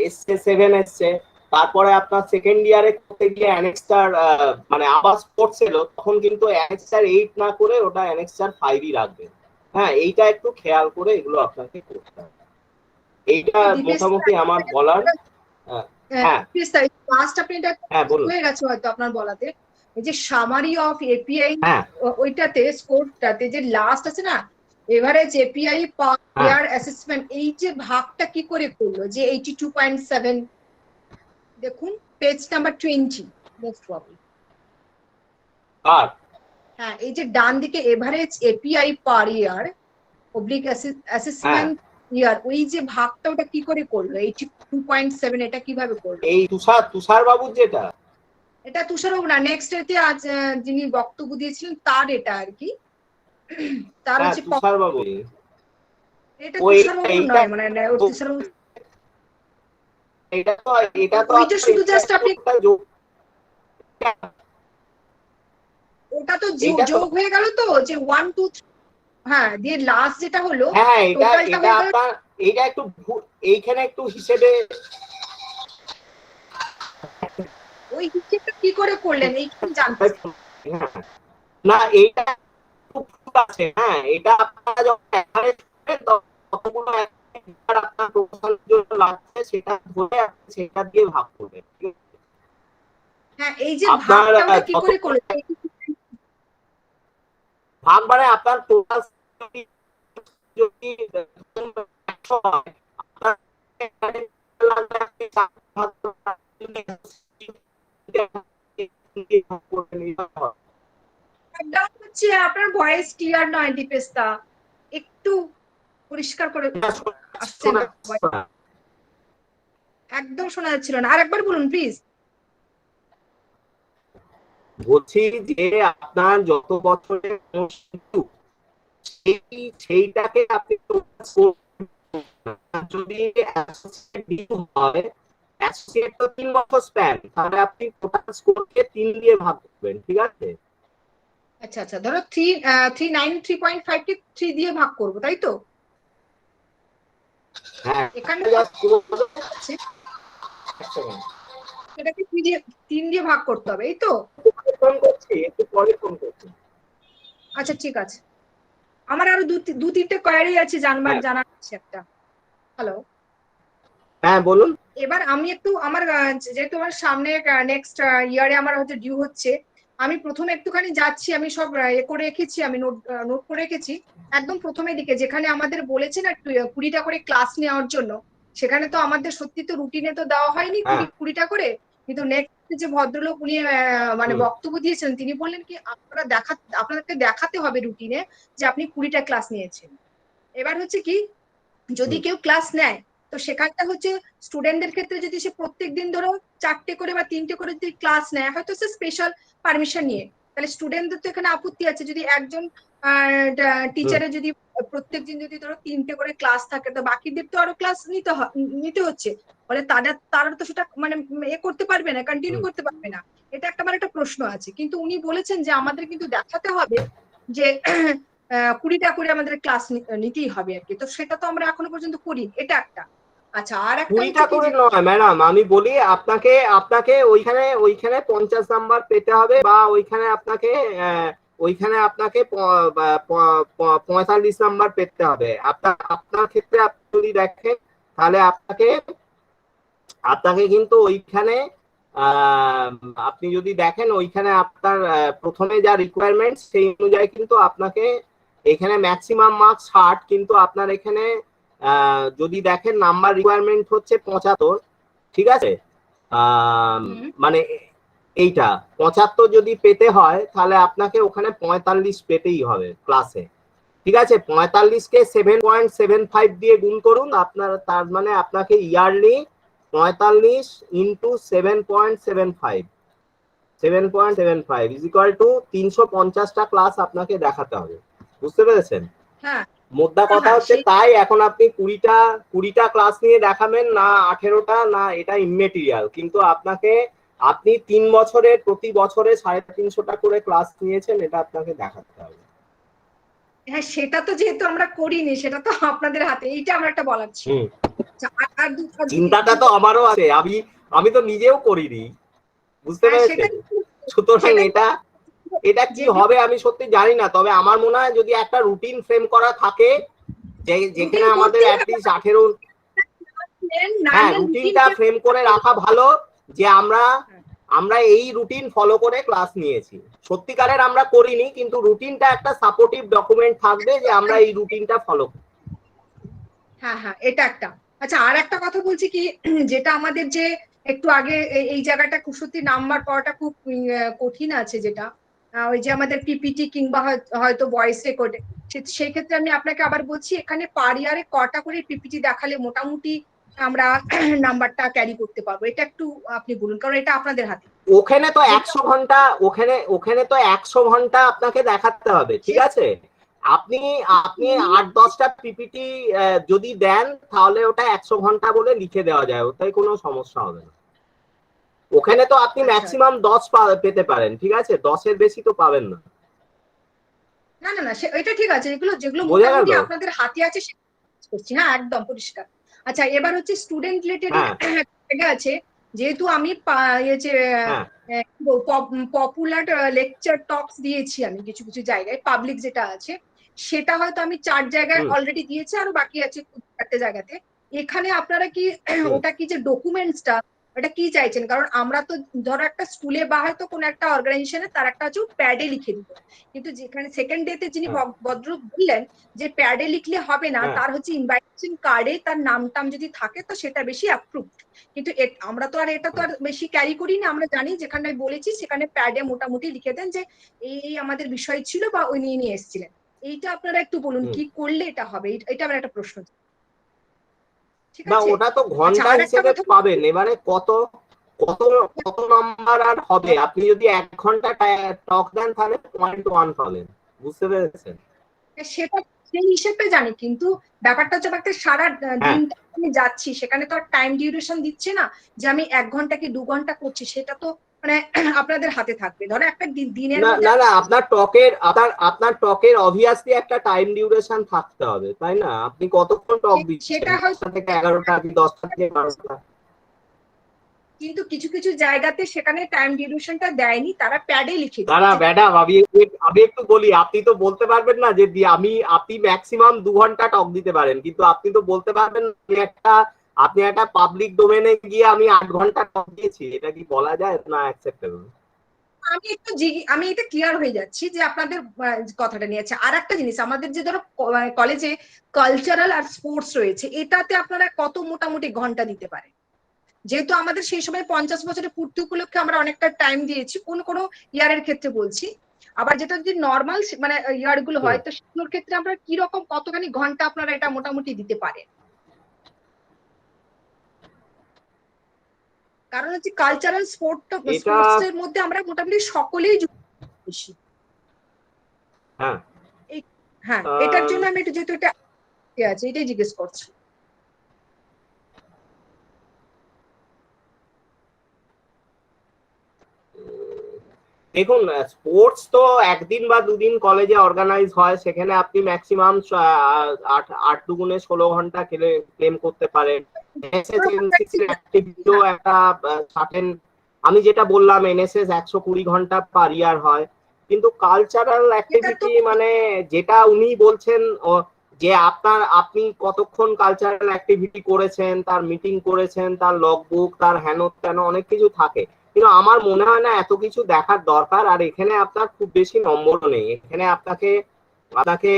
Speaker 1: এসছে, 7 এসছে, তারপরে আপনার সেকেন্ড ইয়ারে করতে গিয়ে অ্যানেক্সার মানে আবার স্পোর্টস এলো, তখন কিন্তু অ্যানেক্সার 8 না করে ওটা অ্যানেক্সার 5ই রাখবেন। হ্যাঁ, এইটা একটু খেয়াল করে এগুলো আপনাকে করতে হবে। এইটা মোটামুটি আমার বলার। হ্যাঁ
Speaker 6: লাস্ট আপনি এটা হয়ে গেছে হয়তো আপনার বলাতে, এই যে সামারি অফ এপিআই ওইটাতে স্কোরটাতে যে লাস্ট আছে না, এভারেজ এপিআই পার অ্যাসেসমেন্ট, এই যে ভাগটা কি করে করলো যে 82.7, দেখুন পেজ নাম্বার 20 মোস্ট প্রবলি। হ্যাঁ, এই যে ডান দিকে এভারেজ এপিআই পার ইয়ার অবলিক অ্যাসেসমেন্ট ইয়ার, ওই যে ভাগটা ওটা কি করে করলো 82.7, এটা কিভাবে করলো?
Speaker 1: এই তুষার বাবুর যেটা,
Speaker 6: এটা তুষার বাবু না, নেক্সট এতে আজ যিনি বক্তব্য দিয়েছিলেন তার এটা আর কি, তার হচ্ছে
Speaker 1: তুষার বাবু,
Speaker 6: এটা তুষার বাবু নয়, মানে তুষার বাবু
Speaker 1: এটা তো
Speaker 6: ওইটা শুধু জাস্ট আপনি, ওটা তো যোগ হয়ে গেল তো, যে 1 2 3, হ্যাঁ দিয়ে লাস্ট যেটা হলো,
Speaker 1: হ্যাঁ এটা আপনার এইটা একটু এইখানে একটু হিসেবে,
Speaker 6: ওই হিসেবটা কি করে করলেন এইখানে জানতে
Speaker 1: না, এইটা আছে। হ্যাঁ, এটা আপনারা যখন এখানে কতগুলো আপনার প্রফেশনের জন্য লাগছে সেটা ধরে আপনি সেটা দিয়ে ভাগ করবেন।
Speaker 6: হ্যাঁ, এই যে ভাগটা কি করে করলেন?
Speaker 1: ভাগ মানে আপনার টোটাল যদি 100 হয়,
Speaker 6: হচ্ছে আপনার ভয়েস ক্লিয়ার নয় দীপেশদা, একটু পরিষ্কার করে আসছে না, একদম শোনা যাচ্ছিল না, আরেকবার বলুন প্লিজ।
Speaker 1: বলছি যে আপনার যত বছরের সেইটাকে আপনি যদি অ্যাসোসিয়েট ডিউ হয়, অ্যাসোসিয়েট তো 3 বছর স্প্যান, তাহলে আপনি টোটাল স্কোরকে 3 দিয়ে ভাগ করবেন, ঠিক আছে?
Speaker 6: আচ্ছা আচ্ছা, ধরো 3.5 কে 3 দিয়ে ভাগ করবো, তাই তো?
Speaker 1: হ্যাঁ,
Speaker 6: এখানে
Speaker 1: just
Speaker 6: এটাকে 3 দিয়ে ভাগ করতে হবে, এই তো?
Speaker 1: ফোন করছি, একটু পরে ফোন করছি।
Speaker 6: আচ্ছা ঠিক আছে, আমার আরো দু তিনটে কোয়ারি আছে জানার আছে একটা। হ্যালো,
Speaker 1: হ্যাঁ বলুন।
Speaker 6: এবার আমি একটু আমার যেহেতু আমার সামনে নেক্সট ইয়ারে আমার হচ্ছে ডিউ হচ্ছে, আমি প্রথমে একটুখানি যাচ্ছি, আমি সব করে রেখেছি, আমি নোট করে রেখেছি। একদম প্রথমের দিকে যেখানে আমাদের বলেছে না 20টা করে ক্লাস নেওয়ার জন্য, সেখানে তো আমাদের সত্যি তো রুটিনে তো দেওয়া হয়নি 20টা করে, কিন্তু নেক্সট যে ভদ্রলোক উনি মানে বক্তব্য দিয়েছেন, তিনি বললেন কি আপনাদেরকে দেখাতে হবে রুটিনে যে আপনি 20টা ক্লাস নিয়েছেন। এবার হচ্ছে কি, যদি কেউ ক্লাস নেয়, তো সেখানটা হচ্ছে স্টুডেন্টদের ক্ষেত্রে যদি সে প্রত্যেকদিন ধরো 4টে করে বা 3টে করে যদি ক্লাস নেয়, হয়তো সে স্পেশাল পারমিশন নিয়ে, তাহলে স্টুডেন্টদের তো এখানে আপত্তি আছে। যদি একজন টিচারের যদি প্রত্যেকদিন যদি ধরো 3টে করে ক্লাস থাকে, তো বাকিদের তো আরো ক্লাস নিতে হচ্ছে, ফলে তারা তো সেটা মানে করতে পারবে না, কন্টিনিউ করতে পারবে না। এটা একটা প্রশ্ন আছে। কিন্তু উনি বলেছেন যে আমাদের কিন্তু দেখাতে হবে যে 20টা করে আমাদের ক্লাস নিতেই হবে আর কি। তো সেটা তো আমরা এখনো পর্যন্ত করি, এটা একটা। আচ্ছা, আর একটা
Speaker 1: 20টা করে নয় ম্যাডাম, আমি বলি আপনাকে ওইখানে 50 নাম্বার পেতে হবে, বা ওইখানে আপনাকে 45 নাম্বার পেতে হবে। আপনার ক্ষেত্রে আপনি যদি দেখেন, তাহলে আপনাকে কিন্তু ওইখানে আপনি যদি দেখেন ওইখানে আপনার প্রথমে যা রিকোয়ারমেন্ট সেই অনুযায়ী কিন্তু আপনাকে এখানে ম্যাক্সিমাম মার্কস 60, কিন্তু আপনার এখানে যদি দেখেন নাম্বার রিকোয়ারমেন্ট হচ্ছে 75, ঠিক আছে? মানে এইটা 75 যদি পেতে হয়, তাহলে আপনাকে ওখানে 45 পেতেই হবে ক্লাসে, ঠিক আছে? 45কে 7.75 দিয়ে গুণ করুন, আপনার তার মানে আপনাকে yearly 45 into 7.75 is equal to 350টা ক্লাস আপনাকে দেখাতে হবে, বুঝতে পেরেছেন?
Speaker 6: হ্যাঁ,
Speaker 1: মোদ্দা কথা হচ্ছে তাই এখন আপনি 20টা ক্লাস নিয়ে দেখাবেন না 18টা, না এটা ইমমেটেরিয়াল, কিন্তু আপনি 3 বছরে প্রতি বছরে 350টা করে ক্লাস নিয়েছেন, এটা আপনাকে দেখাতে হবে।
Speaker 6: হ্যাঁ, সেটা তো যেহেতু আমরা করিনি, সেটা তো আপনাদের হাতে, এইটা আমার একটা বলার ছিল।
Speaker 1: চিন্তাটা তো আমারও আছে, আমি তো নিজেও করিনি, বুঝতে পেরেছেন? সুতরাং এটা কি হবে আমি সত্যি জানি না, তবে আমার মনে হয় যদি একটা রুটিন ফ্রেম করা থাকে, যেখানে আমাদের অ্যাটলিস্ট 18, হ্যাঁ রুটিনটা ফ্রেম করে রাখা ভালো, যে আমরা এই রুটিন ফলো করে ক্লাস নিয়েছি। সত্যিকারের আমরা করিনি, কিন্তু রুটিনটা একটা সাপোর্টিভ ডকুমেন্ট থাকবে যে আমরা এই রুটিনটা ফলো করি।
Speaker 6: হ্যাঁ হ্যাঁ, এটা একটা। আচ্ছা, আর একটা কথা বলছি কি, যেটা আমাদের যে একটু আগে এই জায়গাটা খুব সত্যি নাম্বার পাওয়াটা খুব কঠিন আছে, যেটা ওই যে আমাদের পিপিটি কিংবা হয়তো ভয়েস রেকর্ডে, সেই ক্ষেত্রে আমি আপনাকে আবার বলছি, এখানে পার ইয়ারে কটা করে পিপিটি দেখালে মোটামুটি আমরা নাম্বারটা ক্যারি করতে পারবো, এটা একটু আপনি বলুন, কারণ এটা আপনাদের হাতে।
Speaker 1: ওখানে তো 100 ঘন্টা, ওখানে তো 100 ঘন্টা আপনাকে দেখাতে হবে, ঠিক আছে? আপনি 8-10টা পিপিটি যদি দেন, তাহলে ওটা 100 ঘন্টা বলে লিখে দেওয়া যায়, ওটাই কোনো সমস্যা হবে না। ওখানে তো আপনি ম্যাক্সিমাম 10 পেতে পারেন, ঠিক আছে? 10-এর বেশি তো পাবেন না।
Speaker 6: না না না, এটা ঠিক আছে, যেগুলো মোটামুটি আপনাদের হাতে আছে করছি। হ্যাঁ, একদম পরিষ্কার। আচ্ছা, এবার হচ্ছে স্টুডেন্ট রিলেটেড জায়গা আছে, যেহেতু আমি পপুলার লেকচার টকস দিয়েছি আমি কিছু কিছু জায়গায়, পাবলিক যেটা আছে সেটা হয়তো আমি 4 জায়গায় অলরেডি দিয়েছি, আরো বাকি আছে 4টে জায়গাতে। এখানে আপনারা কি ওটা কি যে ডকুমেন্টসটা, এটা কি চাইছেন? কারণ আমরা তো ধরো একটা স্কুলে বা হয়তো কোনো একটা অর্গানাইজেশনে তার একটা হচ্ছে প্যাডে লিখে দিব, কিন্তু যেখানে সেকেন্ড ডেতে যিনি ভদ্রলোক বললেন যে প্যাডে লিখলে হবে না, তার হচ্ছে ইনভাইটেশন কার্ডে তার নাম যদি থাকে তো সেটা বেশি অ্যাপ্রুভড। কিন্তু আমরা তো আর এটা তো আর বেশি ক্যারি করি না, আমরা জানি যেখানে বলেছি সেখানে প্যাডে মোটামুটি লিখে দেন যে এই আমাদের বিষয় ছিল বা উনি নিয়ে এসেছিলেন। এইটা আপনারা একটু বলুন কি করলে এটা হবে, এটা আমার একটা প্রশ্ন।
Speaker 1: না, ওটা তো ঘন্টা হিসেবে পাবেন, এবারে কত নাম্বার আর হবে? আপনি যদি 1 ঘন্টা টক দেন তাহলে 0.1 পাবেন, বুঝতে পেরেছেন?
Speaker 6: সেটা সেই হিসেবে জানি, কিন্তু ব্যাপারটা হচ্ছে একটা সারা
Speaker 1: হ্যাঁ
Speaker 6: দিনটা আমি যাচ্ছি, সেখানে তো আর টাইম ডিউরেশন দিচ্ছে না যে আমি 1 ঘন্টা কি 2 ঘন্টা করছি, সেটা তো মানে আপনাদের হাতে থাকবে। ধরো একটা দিনের
Speaker 1: না
Speaker 6: মধ্যে
Speaker 1: না না, আপনার টকের অবভিয়াসলি একটা টাইম ডিউরেশন থাকতে হবে, তাই না? আপনি কতক্ষণ টক দিচ্ছেন,
Speaker 6: সেটা হয়তো,
Speaker 1: 10টা থেকে 11টা কি 10টা থেকে 12টা?
Speaker 6: কিন্তু কিছু কিছু জায়গাতে সেখানে টাইম ডিউরেশনটা দেয়নি, তারা প্যাডে লিখে
Speaker 1: না না
Speaker 6: দিয়েছে।
Speaker 1: ম্যাডাম, আমি একটু বলি, আপনি তো বলতে পারবেন না যে আপনি ম্যাক্সিমাম 2 ঘন্টা টক দিতে পারেন, কিন্তু আপনি তো বলতে পারবেন না আপনি একটা পাবলিক ডোমেনে গিয়ে আমি 8 ঘন্টা টক দিয়েছি, এটা কি বলা যায়? না অ্যাকসেপ্টেবল।
Speaker 6: আমি এটা ক্লিয়ার হয়ে যাচ্ছি যে আপনাদের কথাটা নিয়ে আছে। আর একটা জিনিস, আমাদের যে ধরো কলেজে কালচারাল আর স্পোর্টস রয়েছে, এটাতে আপনারা কত মোটামুটি ঘন্টা দিতে পারেন? যেহেতু আমাদের সেই সময় 50 বছরের পূর্তি উপলক্ষে আমরা অনেকটা টাইম দিয়েছি, কোন কোন ইয়ারের ক্ষেত্রে বলছি। আবার যেটা যদি নর্মাল মানে ইয়ার গুলো হয়, তো সেগুলোর ক্ষেত্রে আমরা কি রকম কতখানি ঘন্টা আপনারা এটা মোটামুটি দিতে পারেন? কারণ হচ্ছে কালচারাল
Speaker 1: এটা
Speaker 6: স্পোর্টস এর মধ্যে আমরা মোটামুটি সকলেই বেশি।
Speaker 1: হ্যাঁ
Speaker 6: হ্যাঁ, এটার জন্য আমি একটু, যেহেতু এটা আছে, এটাই জিজ্ঞেস করছি।
Speaker 1: দেখুন, স্পোর্টস তো একদিন বা দুদিন কলেজে অর্গানাইজ হয়, সেখানে আপনি ম্যাক্সিমাম 8 2 গুণে 16 ঘন্টা ক্লেম করতে পারেন। অ্যাক্টিভিটিও একটা সার্টেন, আমি যেটা বললাম এনএসএস 120 ঘন্টা পার ইয়ার হয়, কিন্তু কালচারাল অ্যাক্টিভিটি মানে যেটা উনি বলছেন যে আপনি কতক্ষণ কালচারাল অ্যাক্টিভিটি করেছেন, তার মিটিং করেছেন, তার লগবুক, তার হেন তেন অনেক কিছু থাকে, কিন্তু আমার মনে হয় না এত কিছু দেখার দরকার। আর এখানে আপনার খুব বেশি নম্বরও নেই, এখানে আপনাকে আপনাকে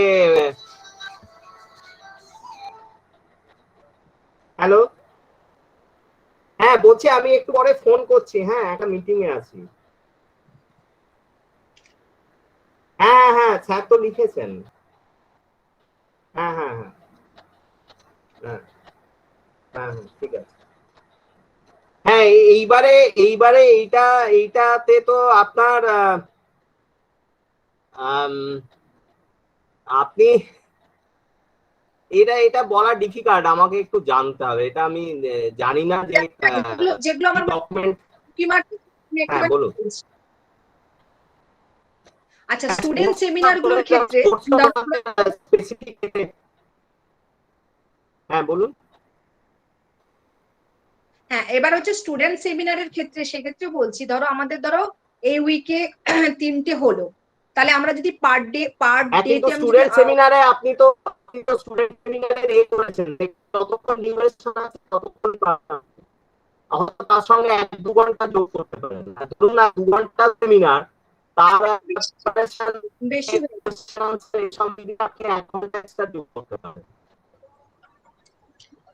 Speaker 1: হ্যালো, হ্যাঁ বলছি, আমি একটু পরে ফোন করছি, হ্যাঁ একটা মিটিং এ আছি। হ্যাঁ হ্যাঁ, স্যার তো লিখেছেন। হ্যাঁ হ্যাঁ হ্যাঁ হ্যাঁ হ্যাঁ হ্যাঁ, ঠিক আছে। হ্যাঁ এইবারে এইবারে এইটাতে তো আপনার আপনি এটা বলা ডিফিকাল্ট, আমাকে একটু জানতে হবে, এটা আমি জানি না যে
Speaker 6: যেগুলো আমার
Speaker 1: ডকুমেন্ট। হ্যাঁ
Speaker 6: একটু
Speaker 1: বলুন।
Speaker 6: আচ্ছা, স্টুডেন্ট সেমিনার গুলোর ক্ষেত্রে
Speaker 1: হ্যাঁ বলুন।
Speaker 6: হ্যাঁ, এবার হচ্ছে স্টুডেন্ট সেমিনারের ক্ষেত্রে, সেক্ষেত্রে বলছি ধরো আমাদের ধরো এই উইকে 3টে হলো, তাহলে আমরা যদি পার ডে
Speaker 1: কিন্তু স্টুডেন্ট সেমিনারে আপনি তো স্টুডেন্ট সেমিনারে করেছেন, যতক্ষণ ডিউরেশন আছে ততক্ষণ পাবেন, তার সঙ্গে 1 2 ঘন্টা যোগ করতে পারেন। ধরুন না 2 ঘন্টা সেমিনার, তার
Speaker 6: বেশি
Speaker 1: আপনি 1 ঘন্টা এক্সট্রা যোগ করতে পারেন,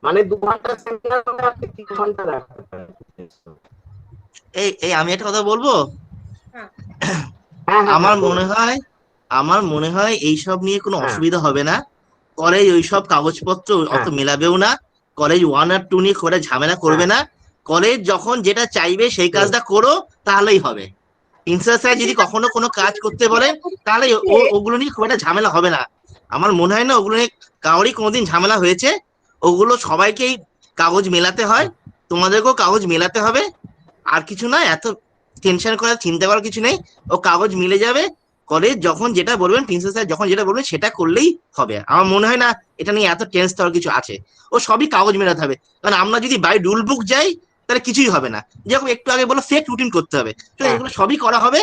Speaker 1: মানে 2 ঘন্টা সেমিনার হলে আপনি 3 ঘন্টা রাখতে পারেন।
Speaker 4: এই আমি একটা কথা বলবো।
Speaker 6: হ্যাঁ
Speaker 1: হ্যাঁ হ্যাঁ,
Speaker 4: আমার মনে হয় এইসব নিয়ে কোনো
Speaker 1: হ্যাঁ
Speaker 4: অসুবিধা হবে না। কলেজ ওইসব কাগজপত্র অত
Speaker 1: হ্যাঁ
Speaker 4: মেলাবেও না। কলেজ 1 আর 2 নিয়ে করে ঝামেলা করবে
Speaker 1: হ্যাঁ
Speaker 4: না। কলেজ যখন যেটা চাইবে সেই কাজটা করো, তাহলেই হবে। প্রিন্সিপাল স্যার যদি কখনো কোনো কাজ করতে বলেন, তাহলে ওগুলো নিয়ে খুব একটা ঝামেলা হবে না। আমার মনে হয় না ওগুলো নিয়ে কারোরই কোনোদিন ঝামেলা হয়েছে। ওগুলো সবাইকেই কাগজ মেলাতে হয়, তোমাদেরকেও কাগজ মেলাতে হবে। আর কিছু না, এত টেনশন করার চিন্তা করার কিছু নেই। ও কাগজ মিলে যাবে। কলেজ যখন যেটা বলবেন, প্রিন্সিপাল স্যার যখন যেটা বলবেন সেটা করলেই হবে। আমার মনে হয় না এটা নিয়ে এত টেন্স হওয়ার কিছু আছে। ও সবই কাগজ মেলাতে হবে। কারণ আমরা যদি বাই রুল বুক যাই, তাহলে কিছুই হবে না। যেরকম একটু আগে বলো ফেক রুটিন করতে হবে, তো এগুলো সবই করা হবে,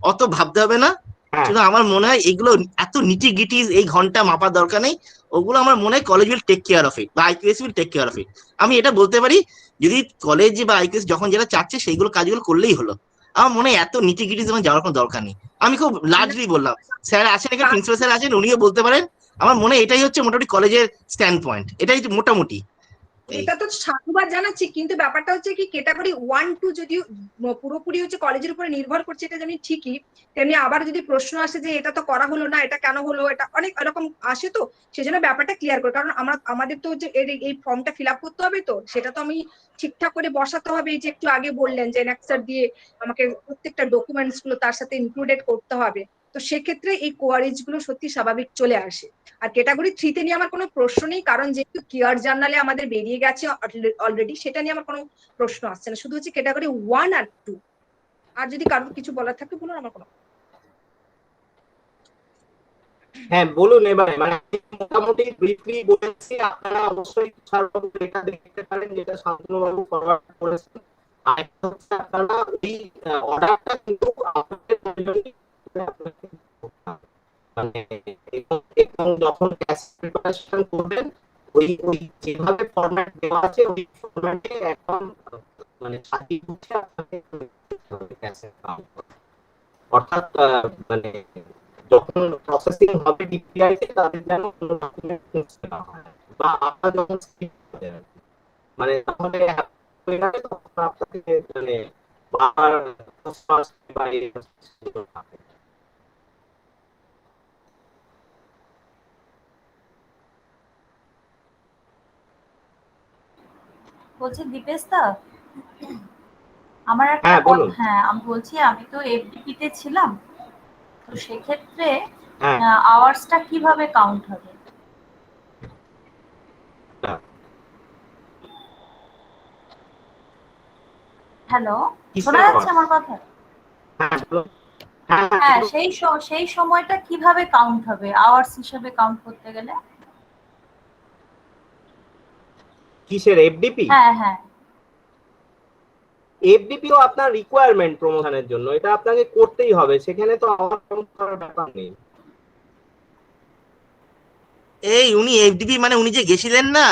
Speaker 4: অত ভাবতে হবে না।
Speaker 1: হ্যাঁ
Speaker 4: শুধু আমার মনে হয় এগুলো এত নিটি গিটি এই ঘন্টা মাপার দরকার নেই। ওগুলো আমার মনে হয় college will take care of it, বা IQAC will take care of it. আমি এটা বলতে পারি, যদি কলেজ বা আইকিউএস যখন যেটা চাচ্ছে সেইগুলো কাজগুলো করলেই হলো। আমার মনে হয় এত নিটি গিটি যেমন যাওয়ার কোনো দরকার নেই। আমি খুব লার্জলি বললাম, স্যার আছেন এখানে, প্রিন্সিপাল স্যার আছেন, উনিও বলতে পারেন। আমার মনে হয় এটাই হচ্ছে মোটামুটি কলেজের স্ট্যান্ড পয়েন্ট, এটাই মোটামুটি।
Speaker 6: এটা তো সাধুবাদ জানাচ্ছি, কিন্তু ব্যাপারটা হচ্ছে কি, ক্যাটাগরি 1 2 যদি পুরোপুরি হচ্ছে কলেজের উপরে নির্ভর করছে, এটা জানি ঠিকই, তেমনি আবার যদি প্রশ্ন আসে যে এটা তো করা হলো না, এটা কেন হলো, এটা অনেক এরকম আসে, তো সেজন্য ব্যাপারটা ক্লিয়ার করে। কারণ আমাদের তো যে এই ফর্মটা ফিল আপ করতে হবে, তো সেটা তো আমি ঠিকঠাক করে বসাতে হবে। এই যে একটু আগে বললেন যে এনএক্সার দিয়ে আমাকে প্রত্যেকটা ডকুমেন্টস গুলো তার সাথে ইনক্লুডেড করতে হবে, তো সেক্ষেত্রে এই কোয়ারিজ গুলো সত্যি স্বাভাবিক চলে আসে। আর ক্যাটাগরি 3 তে নিয়ে আমার কোনো প্রশ্ন নেই, কারণ যেহেতু কেয়ার জার্নালে আমাদের বেরিয়ে গেছে অলরেডি, সেটা নিয়ে আমার কোনো প্রশ্ন আসছে না। শুধু হচ্ছে ক্যাটাগরি 1 আর 2। আর যদি কারোর কিছু বলার থাকে বলুন, আমার কোনো।
Speaker 1: হ্যাঁ বলুন এবারে, মানে আমি মোটামুটি ব্রিফলি বলেছি, আপনারা অবশ্যই তুষারবাবু এটা দেখতে পারেন যেটা শান্তনুবাবু ফরওয়ার্ড করেছেন। আর একটা হচ্ছে আপনারা এই অর্ডারটা কিন্তু আপনাদের প্রয়োজনই আপনাকে করতে হবে। মানে এবং যখন ক্যাশ প্রিপারেশন করবেন ওই যেভাবে ফরম্যাট দেওয়া আছে ওই ফরম্যাটে একদম মানে সাজিয়ে গুছিয়ে আপনাকে ক্যাশে অর্থাৎ মানে যখন প্রসেসিং হবে ডিপিআই তে তাদের যেন কোনো ডকুমেন্ট মুছতে না হয়, বা আপনার যখন স্ক্রিপ্ট হবে আর কি। মানে তাহলে হয়ে গেলে তখন আপনাকে মানে বারবার প্রশ্ন আসতে বা এই থাকে।
Speaker 7: বলছি দীপেশ দা, আমার একটা
Speaker 1: হ্যাঁ বলুন।
Speaker 7: হ্যাঁ আমি বলছি, আমি তো এফডিপি তে ছিলাম, তো সেক্ষেত্রে
Speaker 1: হ্যাঁ
Speaker 7: আওয়ার্সটা কিভাবে কাউন্ট হবে? হ্যালো, শোনা যাচ্ছে আমার কথা?
Speaker 1: হ্যাঁ বলুন। হ্যাঁ
Speaker 7: হ্যাঁ, সেই সময়টা কিভাবে কাউন্ট হবে আওয়ার্স হিসেবে কাউন্ট করতে গেলে?
Speaker 1: কিসের এফডিপি?
Speaker 7: হ্যাঁ হ্যাঁ,
Speaker 1: এফডিপিও আপনার রিকোয়ারমেন্ট প্রমোশনের জন্য, এটা আপনাকে করতেই হবে, সেখানে তো আমার কাউন্ট করার ব্যাপার নেই।
Speaker 4: এই উনি এফডিপি মানে উনি যে গেছিলেন না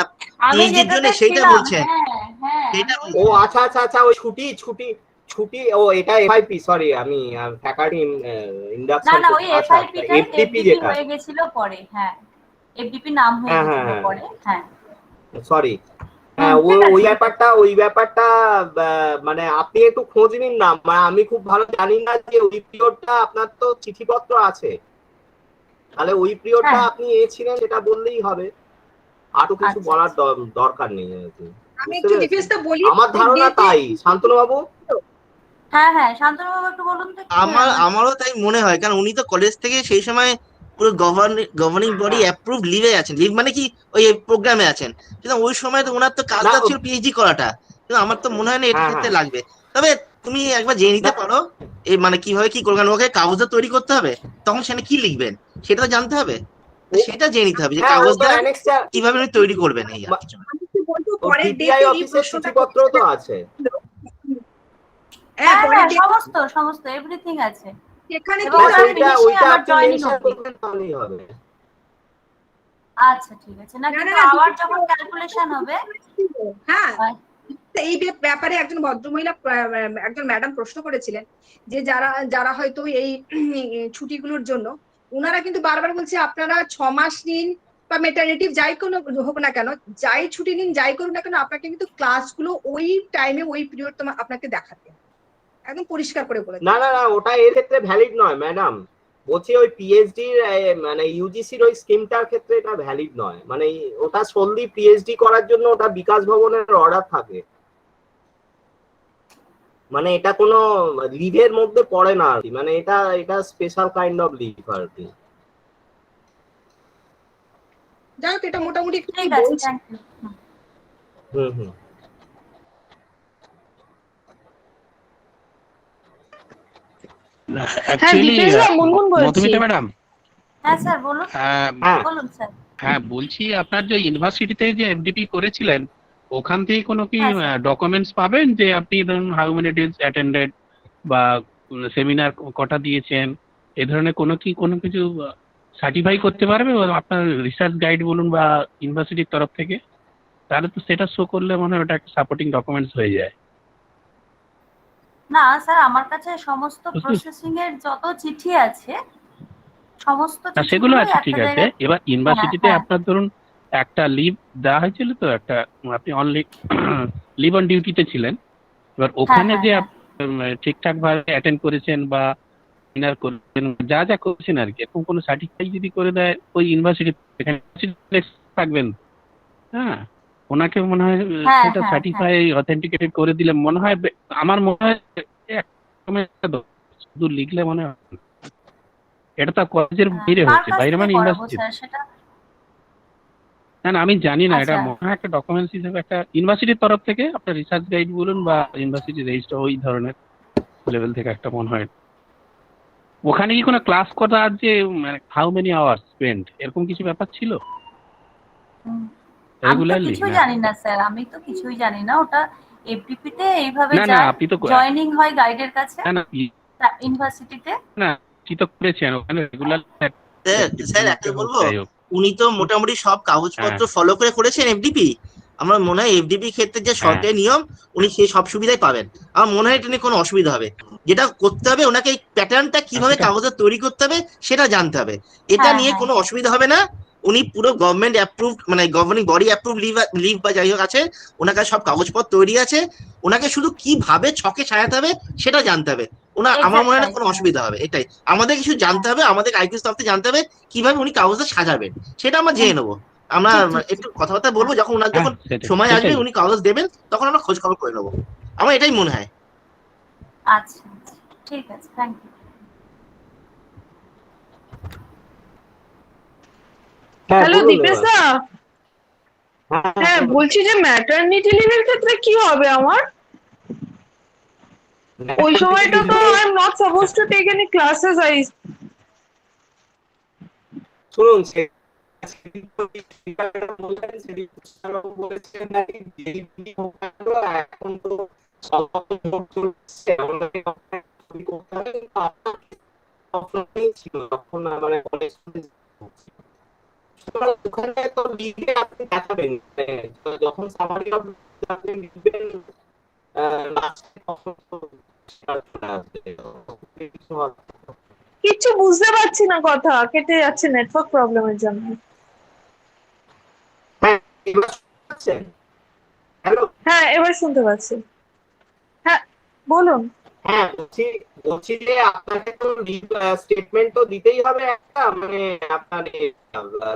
Speaker 7: আমি
Speaker 4: পিএইচডির জন্য,
Speaker 7: যেটাতে
Speaker 4: সেইটা
Speaker 7: ছিলাম,
Speaker 4: বলছেন?
Speaker 7: হ্যাঁ হ্যাঁ,
Speaker 4: সেইটা
Speaker 7: আমি
Speaker 1: ও আচ্ছা আচ্ছা আচ্ছা, ওই ছুটি ছুটি ছুটি, ও এটা এফআইপি, সরি আমি ফ্যাকাল্টি
Speaker 7: না
Speaker 1: ইন্ডাকশন
Speaker 7: না, ওই
Speaker 1: আচ্ছা আচ্ছা
Speaker 7: এফআইপিটাই
Speaker 1: এফডিপি
Speaker 7: এফডিপি
Speaker 1: যেটা।
Speaker 7: হয়ে গেছিল পরে। হ্যাঁ, এফডিপি নাম হয়ে
Speaker 1: হ্যাঁ
Speaker 7: গেছিল
Speaker 1: হ্যাঁ
Speaker 7: পরে। হ্যাঁ,
Speaker 1: সরি। হ্যাঁ
Speaker 7: ঠিক
Speaker 1: ওই
Speaker 7: আছে।
Speaker 1: ব্যাপারটা মানে আপনি একটু খোঁজ নিন না, মানে আমি খুব ভালো জানি না যে ওই পিরিয়ডটা আপনার তো চিঠিপত্র আছে, তাহলে ওই পিরিয়ডটা
Speaker 7: হ্যাঁ,
Speaker 1: আপনি ছিলেন সেটা বললেই হবে, আরো কিছু
Speaker 7: আচ্ছা
Speaker 1: বলার
Speaker 7: আচ্ছা।
Speaker 1: দরকার নেই আর কি।
Speaker 6: আমি
Speaker 1: বুঝতে
Speaker 6: একটু
Speaker 1: পেরেছেন?
Speaker 6: ডিফেন্সটা বলি।
Speaker 1: আমার ধারণা তাই। শান্তনু বাবু?
Speaker 7: হ্যাঁ হ্যাঁ, শান্তনু বাবু একটু বলুন তো একটু।
Speaker 4: আমারও তাই মনে হয়, কারণ উনি তো কলেজ থেকে সেই সময় পুরো গভর্নিং বডি অ্যাপ্রুভ লিভে আছেন। লিভ মানে কি, ওই প্রোগ্রামে আছেন। কিন্তু ওই সময় তো ওনার তো
Speaker 1: না
Speaker 4: কাজটা ছিল পিএইচডি করাটা, কিন্তু আমার তো মনে হয় না এটার
Speaker 1: হ্যাঁ
Speaker 4: ক্ষেত্রে
Speaker 1: হ্যাঁ
Speaker 4: লাগবে। তবে তুমি একবার জেনে নিতে
Speaker 1: না
Speaker 4: পারো এই মানে কিভাবে কি করবেন, ওকে কাগজটা তৈরি করতে হবে, তখন সেখানে কি লিখবেন সেটা তো জানতে হবে। তো সেটা জেনে নিতে হবে যে
Speaker 1: হ্যাঁ ও তো
Speaker 4: কাগজটা
Speaker 1: অ্যানেক্সটা
Speaker 4: কিভাবে উনি তৈরি করবেন, এই আর কিছু না।
Speaker 6: আমি একটু বলবো,
Speaker 1: ও
Speaker 6: পরের
Speaker 1: ডিপিআই
Speaker 6: ডেটে এই
Speaker 1: অফিসের
Speaker 6: প্রশ্নটা
Speaker 1: চিঠিপত্র তো আছে।
Speaker 6: হ্যাঁ,
Speaker 7: হ্যাঁ
Speaker 6: পরের
Speaker 7: হ্যাঁ,
Speaker 6: ডেটে
Speaker 7: সমস্ত এভরিথিং আছে,
Speaker 6: সেখানে
Speaker 7: এবং
Speaker 6: কি
Speaker 1: ব্যাস
Speaker 7: ওটা
Speaker 6: হবে?
Speaker 7: ফিনিশে
Speaker 1: ওইটা
Speaker 7: আমার
Speaker 1: আপনি
Speaker 7: জয়েনিং
Speaker 1: মেনশন
Speaker 7: অবধি।
Speaker 1: করবেন তাহলেই হবে।
Speaker 7: আচ্ছা ঠিক আছে। না
Speaker 6: না না
Speaker 7: কিন্তু
Speaker 6: না,
Speaker 7: আওয়ার
Speaker 6: দুটো
Speaker 7: যখন ক্যালকুলেশন হবে,
Speaker 6: হ্যাঁ,
Speaker 7: আহ,
Speaker 6: তো এই ব্যাপারে একজন ভদ্রমহিলা একজন ম্যাডাম প্রশ্ন করেছিলেন যে যারা যারা হয়তো এই ছুটিগুলোর জন্য, ওনারা কিন্তু বারবার বলছে আপনারা 6 মাস নিন বা মেটারনিটি যাই কোনো হোক না কেন, যাই ছুটি নিন যাই করুন না কেন, আপনাকে কিন্তু ক্লাসগুলো ওই টাইমে ওই পিরিয়ড তোমার আপনাকে দেখাতে হবে। একদম পরিষ্কার করে বলে
Speaker 1: না
Speaker 6: দিয়েছে।
Speaker 1: না না, ওটা এর ক্ষেত্রে ভ্যালিড নয় ম্যাডাম, বলছি ওই পিএইচডি মানে ইউজিসির ওই স্কিমটার ক্ষেত্রে এটা ভ্যালিড নয়, মানে ওটা সনলি পিএইচডি করার জন্য ওটা বিকাশ ভবনের অর্ডার থাকে, মানে এটা কোনো লিভের মধ্যে পড়ে না আর কি, মানে এটা এটা স্পেশাল কাইন্ড অফ লিভ আর কি।
Speaker 6: যাই হোক, এটা মোটামুটি একটু
Speaker 7: ঠিক আছে,
Speaker 6: বলছি।
Speaker 7: Thank you.
Speaker 1: হুম হুম।
Speaker 8: অ্যাকচুয়ালি মধুমিতা ম্যাডাম,
Speaker 7: হ্যাঁ স্যার বলুন,
Speaker 1: হ্যাঁ
Speaker 7: বলুন স্যার।
Speaker 8: হ্যাঁ বলছি, আপনার যে ইউনিভার্সিটিতে যে এফডিপি করেছিলেন, ওখান থেকে কোনো কি
Speaker 7: হ্যাঁ স্যার।
Speaker 8: ডকুমেন্টস পাবেন যে আপনি ধরুন হাউ মেনি ডেজ অ্যাটেন্ডেড বা সেমিনার কটা দিয়েছেন, এ ধরনের কোনো কিছু সার্টিফাই করতে পারবে আপনার রিসার্চ গাইড বলুন বা ইউনিভার্সিটির তরফ থেকে? তাহলে তো সেটা শো করলে মনে হয় ওটা একটা সাপোর্টিং ডকুমেন্টস হয়ে যায়।
Speaker 7: না স্যার, আমার কাছে সমস্ত
Speaker 8: বুঝলি?
Speaker 7: প্রসেসিং এর যত চিঠি আছে, সমস্ত
Speaker 8: না সেগুলো
Speaker 7: চিঠিগুলোই
Speaker 8: আছে,
Speaker 7: একটা
Speaker 8: ঠিক আছে।
Speaker 7: জায়গায়।
Speaker 8: এবার
Speaker 7: হ্যাঁ
Speaker 8: ইউনিভার্সিটিতে
Speaker 7: হ্যাঁ
Speaker 8: আপনার ধরুন একটা লিভ দেওয়া হয়েছিল, তো একটা আপনি অনলি লিভ অন ডিউটিতে ছিলেন। এবার
Speaker 7: হ্যাঁ
Speaker 8: ওখানে
Speaker 7: হ্যাঁ
Speaker 8: যে
Speaker 7: হ্যাঁ।
Speaker 8: ঠিকঠাক ভাবে অ্যাটেন্ড করেছেন বা সেমিনার করেছেন, যা যা করেছেন আর কি, এরকম কোনো সার্টিফাই যদি করে দেয় ওই ইউনিভার্সিটি, এখানে থাকবেন, হ্যাঁ, ওনাকে মনে হয়
Speaker 7: হ্যাঁ
Speaker 8: সেটা
Speaker 7: হ্যাঁ হ্যাঁ।
Speaker 8: সার্টিফাই অথেন্টিকেটেড করে দিলে মনে হয় আমার মনে হয় শুধু লিখলে মনে হয় এটা তো কলেজের বাইরে
Speaker 7: কার
Speaker 8: হচ্ছে,
Speaker 7: কাছ
Speaker 8: বাইরে
Speaker 7: থেকে
Speaker 8: মানে
Speaker 7: করাবো
Speaker 8: ইউনিভার্সিটি।
Speaker 7: স্যার সেটা?
Speaker 8: না না, আমি জানি না, এটা
Speaker 7: আচ্ছা।
Speaker 8: মনে হয় একটা ডকুমেন্টস হিসেবে একটা ইউনিভার্সিটির তরফ থেকে আপনার রিসার্চ গাইড বলুন বা ইউনিভার্সিটি রেজিস্টার ওই ধরনের লেভেল থেকে একটা মনে হয়। ওখানে কি কোনো ক্লাস করা যে মানে হাউ মেনি আওয়ার্স স্পেন্ড এরকম কিছু ব্যাপার ছিল
Speaker 7: হুম, আমি তো
Speaker 8: রেগুলারলি?
Speaker 7: কিছুই
Speaker 8: না
Speaker 7: জানি না স্যার, আমি তো কিছুই জানি না। ওটা এফডিপি তে এইভাবে
Speaker 8: না না,
Speaker 7: যায়,
Speaker 8: আপনি তো
Speaker 7: জয়েনিং হয় গাইডের কাছে
Speaker 8: না না
Speaker 7: ইউনিভার্সিটিতে।
Speaker 8: না, কি তো করেছেন ওখানে রেগুলার?
Speaker 4: স্যার একটা বলবো,
Speaker 8: যাই হোক।
Speaker 4: উনি তো মোটামুটি সব কাগজপত্র
Speaker 8: হ্যাঁ
Speaker 4: ফলো করে করেছেন এফডিপি। আমার মনে হয় এফডিপি ক্ষেত্রে যে
Speaker 8: হ্যাঁ
Speaker 4: সরকারি নিয়ম, উনি সেই সব সুবিধাই পাবেন। আমার মনে হয় এটা নিয়ে কোনো অসুবিধা হবে। যেটা করতে হবে ওনাকে এই প্যাটার্নটা কিভাবে
Speaker 8: সেটা
Speaker 4: কাগজে তৈরি করতে হবে সেটা জানতে হবে। এটা
Speaker 7: হ্যাঁ
Speaker 4: নিয়ে
Speaker 7: হ্যাঁ
Speaker 4: কোনো অসুবিধা হবে না। উনি পুরো গভর্নমেন্ট অ্যাপ্রুভ, মানে গভর্নিং বডি অ্যাপ্রুভ লিভ বা যাই হোক আছে, ওনার কাছে সব কাগজপত্র তৈরি আছে। ওনাকে শুধু কিভাবে ছকে সাজাতে হবে সেটা জানতে হবে। আমার মনে হয় না
Speaker 7: এক্স্যাক্ট
Speaker 4: কোনো
Speaker 7: স্যার।
Speaker 4: অসুবিধা হবে। এটাই আমাদের কিছু জানতে হবে, আমাদের আইকিউ স্টাফকে জানতে হবে কিভাবে উনি কাগজটা সাজাবেন, সেটা আমরা জেনে নেবো। আমরা
Speaker 7: ঠিক ঠিক
Speaker 4: একটু
Speaker 7: ঠিক।
Speaker 4: কথাবার্তা বলবো,
Speaker 7: হ্যাঁ
Speaker 4: যখন ওনার
Speaker 8: হ্যাঁ
Speaker 4: যখন
Speaker 8: সেটাই
Speaker 4: সময় আসবে
Speaker 8: সেটাই।
Speaker 4: উনি কাগজ দেবেন তখন আমরা খোঁজ খবর করে নেবো। আমার এটাই মনে হয়।
Speaker 7: আচ্ছা আচ্ছা, ঠিক আছে, থ্যাংক ইউ।
Speaker 1: হ্যাঁ
Speaker 9: হ্যালো
Speaker 1: বলুন
Speaker 9: দীপেশ
Speaker 1: এবার।
Speaker 9: দা।
Speaker 1: হ্যাঁ
Speaker 9: হ্যাঁ
Speaker 1: বলুন।
Speaker 9: বলছি যে ম্যাটারনিটি লিভের ক্ষেত্রে কি হবে আমার? ওই সময়টা তো I am not suppose to take any classes.
Speaker 1: শুনুন সেদিন তো বললেন, সেদিন বলেছেন নাকি এখন তো ভোট চলছে, অনলাইনে করতে হবে, কিন্তু আপনার অফলাইনেই ছিল তখন, মানে কলেজ ওখানে তো লিখে আপনি দেখাবেন, যখন সামারি অফ আপনি লিখবেন লাস্টে তখন তো কিছু হবে।
Speaker 9: কিচ্ছু বুঝতে পারছি না, কথা কেটে যাচ্ছে নেটওয়ার্ক প্রবলেমের জন্য।
Speaker 1: হ্যাঁ এবার শুনছেন? হ্যালো।
Speaker 9: হ্যাঁ এবার শুনতে পাচ্ছি। হ্যাঁ বলুন।
Speaker 1: হ্যাঁ বলছি যে আপনাকে তো স্টেটমেন্ট তো দিতেই হবে একটা, মানে আপনার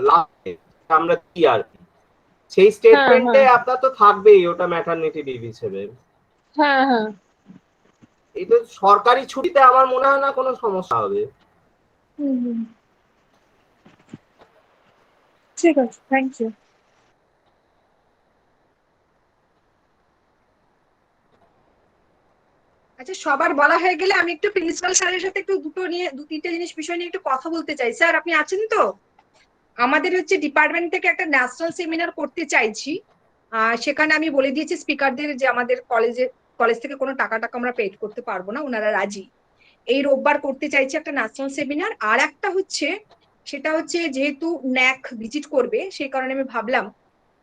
Speaker 1: লাস্টে আমরা কি আর কি, সেই
Speaker 9: হ্যাঁ
Speaker 1: স্টেটমেন্টে
Speaker 9: হ্যাঁ
Speaker 1: আপনার তো থাকবেই ওটা ম্যাটারনিটি লিভ হিসেবে।
Speaker 9: হ্যাঁ হ্যাঁ।
Speaker 1: এই তো সরকারি ছুটিতে আমার মনে হয় না কোনো সমস্যা হবে।
Speaker 9: হুম হুম, ঠিক আছে, থ্যাংক ইউ।
Speaker 6: আচ্ছা, সবার বলা হয়ে গেলে আমি একটু প্রিন্সিপাল স্যারের সাথে একটু দু তিনটে বিষয় নিয়ে একটু কথা বলতে চাই। স্যার আপনি আছেন তো? আমাদের হচ্ছে ডিপার্টমেন্ট থেকে একটা ন্যাশনাল সেমিনার করতে চাইছি। সেখানে আমি বলে দিয়েছি স্পিকারদের যে আমাদের কলেজ থেকে কোনো টাকা আমরা পেড করতে পারবো না, ওনারা রাজি। এই রোববার করতে চাইছি একটা ন্যাশনাল সেমিনার। আর একটা হচ্ছে, সেটা হচ্ছে যেহেতু ন্যাক ভিজিট করবে, সেই কারণে আমি ভাবলাম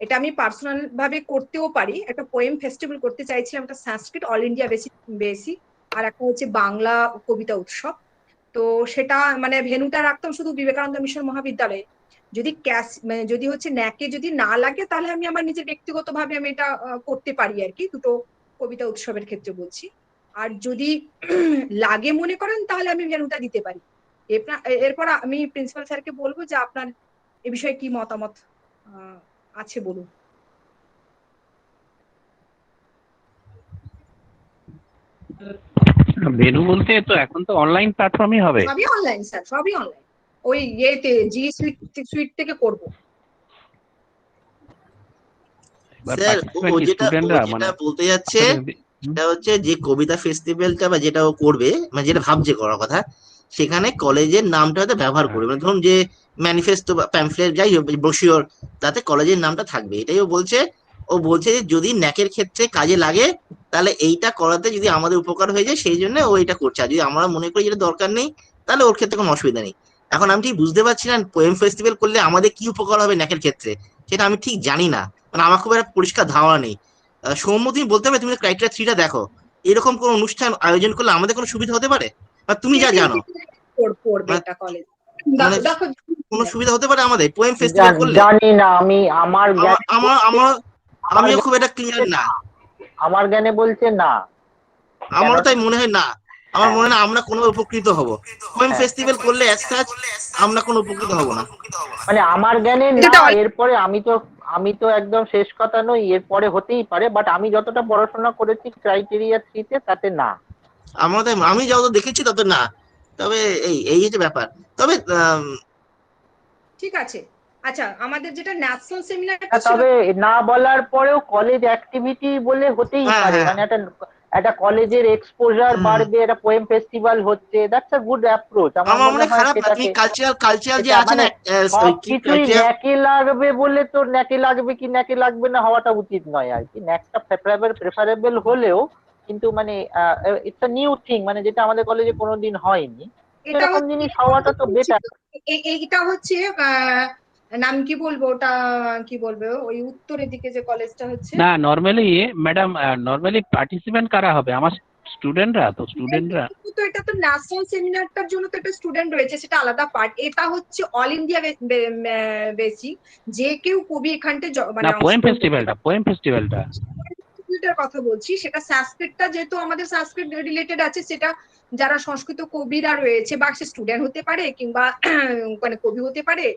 Speaker 6: এটা আমি পার্সোনাল ভাবে করতেও পারি। একটা পোয়েম ফেস্টিভ্যাল করতে চাইছিলাম, একটা সংস্কৃত অল ইন্ডিয়া বেসি, আর একটা হচ্ছে বাংলা কবিতা উৎসব। তো সেটা মানে ভেন্যুটা রাখতাম শুধু বিবেকানন্দ মিশন মহাবিদ্যালয়ে। যদি মানে যদি হচ্ছে ন্যাকে যদি না লাগে, তাহলে আমি আমার নিজের ব্যক্তিগতভাবে আমি এটা করতে পারি আর কি, দুটো কবিতা উৎসবের ক্ষেত্রে বলছি। আর যদি লাগে মনে করেন তাহলে আমি ভেন্যুটা দিতে পারি। এরপর আমি প্রিন্সিপাল স্যারকে বলবো যে আপনার এ বিষয়ে কি মতামত আছে বলুন।
Speaker 8: ভেনু বলতে তো এখন তো অনলাইন প্ল্যাটফর্মই হবে।
Speaker 6: সবই অনলাইন স্যার, সবই অনলাইন। ওই ইয়েতে জি সুইট থেকে করব।
Speaker 4: স্যার ও যেটা
Speaker 8: স্টুডেন্টরা মানে
Speaker 4: বলতে যাচ্ছে সেটা হচ্ছে যে কবিতা ফেস্টিভ্যালটা বা যেটা ও করবে, মানে যেটা ভাবছে করার কথা, সেখানে কলেজের নামটা হয়তো ব্যবহার করবে। মানে ধরুন যে ম্যানিফেস্টো বা প্যাম্পলেট যাই হোক, ব্রোশিওর, তাতে কলেজের নামটা থাকবে। এটাই ও বলছে। ও বলছে যে যদি ন্যাকের ক্ষেত্রে কাজে লাগে তাহলে এইটা করাতে যদি আমাদের উপকার হয়ে যায় সেই জন্য ও এটা করছে। আর যদি আমরা মনে করি যেটা দরকার নেই তাহলে ওর ক্ষেত্রে কোনো অসুবিধা নেই। এখন আমি ঠিক বুঝতে পারছি না পোয়েম ফেস্টিভ্যাল করলে আমাদের কি উপকার হবে ন্যাকের ক্ষেত্রে, সেটা আমি ঠিক জানি না। মানে আমার খুব একটা পরিষ্কার ধারণা নেই। সৌম্য তুমি বলতে পারবে, তুমি ক্রাইটেরিয়া 3টা দেখো, এরকম কোন অনুষ্ঠান আয়োজন করলে আমাদের কোনো সুবিধা হতে পারে? বা তুমি যা জানো,
Speaker 6: পড়বে
Speaker 4: মানে
Speaker 6: এটা কলেজ।
Speaker 4: মানে
Speaker 6: দেখো
Speaker 4: কোনো সুবিধা হতে পারে আমাদের পোয়েম ফেস্টিভ্যাল করলে?
Speaker 10: জানি না, আমি আমার
Speaker 4: আমার
Speaker 10: জ্ঞানে
Speaker 4: আমার
Speaker 10: বলছে,
Speaker 4: আমার
Speaker 10: আমার
Speaker 4: আমিও
Speaker 10: জ্ঞানে
Speaker 4: খুব একটা ক্লিয়ার না।
Speaker 10: আমার জ্ঞানে বলছে না।
Speaker 4: আমারও
Speaker 10: কেননা
Speaker 4: তাই মনে হয় না। আমার
Speaker 10: হ্যাঁ
Speaker 4: মনে হয় না আমরা কোনো উপকৃত হব। পোয়েম
Speaker 10: হ্যাঁ,
Speaker 4: ফেস্টিভ্যাল করলে অ্যাজ সাচ আমরা কোনো উপকৃত হব না।
Speaker 10: মানে আমার জ্ঞানে না।
Speaker 6: এটা
Speaker 10: এরপরে আমি তো একদম শেষ কথা নই, এরপরে হতেই পারে, বাট আমি যতটা পড়াশোনা করেছি ক্রাইটেরিয়া 3-তে তাতে না।
Speaker 4: আমি যত দেখেছি তত না। তবে এই হচ্ছে ব্যাপার। তবে
Speaker 6: ঠিক আছে। আচ্ছা, আমাদের যেটা ন্যাশনাল সেমিনারটা ছিল,
Speaker 10: তবে না বলার পরেও কলেজ অ্যাক্টিভিটি বলে হতেই
Speaker 4: হ্যাঁ,
Speaker 10: পারে,
Speaker 4: হ্যাঁ।
Speaker 10: মানে একটা কলেজের এক্সপোজার
Speaker 4: হুম।
Speaker 10: বাড়বে, একটা পোয়েম ফেস্টিভ্যাল হচ্ছে, দ্যাটস আ গুড অ্যাপ্রোচ। আমার
Speaker 4: আমার
Speaker 10: মনে
Speaker 4: মনে
Speaker 10: হয়
Speaker 4: খারাপ না, তুমি
Speaker 10: সেটাকে
Speaker 4: কালচারাল যে
Speaker 10: এটা
Speaker 4: আছে
Speaker 10: মানে
Speaker 4: না, কি
Speaker 10: সবকিছুই
Speaker 4: criteria-
Speaker 10: ন্যাকে লাগবে বলে তো ন্যাকে লাগবে কি ন্যাকে লাগবে না হওয়াটা উচিত নয় আর কি। ন্যাকটা প্রেফারেবল হলেও কিন্তু মানে ইটস আ নিউ থিং, মানে যেটা আমাদের কলেজে কোনোদিন হয়নি,
Speaker 6: এটা
Speaker 10: এরকম
Speaker 6: হচ্ছে
Speaker 10: জিনিস হওয়াটা তো বেটার।
Speaker 6: এটা হচ্ছে নাম কি বলবো ওটা, কি বলবো, ওই উত্তরের দিকে যে কলেজটা হচ্ছে,
Speaker 8: না নর্মালি ম্যাডাম, নর্মালি পার্টিসিপেন্ট কারা হবে? আমার স্টুডেন্টরা।
Speaker 6: তো এটা তো ন্যাশনাল সেমিনারটার জন্য তো একটা স্টুডেন্ট রয়েছে, সেটা আলাদা পার্ট। এটা হচ্ছে অল ইন্ডিয়া বেসিক, যে কেউ কবি এখানটা মানে
Speaker 8: না, পোয়েম ফেস্টিভ্যালটা
Speaker 6: এটার কথা বলছি। সেটা সংস্কৃতটা যেহেতু আমাদের সংস্কৃত রিলেটেড আছে, সেটা যারা সংস্কৃত কবিরা রয়েছে, বা সে স্টুডেন্ট হতে পারে কিংবা মানে কবি হতে পারে,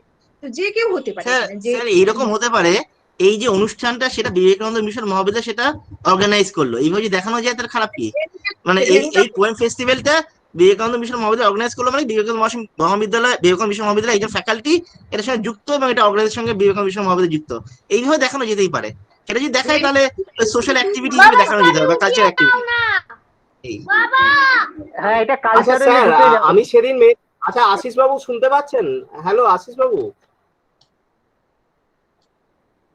Speaker 6: তো যে কেউ হতে পারে
Speaker 4: স্যার
Speaker 6: এখানে। যে
Speaker 4: স্যার এইরকম হতে পারে, এই যে অনুষ্ঠানটা সেটা বিবেকানন্দ মিশন মহাবিদ্যালয় সেটা অর্গানাইজ করলো, এইভাবে যদি দেখানো যায় তার খারাপ কি? মানে এই পোয়েম ফেস্টিভ্যালটা বিবেকানন্দ মিশন মহাবিদ্যালয় অর্গানাইজ করলো, মানে বিবেকানন্দ বিবেকানন্দ মিশন মহাবিদ্যালয় একজন ফ্যাকাল্টি এটার সঙ্গে যুক্ত, এবং এটা অর্গানাইজের সঙ্গে বিবেকানন্দ মিশন মহাবিদ্যালয় যুক্ত। এইভাবে দেখানো যেতেই পারে। এটা যদি দেখায় তাহলে সোশ্যাল অ্যাক্টিভিটি হিসেবে দেখানো যেতে হবে, বা কালচার অ্যাক্টিভিটি।
Speaker 10: হ্যাঁ, এটা
Speaker 1: আচ্ছা
Speaker 10: কালচারালি
Speaker 1: স্যার,
Speaker 10: ঢুকে যাবে।
Speaker 1: আমি সেদিন আচ্ছা আশিস বাবু শুনতে পাচ্ছেন? হ্যালো আশিস বাবু।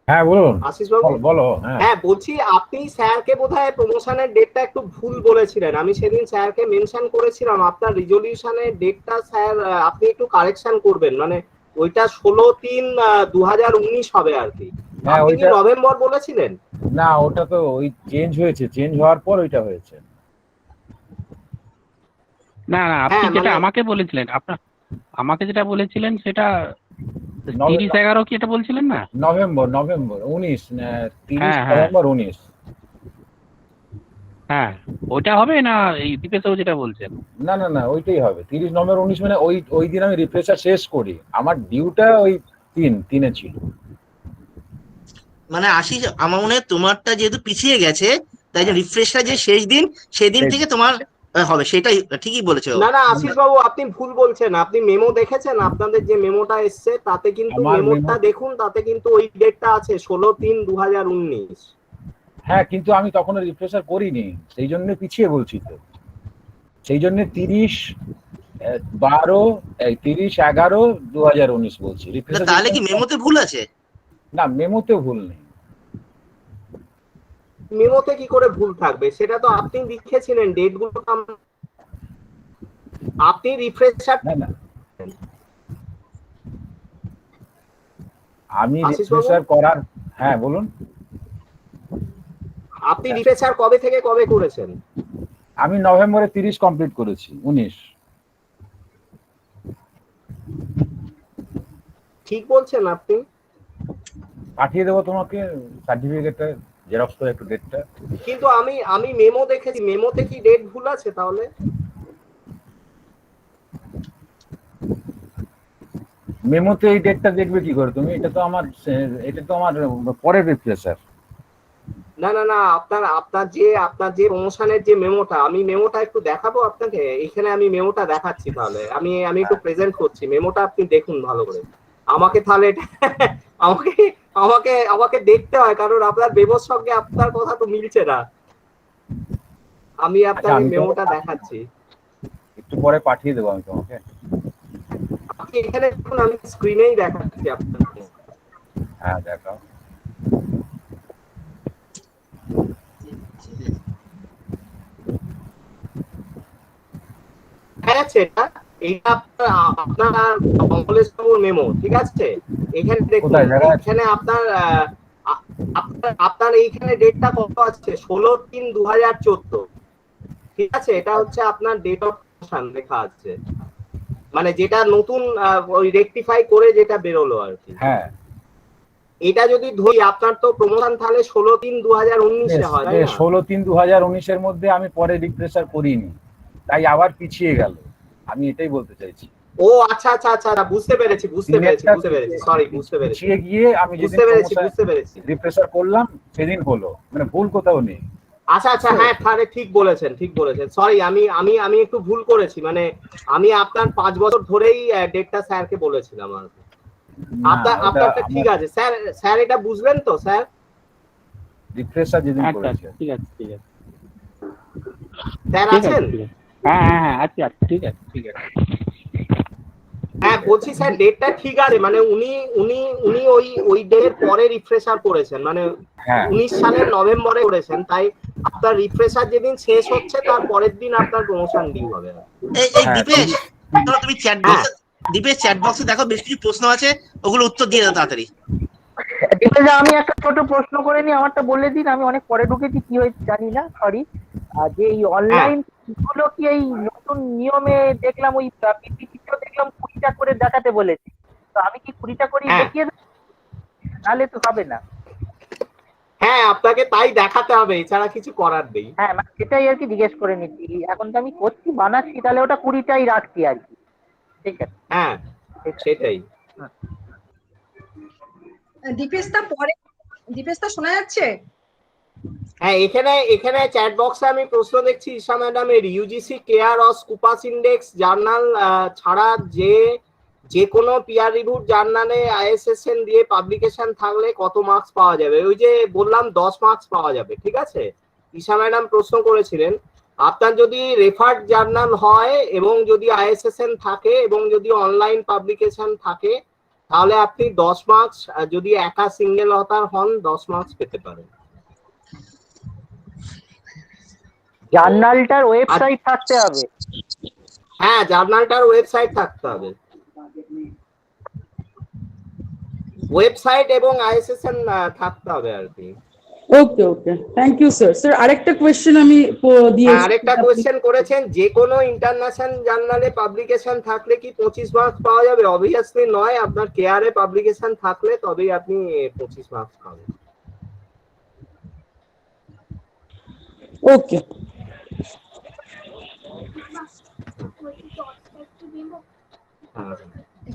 Speaker 11: হ্যাঁ বলুন।
Speaker 1: আশিস বাবু
Speaker 11: বলো।
Speaker 1: হ্যাঁ, বলছি আপনি স্যারকে বোধহয় প্রমোশনের ডেটটা একটু ভুল বলেছিলেন। আমি সেদিন স্যারকে মেনশন করেছিলাম আপনার রিজলিউশনের ডেটটা স্যার আপনি একটু কারেকশন করবেন, মানে ওইটা 16/3/2019 হবে আর কি।
Speaker 11: হ্যাঁ,
Speaker 1: আপনি কি
Speaker 11: ওইটা
Speaker 1: নভেম্বর বলেছিলেন?
Speaker 11: না, ওটা তো ওই চেঞ্জ হয়েছে, চেঞ্জ হওয়ার পর ওইটা হয়েছে।
Speaker 8: না আপনি
Speaker 1: হ্যাঁ,
Speaker 8: যেটা
Speaker 1: মানে-
Speaker 8: আমাকে যেটা বলেছিলেন সেটা 30/11 কি এটা বলছিলেন না?
Speaker 11: নভেম্বর 19, 30
Speaker 8: হ্যাঁ, হ্যাঁ।
Speaker 11: নভেম্বর 19।
Speaker 8: হ্যাঁ, ওটা হবে না এই দীপেশবাবু যেটা বলছেন?
Speaker 11: না, ওইটাই হবে 30 নভেম্বর 19, মানে ওই দিন আমি রিফ্রেশার শেষ করি। আমার ডিউটা ওই 3 ছিল।
Speaker 4: মানে আশিস, আমার মনে হয় তোমারটা যেহেতু পিছিয়ে গেছে, তাই যে রিফ্রেশটা যে শেষ দিন, সেদিন থেকে তোমার হবে, সেটাই ঠিকই বলেছো।
Speaker 1: না আশিস বাবু আপনি ভুল বলছেন। আপনি মেমো দেখেছেন? আপনাদের যে মেমোটা এসছে তাতে কিন্তু,
Speaker 11: আমার
Speaker 1: মেমোটা দেখুন, তাতে কিন্তু ওই ডেটটা আছে 16/3/2019।
Speaker 11: হ্যাঁ, কিন্তু আমি তখন রিফ্রেশার করিনি, সেই জন্য পিছিয়ে বলছি তো। সেই জন্য 30/11/2019 বলছি।
Speaker 4: তাহলে কি মেমোতে ভুল আছে?
Speaker 11: না, মেমোতে ভুল নেই।
Speaker 1: মেমোতে কি করে ভুল থাকবে? সেটা তো আপনি লিখেছিলেন ডেটগুলো। আপনি রিফ্রেশার
Speaker 11: না আমি
Speaker 1: আশিস বাবু?
Speaker 11: রিফ্রেশার করার, হ্যাঁ বলুন।
Speaker 1: আপনি রিফ্রেশার কবে থেকে কবে করেছেন?
Speaker 11: আমি নভেম্বরে 30 কমপ্লিট করেছি, 19।
Speaker 1: ঠিক বলছেন আপনি?
Speaker 11: পাঠিয়ে দেবো তোমাকে সার্টিফিকেটটা, জেরক্স করে একটু ডেটটা।
Speaker 1: কিন্তু আমি মেমো দেখেছি, মেমোতে কি ডেট ভুল আছে তাহলে?
Speaker 11: মেমোতে এই ডেটটা দেখবে কি করে তুমি? এটা তো আমার পরের রিফ্রেশার।
Speaker 1: না আপনার যে প্রমোশনের যে মেমোটা, আমি মেমোটা একটু দেখাবো আপনাকে। এখানে আমি মেমোটা দেখাচ্ছি, তাহলে আমি একটু প্রেজেন্ট করছি মেমোটা, আপনি দেখুন ভালো করে। আমাকে তাহলে আমাকে দেখতে হয়, কারণ আপনার বেবস সঙ্গে আপনার কথা তো মিলছে না। আমি আপনাকে মেমোটা দেখাচ্ছি,
Speaker 11: একটু পরে পাঠিয়ে দেবো আমি তোমাকে।
Speaker 1: আপনি এখানে দেখুন, আমি স্ক্রিনেই দেখাচ্ছি আপনাকে।
Speaker 11: হ্যাঁ দেখাও।
Speaker 1: এটা আপনার কমলেশবাবুর মেমো, ঠিক আছে? এখানে দেখুন, এখানে আপনার এইখানে ডেটটা কত আছে? 16/3/2014, ঠিক আছে? এটা হচ্ছে আপনার ডেট অফ প্রমোশন লেখা আছে, মানে যেটা নতুন ওই রেকটিফাই করে যেটা বেরোলো আর কি।
Speaker 11: হ্যাঁ,
Speaker 1: এটা যদি ধরি আপনার তো প্রমোশন তাহলে 16/3/2019 হয়, তাই না?
Speaker 11: 16/3/2019 মধ্যে আমি পরে রিফ্রেশার করিনি, তাই আবার পিছিয়ে গেল। আমি এটাই বলতে চাইছি।
Speaker 1: ও আচ্ছা, বুঝতে পেরেছি, সরি, বুঝতে পেরেছি।
Speaker 11: পিছিয়ে গিয়ে আমি
Speaker 1: বুঝতে পেরেছি।
Speaker 11: রিফ্রেশার করলাম, সেদিন হলো, মানে ভুল কোথাও নেই।
Speaker 1: আচ্ছা আচ্ছা, হ্যাঁ তাহলে ঠিক বলেছেন, ঠিক বলেছেন। সরি, আমি আমি আমি একটু ভুল করেছি, মানে আমি আপনার 5 বছর ধরেই ডেটটা স্যারকে বলেছিলাম আর কি। আপনারটা ঠিক আছে স্যার। স্যার এটা বুঝলেন তো স্যার?
Speaker 11: রিফ্রেশার যেদিন
Speaker 3: আচ্ছা
Speaker 11: করেছে।
Speaker 3: আচ্ছা, ঠিক আছে ঠিক আছে
Speaker 1: স্যার
Speaker 3: ঠিক আছে
Speaker 1: আছেন?
Speaker 3: ঠিক আছে। হ্যাঁ হ্যাঁ হ্যাঁ, আচ্ছা আচ্ছা, ঠিক আছে ঠিক আছে।
Speaker 1: হ্যাঁ বলছি স্যার ডেটটা ঠিক আছে, মানে উনি উনি উনি ওই ওই ডেটের পরে রিফ্রেশার করেছেন, মানে
Speaker 11: হ্যাঁ
Speaker 1: 19 সালের নভেম্বরে করেছেন, তাই আপনার রিফ্রেশার যেদিন শেষ হচ্ছে তার পরের দিন আপনার প্রমোশন ডিউ হবে।
Speaker 4: এই
Speaker 11: হ্যাঁ
Speaker 4: দীপেশ, ধরো তুমি চ্যাট বক্সে, দীপেশ চ্যাট বক্সে দেখো বেশ কিছু প্রশ্ন আছে, ওগুলো উত্তর দিয়ে দাও তাড়াতাড়ি।
Speaker 10: ঠিক আছে, আমি একটা ছোট প্রশ্ন করে নি, আমারটা বলে দিন, আমি অনেক পরে ঢুকেছি, কি হয়েছে জানি না, সরি। যে এই অনলাইন গুলো কি এই নতুন নিয়মে দেখলাম, ওই পিপিটিতেও দেখলাম 20টা করে দেখাতে বলেছে, তো আমি কি 20টা করে দেখিয়ে দেবো? তাহলে তো হবে না।
Speaker 1: হ্যাঁ আপনাকে তাই দেখাতে হবে, এছাড়া কিছু করার নেই।
Speaker 10: হ্যাঁ মানে সেটাই আর কি জিজ্ঞেস করে নিচ্ছি, এখন তো আমি করছি বানাচ্ছি, তাহলে ওটা 20টাই রাখছি আর কি। ঠিক আছে,
Speaker 1: হ্যাঁ সেটাই।
Speaker 6: দীপেশদা শোনা যাচ্ছে?
Speaker 1: হ্যাঁ এখানে এখানে চ্যাট বক্সে আমি প্রশ্ন দেখছি ঈশা ম্যাডামের, UGC care of Scopus index journal ছাড়া যে কোনো পিয়ার রিভিউ জার্নালে আইএসএসএন দিয়ে পাবলিকেশন থাকলে কত মার্কস পাওয়া যাবে? ওই যে বললাম 10 মার্কস পাওয়া যাবে, ঠিক আছে। ঈশা ম্যাডাম প্রশ্ন করেছিলেন আপনার যদি রেফার্ড জার্নাল হয় এবং যদি আইএসএসএন থাকে এবং যদি অনলাইন পাবলিকেশন থাকে তাহলে আপনি 10 মার্কস, যদি একা সিঙ্গেল অথার হন 10 মার্কস পেতে পারেন।
Speaker 10: জার্নালটার ওয়েবসাইট থাকতে হবে।
Speaker 1: হ্যাঁ জার্নালটার ওয়েবসাইট থাকতে হবে, ওয়েবসাইট এবং আইএসএসএন থাকতে হবে আর কি।
Speaker 12: ওকে ওকে, থ্যাংক ইউ স্যার। স্যার আরেকটা কোয়েশ্চেন আমি দিয়ে
Speaker 1: আরেকটা কোয়েশ্চেন করেছেন, যে কোনো ইন্টারন্যাশনাল জার্নালে পাবলিকেশন থাকলে কি 25 মার্কস পাওয়া যাবে? অবভিয়াসলি নয়, আপনার কেয়ারে পাবলিকেশন থাকলে তবেই আপনি 25 মার্কস পাবেন।
Speaker 12: ওকে।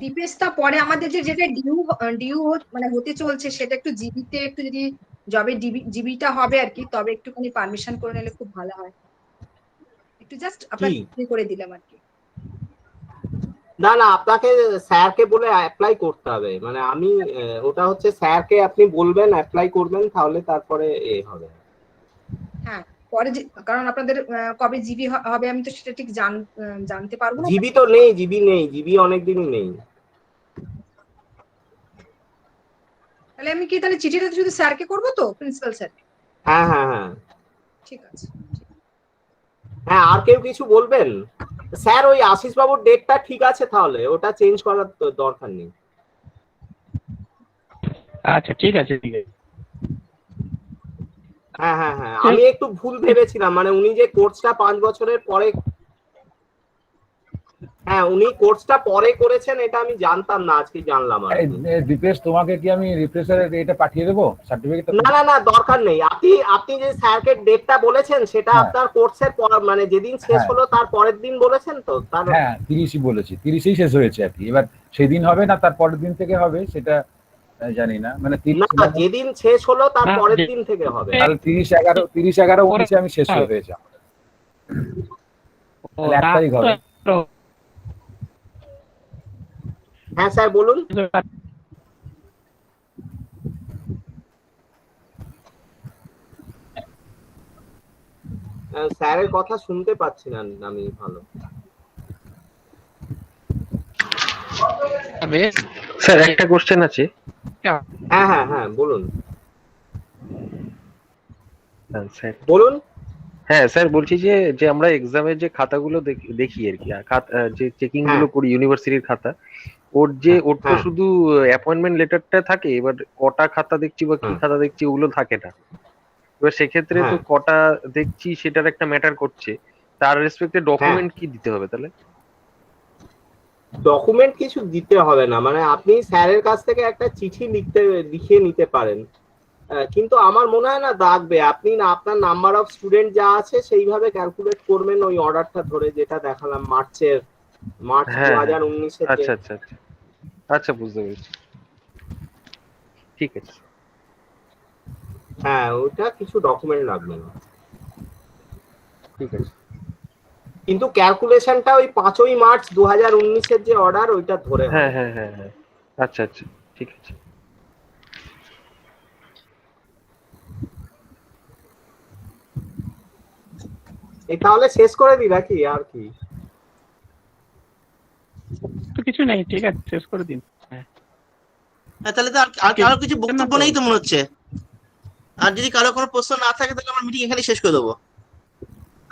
Speaker 6: দীপেশদা পরে আমাদের যেটা ডিউ মানে হতে চলছে সেটা একটু জিবিতে একটু যদি জবে জিবিটা হবে আর কি, তবে একটুখানি পারমিশন করে নিলে খুব ভালো হয়। একটু জাস্ট আপনাকে করে দিলাম আর কি।
Speaker 1: না না, আপনাকে স্যারকে বলে অ্যাপ্লাই করতে হবে, মানে আমি ওটা হচ্ছে স্যারকে আপনি বলবেন অ্যাপ্লাই করবেন, তাহলে তারপরে হবে।
Speaker 6: হ্যাঁ পরে কারণ আপনাদের কবে জিবি হবে আমি তো সেটা ঠিক জানতে পারবো না।
Speaker 1: জিবি তো নেই, জিবি নেই, জিবি অনেকদিনই নেই।
Speaker 6: তাহলে আমি কি তাহলে চিঠিটা শুধু স্যারকে করবো তো, প্রিন্সিপাল স্যার?
Speaker 1: হ্যাঁ হ্যাঁ হ্যাঁ
Speaker 6: ঠিক আছে।
Speaker 1: হ্যাঁ আর কেউ কিছু বলবেন? স্যার ওই আশিস বাবুর ডেটটা ঠিক আছে, তাহলে ওটা চেঞ্জ করার দরকার নেই।
Speaker 8: আচ্ছা ঠিক আছে ঠিক আছে।
Speaker 1: হ্যাঁ হ্যাঁ হ্যাঁ, আমি একটু ভুল ভেবেছিলাম, মানে উনি যে কোর্সটা 5 বছরের পরে, হ্যাঁ উনি কোর্সটা পরে করেছেন এটা আমি জানতাম না, আজকে জানলাম। আর
Speaker 11: দীপেশ তোমাকে কি আমি রিফ্রেশারের এটা পাঠিয়ে দেবো সার্টিফিকেট?
Speaker 1: না না না দরকার নেই, আপনি যে স্যারকে ডেটটা বলেছেন সেটা আপনার কোর্সের মানে যেদিন শেষ হলো তার পরের দিন বলেছেন তো? তার
Speaker 11: হ্যাঁ 30ই বলেছি, 30ই শেষ হয়েছে আর কি। এবার সেদিন হবে না তার পরের দিন থেকে হবে সেটা জানি না, মানে
Speaker 1: না যেদিন শেষ হলো তার পরের দিন থেকে হবে।
Speaker 11: তাহলে 30/11/19 আমি শেষ হয়ে যাব, তাহলে 1 তারিখ হবে।
Speaker 1: হ্যাঁ স্যার বলুন। স্যারের কথা শুনতে পাচ্ছি না আমি ভালো।
Speaker 13: স্যার একটা কোশ্চেন আছে।
Speaker 1: হ্যাঁ হ্যাঁ হ্যাঁ বলুন
Speaker 13: স্যার
Speaker 1: বলুন।
Speaker 13: হ্যাঁ স্যার বলছি যে আমরা এক্সামের যে খাতাগুলো দেখি আর কি, যে চেকিং গুলো করি ইউনিভার্সিটির খাতা, ওর তো শুধু অ্যাপয়েন্টমেন্ট লেটারটা থাকে, এবার কটা খাতা দেখছি বা কি খাতা দেখছি ওগুলো থাকে না। এবার সেক্ষেত্রে তো কটা দেখছি সেটার একটা ম্যাটার করছে, তার রেসপেক্টে ডকুমেন্ট কি দিতে হবে তাহলে?
Speaker 1: ডকুমেন্ট কিছু দিতে হবে না, মানে আপনি স্যারের কাছ থেকে একটা চিঠি লিখে নিতে পারেন, কিন্তু আমার মনে হয় না লাগবে। আপনি আপনার নাম্বার অফ স্টুডেন্ট যা আছে সেইভাবে ক্যালকুলেট করবেন ওই অর্ডারটা ধরে, যেটা দেখালাম মার্চ 2019 এর।
Speaker 13: আচ্ছা আচ্ছা আচ্ছা আচ্ছা বুঝতে পেরেছি, ঠিক আছে।
Speaker 1: হ্যাঁ ওটা কিছু ডকুমেন্ট লাগবে না।
Speaker 13: ঠিক আছে।
Speaker 1: কিন্তু ক্যালকুলেশনটা ওই 5ই মার্চ 2019-এর যে অর্ডার ওইটা ধরে হয়।
Speaker 13: হ্যাঁ হ্যাঁ হ্যাঁ হ্যাঁ, আচ্ছা আচ্ছা, ঠিক আছে।
Speaker 1: এই তাহলে শেষ করে দিই নাকি আর কি?
Speaker 8: তো কিছু নেই, ঠিক আছে, শেষ করে দিন।
Speaker 4: হ্যাঁ, তাহলে তো আর কিছু বক্তব্য নেই তো মনে হচ্ছে। আর যদি কারো কোনো প্রশ্ন না থাকে তাহলে আমার মিটিং এখানে শেষ করে দেবো।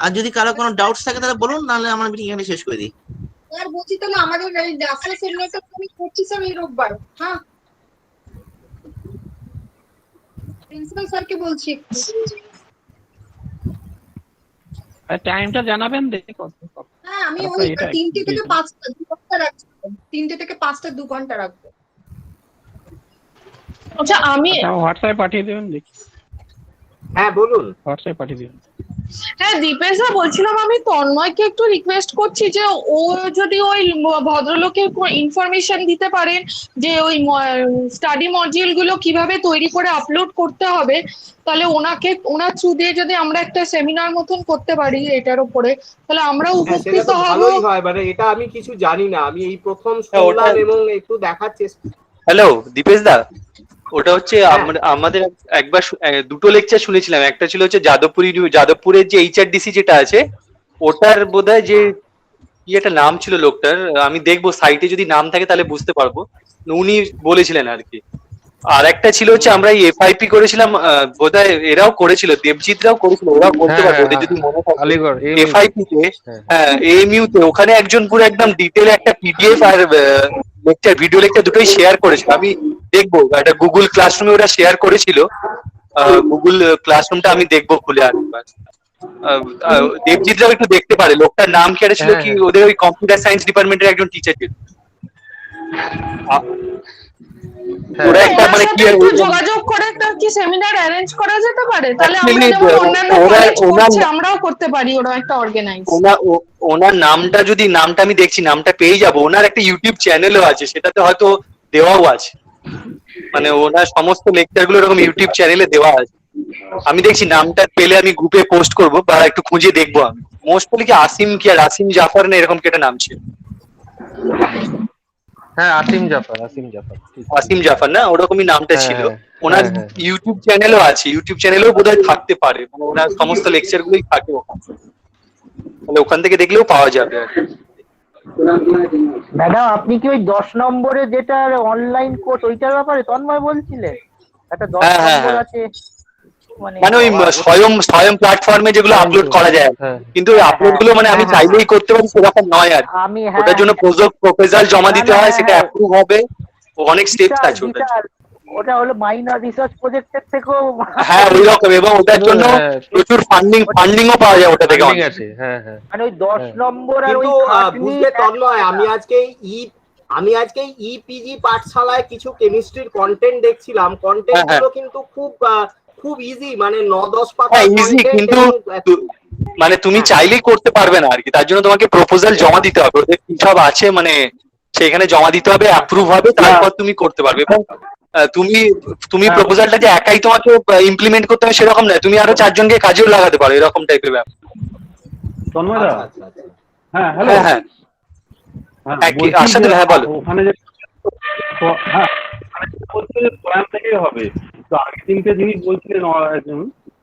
Speaker 4: আর যদি কারো কোনো ডাউটস থাকে তাহলে বলুন, নাহলে আমার মিটিং এখানে শেষ করে দিই।
Speaker 6: স্যার বলছি তাহলে আমাদের এই ডাক্তার সেমিনারটা আমি করছি স্যার এই রোববার। হ্যাঁ, প্রিন্সিপাল স্যারকে বলছি।
Speaker 8: টাইমটা জানাবেন দেখি কত।
Speaker 6: হ্যাঁ, আমি ওই 3টে থেকে 5টা 2 ঘন্টা রাখবো। 3টে থেকে 5টা 2 ঘন্টা রাখবো।
Speaker 9: আচ্ছা আমি
Speaker 8: হোয়াটসঅ্যাপে পাঠিয়ে দেবেন দেখি।
Speaker 1: হ্যাঁ বলুন।
Speaker 8: হোয়াটসঅ্যাপে পাঠিয়ে দেবেন।
Speaker 9: হ্যাঁ দীপেশ দা বলছিলাম, আমি তন্ময়কে একটু রিকোয়েস্ট করছি যে ও যদি ওই ভদ্রলোকের ইনফরমেশন দিতে পারেন যে ওই স্টাডি মডিউল গুলো কিভাবে তৈরি করে আপলোড করতে হবে, তাহলে ওনার থ্রু দিয়ে যদি আমরা একটা সেমিনার মতন করতে পারি এটার উপরে, তাহলে আমরাও উপকৃত হব।
Speaker 1: ভালোই হয়, মানে এটা আমি কিছু জানি না, আমি এই প্রথম শুনলাম এবং একটু দেখার চেষ্টা।
Speaker 5: হ্যালো দীপেশ দা, ওটা হচ্ছে আমাদের একবার দুটো লেকচার শুনেছিলাম। একটা ছিল হচ্ছে যাদবপুরের যে HRDC যেটা আছে ওটার বোধহয় যে কি একটা নাম ছিল লোকটার, আমি দেখবো সাইটে যদি নাম থাকে তাহলে বুঝতে পারবো, উনি বলেছিলেন আর কি। আর একটা ছিল হচ্ছে আমরা FIP করেছিলাম, বোধহয় এরাও করেছিল, দেবজিৎরাও করেছিল, ওরাও বলতে পারবে ওদের যদি মনে থাকে। FIP তে হ্যাঁ AMU তে ওখানে একজন পুরো একদম ডিটেইল একটা PDF আর লেকচার ভিডিও লেকচার দুটোই শেয়ার করেছিল। আমি দেখবো, একটা গুগল ক্লাসরুমে ওরা শেয়ার করেছিল, গুগল ক্লাসরুমটা আমি দেখবো খুলে আরেকবার। দেবজিৎরাও একটু দেখতে পারে, লোকটার নাম কি ছিল কি, ওদের ওই কম্পিউটার সায়েন্স ডিপার্টমেন্টের একজন টিচার ছিল। ওরা একটা মানে কি
Speaker 9: যোগাযোগ করে একটা কি সেমিনার অ্যারেঞ্জ করা যেতে পারে, তাহলে আমরা যেমন অন্যান্য কলেজ করছে আমরাও করতে পারি, ওরা একটা অর্গানাইজ।
Speaker 5: ওনার নামটা যদি, নামটা আমি দেখছি, নামটা পেয়ে যাবো। ওনার একটা ইউটিউব চ্যানেলও আছে, সেটাতে হয়তো দেওয়াও আছে, মানে ওনার সমস্ত লেকচার গুলো এরকম ইউটিউব চ্যানেলে দেওয়া আছে। আমি দেখছি, নামটা পেলে আমি গ্রুপে পোস্ট করবো বা একটু খুঁজে দেখবো। আমি মোস্টলি কি আসিম জাফর না এরকম কি একটা নাম ছিল।
Speaker 13: হ্যাঁ আসিম জাফর
Speaker 5: না, ওরকমই নামটা ছিল। ওনার ইউটিউব চ্যানেলও আছে, ইউটিউব চ্যানেলেও বোধহয় থাকতে পারে, মানে ওনার সমস্ত লেকচার গুলোই থাকে ওখানে, তাহলে ওখান থেকে দেখলেও পাওয়া যাবে।
Speaker 10: ম্যাডাম আপনি কি ওই 10 নম্বরে যেটা অনলাইন কোর্স ওইটার ব্যাপারে তন্ময় বলছিলেন? একটা 10 নম্বর আছে,
Speaker 5: মানে ওই স্বয়ং প্ল্যাটফর্মে যেগুলো আপলোড করা যায়, কিন্তু ওই আপলোড গুলো মানে আমি চাইলেই করতে পারি সেরকম নয় আর। ওটার জন্য প্রপোজাল জমা দিতে হয়, সেটা অ্যাপ্রুভ হবে, অনেক স্টেপস আছে ওটার।
Speaker 10: ওটা হলো মাইনর রিসার্চ প্রজেক্টের থেকেও
Speaker 5: হ্যাঁ ওই রকম, এবং ওটার জন্য প্রচুর ফান্ডিংও পাওয়া যায় ওটা থেকে।
Speaker 10: মানে ওই 10 নম্বর আর ওই
Speaker 1: বুঝতে তন্ময়, আমি আজকে EPG পাঠশালায় কিছু কেমিস্ট্রির কন্টেন্ট দেখছিলাম, কন্টেন্ট গুলো কিন্তু খুব ইজি, মানে 9-10 পাতা
Speaker 5: ইজি, কিন্তু মানে তুমি চাইলেই করতে পারবে না আর কি। তার জন্য তোমাকে প্রপোজাল জমা দিতে হবে, ওদের কি সব আছে মানে সেখানে জমা দিতে হবে, অ্যাপ্রুভ হবে, তারপর তুমি করতে পারবে। এবং তুমি প্রপোজালটা যে একাই তোমাকে ইমপ্লিমেন্ট করতে হবে সেরকম নয়, তুমি আরো 4 জনকে কাজেও লাগাতে পারো, এরকম টাইপের ব্যাপার।
Speaker 3: হ্যাঁ হ্যালো,
Speaker 5: হ্যাঁ হ্যাঁ বলো।
Speaker 3: ওখানে যে স্বয়ং থেকেই হবে, তো আগের দিনকে যিনি বলছিলেন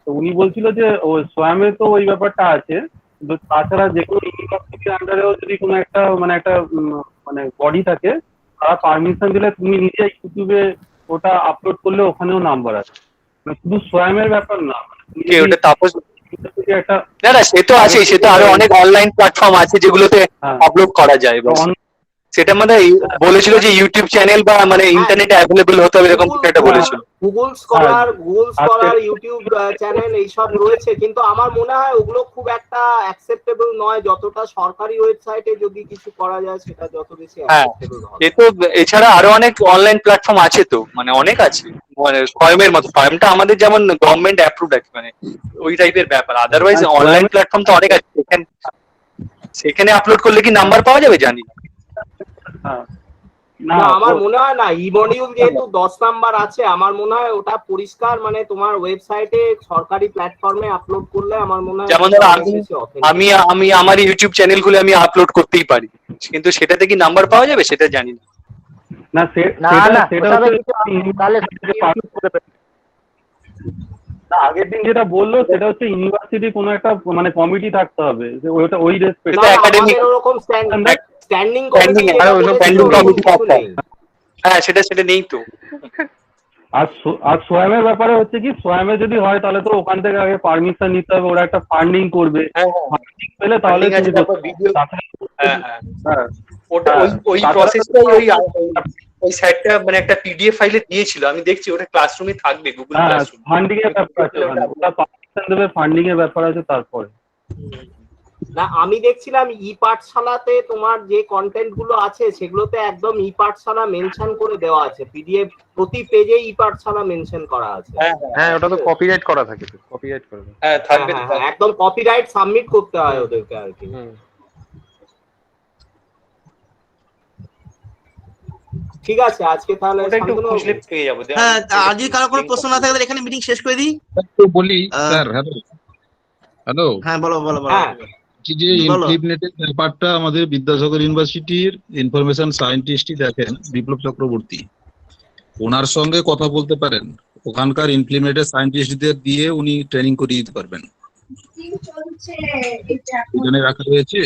Speaker 3: তো উনি বলছিল যে স্বয়ংে তো ওই ব্যাপারটা আছে, কিন্তু তাছাড়া যে কোনো ইউনিভার্সিটির আন্ডারেও যদি কোনো একটা মানে বডি থাকে, তারা পারমিশন দিলে তুমি নিজে ইউটিউবে ওটা আপলোড করলে ওখানেও নাম্বার আছে, শুধু স্বয়ংের ব্যাপার না।
Speaker 5: ওটা তাপস না, সে তো আছেই, সে তো আরো অনেক অনলাইন প্ল্যাটফর্ম আছে যেগুলোতে আপলোড করা যায়। সেটা মানে বলেছিল যে ইউটিউব চ্যানেল বা মানে ইন্টারনেটে অ্যাভেলেবল হতে হবে, এরকম কিছু একটা বলেছিল।
Speaker 1: গুগল স্কলার ইউটিউব চ্যানেল এইসব রয়েছে, কিন্তু আমার মনে হয় ওগুলো খুব একটা অ্যাকসেপ্টেবল নয়, যতটা সরকারি ওয়েবসাইটে যদি কিছু করা যায় সেটা যত বেশি অ্যাকসেপ্টেবল হবে।
Speaker 5: এছাড়া আরো অনেক অনলাইন প্ল্যাটফর্ম আছে, তো মানে অনেক আছে, মানে স্বয়মের মতো। স্বয়মটা আমাদের যেমন গভর্নমেন্ট অ্যাপ্রুভড আছে, মানে ওই টাইপের ব্যাপার। আদারওয়াইজ অনলাইন প্ল্যাটফর্ম তো অনেক আছে, সেখানে আপলোড করলে কি নাম্বার পাওয়া যাবে জানি না।
Speaker 3: না
Speaker 1: না আমার মনে হয় না, ই মডিউল যেহেতু 10 নাম্বার আছে, আমার মনে হয় ওটা পরিষ্কার মানে তোমার ওয়েবসাইটে সরকারি প্ল্যাটফর্মে আপলোড করলে আমার মনে হয়
Speaker 5: যেমন ধরো আমি আমি আমার ইউটিউব চ্যানেল খুলে আমি আপলোড করতেই পারি, কিন্তু সেটাতে কি নাম্বার পাওয়া যাবে সেটা জানি না।
Speaker 3: না সেটা আগের দিন যেটা বললো সেটা হচ্ছে ইউনিভার্সিটি কোনো একটা মানে কমিটি থাকতে হবে, যে ওটা ওই রেসপেক্ট
Speaker 1: ওরকম স্ট্যান্ডিং
Speaker 5: কমিটি থাকতে হবে। হ্যাঁ সেটা নেই তো।
Speaker 3: আর সোয়ামের ব্যাপারে হচ্ছে কি, সোয়ামে যদি হয় তাহলে তো ওখান থেকে আগে পারমিশন নিতে হবে, ওরা একটা ফান্ডিং করবে, ফান্ডিং পেলে তাহলে
Speaker 5: ওই প্রসেসটাই ওই সাইটটা মানে একটা পিডিএফ ফাইলে দিয়েছিল, আমি দেখছি ওটা ক্লাসরুমে থাকবে গুগল ক্লাসরুম।
Speaker 3: ফান্ডিং এর ব্যাপার আছে, ওরা পারমিশন দেবে, ফান্ডিং এর ব্যাপার আছে তারপরে।
Speaker 1: না আমি দেখছিলাম ই পাঠশালাতে তোমার যে কন্টেন্ট গুলো আছে সেগুলোতে একদম ই পাঠশালা মেনশন করে দেওয়া আছে, পিডিএফ প্রতি পেজে ই পাঠশালা মেনশন করা আছে।
Speaker 13: হ্যাঁ ওটা তো কপিরাইট করা থাকে, কপিরাইট করে দেয়।
Speaker 5: হ্যাঁ থাকবে,
Speaker 1: একদম কপিরাইট সাবমিট করতে হয় ওদেরকে আর কি। ঠিক আছে আজকে তাহলে
Speaker 5: একটু খুঁজলে পেয়ে যাবো।
Speaker 4: হ্যাঁ আর যদি কারো কোনো প্রশ্ন না থাকে তাহলে এখানে মিটিং শেষ করে দিই।
Speaker 2: তো বলি স্যার, হ্যালো
Speaker 4: হ্যাঁ বলো।
Speaker 2: যে ইনফ্লিপনেটের ব্যাপারটা আমাদের বিদ্যাসাগর ইউনিভার্সিটির ইনফরমেশন সায়েন্টিস্টই দেখেন বিপ্লব চক্রবর্তী, ওনার সঙ্গে কথা বলতে পারেন, ওখানকার ইমপ্লিমেন্টেড সায়েন্টিস্টদের দিয়ে উনি ট্রেনিং করিয়ে দিতে পারবেন। এখানে রাখা রয়েছে,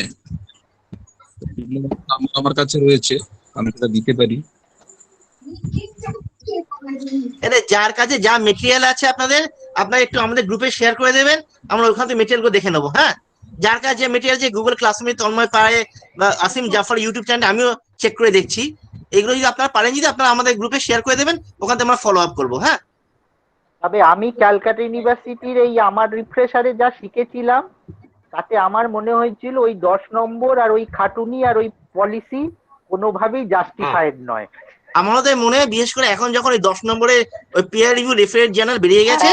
Speaker 2: আমার কাছে রয়েছে, আমি সেটা দিতে পারি।
Speaker 4: যার কাছে যা মেটেরিয়াল আছে আপনারা একটু আমাদের গ্রুপে শেয়ার করে দেবেন, আমরা ওখান থেকে মেটেরিয়াল গুলো দেখে নেবো। হ্যাঁ যার কাছে যে মেটেরিয়াল, যে গুগল ক্লাসরুমে তন্ময় পাড়ে বা আসিম জাফর ইউটিউব চ্যানেলে আমিও চেক করে দেখছি, এগুলো যদি আপনারা পারেন যদি আপনারা আমাদের গ্রুপে শেয়ার করে দেবেন, ওখান থেকে আমরা ফলো আপ করবো। হ্যাঁ
Speaker 10: তবে আমি ক্যালকাটা ইউনিভার্সিটির এই আমার রিফ্রেশারে যা শিখেছিলাম তাতে আমার মনে হয়েছিল ওই 10 নম্বর আর ওই খাটুনি আর ওই পলিসি কোনোভাবেই জাস্টিফাইড নয়।
Speaker 4: আমাদের মনে হয় বিশেষ করে এখন যখন ওই 10 নম্বরের ওই পিয়ার রিভিউ রেফারেন্স জার্নাল বেরিয়ে গেছে,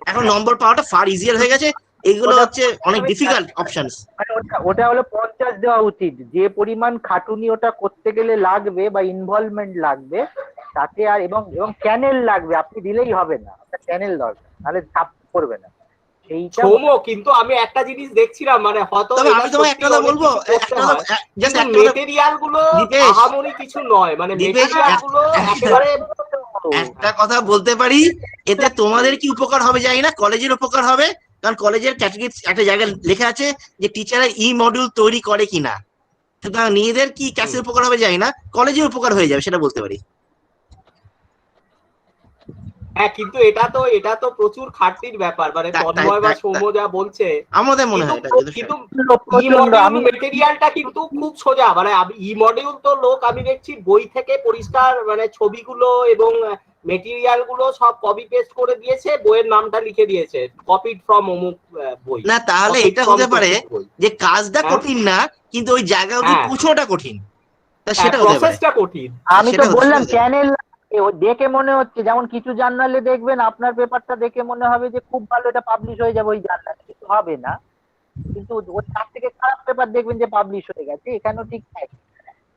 Speaker 4: এখন নম্বর পাওয়াটা ফার ইজিয়ার হয়ে গেছে, এগুলো হচ্ছে অনেক ডিফিকাল্ট অপশনস।
Speaker 10: ওটা হলো 50 দেওয়া উচিত, যে পরিমাণ খাটুনি ওটা করতে গেলে লাগবে বা ইনভলভমেন্ট লাগবে তাতে, আর এবং চ্যানেল লাগবে, আপনি দিলেই হবে না, চ্যানেল দরকার, নাহলে ছাপ করবে না সেইটা।
Speaker 1: কিন্তু আমি একটা জিনিস দেখছিলাম, মানে হয়তো
Speaker 4: আমি তোমায় একটা কথা বলবো,
Speaker 1: মেটেরিয়াল গুলো আহামরি কিছু নয়, মানে মেটেরিয়াল গুলো একেবারে
Speaker 4: একটা কথা বলতে পারি, এতে তোমাদের কি উপকার হবে জানি না, কলেজের উপকার হবে, কারণ কলেজের ক্যাটাগরি একটা জায়গায় লেখা আছে যে টিচাররা ই মডিউল তৈরি করে কিনা, সুতরাং নিজেদের কি ক্যাসের উপকার হবে জানি না, কলেজের উপকার হয়ে যাবে সেটা বলতে পারি।
Speaker 1: হ্যাঁ কিন্তু এটা তো প্রচুর খাটনির ব্যাপার, মানে তন্ময় বা সৌম্য যা বলছে
Speaker 4: আমাদের মনে হয়
Speaker 1: কিন্তু ই মডিউল মেটেরিয়ালটা কিন্তু খুব সোজা, মানে ই মডিউল তো লোক আমি দেখছি বই থেকে পরিষ্কার মানে ছবিগুলো এবং মেটেরিয়াল গুলো সব কপি পেস্ট করে দিয়েছে, বইয়ের নামটা লিখে দিয়েছে কপিড ফ্রম অমুক বই।
Speaker 4: না তাহলে এটা হতে পারে যে কাজটা কঠিন না, কিন্তু ওই জায়গা অবধি পৌঁছানোটা কঠিন, তা সেটা হতে পারে,
Speaker 1: প্রসেসটা কঠিন।
Speaker 10: আমি তো বললাম চ্যানেল দেখে মনে হচ্ছে, যেমন কিছু জার্নালে দেখবেন আপনার পেপারটা দেখে মনে হবে যে খুব ভালো, এটা পাবলিশ হয়ে যাবে ওই জার্নালে, কিন্তু হবে না, কিন্তু ওর তার থেকে খারাপ পেপার দেখবেন যে পাবলিশ হয়ে গেছে, এখানেও ঠিক তাই,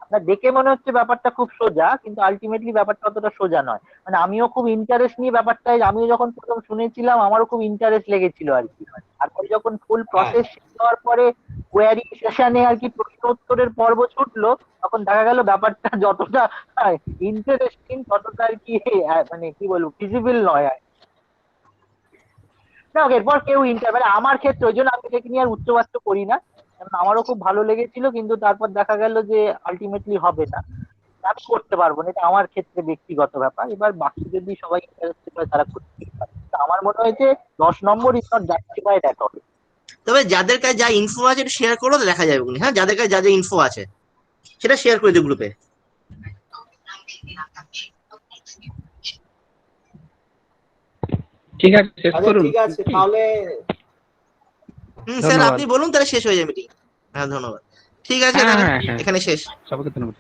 Speaker 10: আপনার দেখে মনে হচ্ছে ব্যাপারটা খুব সোজা, কিন্তু আলটিমেটলি ব্যাপারটা অতটা সোজা নয়। মানে আমিও খুব ইন্টারেস্ট নিয়ে ব্যাপারটায়, আমিও যখন প্রথম শুনেছিলাম আমারও খুব ইন্টারেস্ট লেগেছিল আর কি, তারপরে যখন ফুল প্রসেস শেষ হওয়ার পরে কোয়ারি সেশনে আর কি প্রশ্ন উত্তরের পর্ব ছুটলো, তখন দেখা গেল ব্যাপারটা যতটা ইন্টারেস্টিং ততটা আর কি মানে কি বলবো ফিজিবল নয় আর না। এরপর কেউ মানে আমার ক্ষেত্রে ওই জন্য আমি এটাকে নিয়ে আর উচ্চবাচ্য করি না, কারণ আমারও খুব ভালো লেগেছিল, কিন্তু তারপর দেখা গেল যে আলটিমেটলি হবে না, আমি করতে পারবো না, এটা আমার ক্ষেত্রে ব্যক্তিগত ব্যাপার। এবার বাকি যদি সবাই ইন্টারেস্টেড হয় তারা করতে পারে, আমার মনে হয় যে 10 নম্বর is not justified at all.
Speaker 4: তবে যাদের কাছে যা ইনফো আছে এটা শেয়ার করো, দেখা যাবে। হ্যাঁ যাদের কাছে যা যা ইনফো আছে সেটা শেয়ার করে দিও গ্রুপে।
Speaker 8: ঠিক আছে শেষ করুন।
Speaker 1: ঠিক আছে তাহলে
Speaker 4: স্যার আপনি বলুন, তাহলে শেষ হয়ে যাবে মিটিং। হ্যাঁ ধন্যবাদ, ঠিক আছে এখানে শেষ।
Speaker 8: সবাইকে ধন্যবাদ।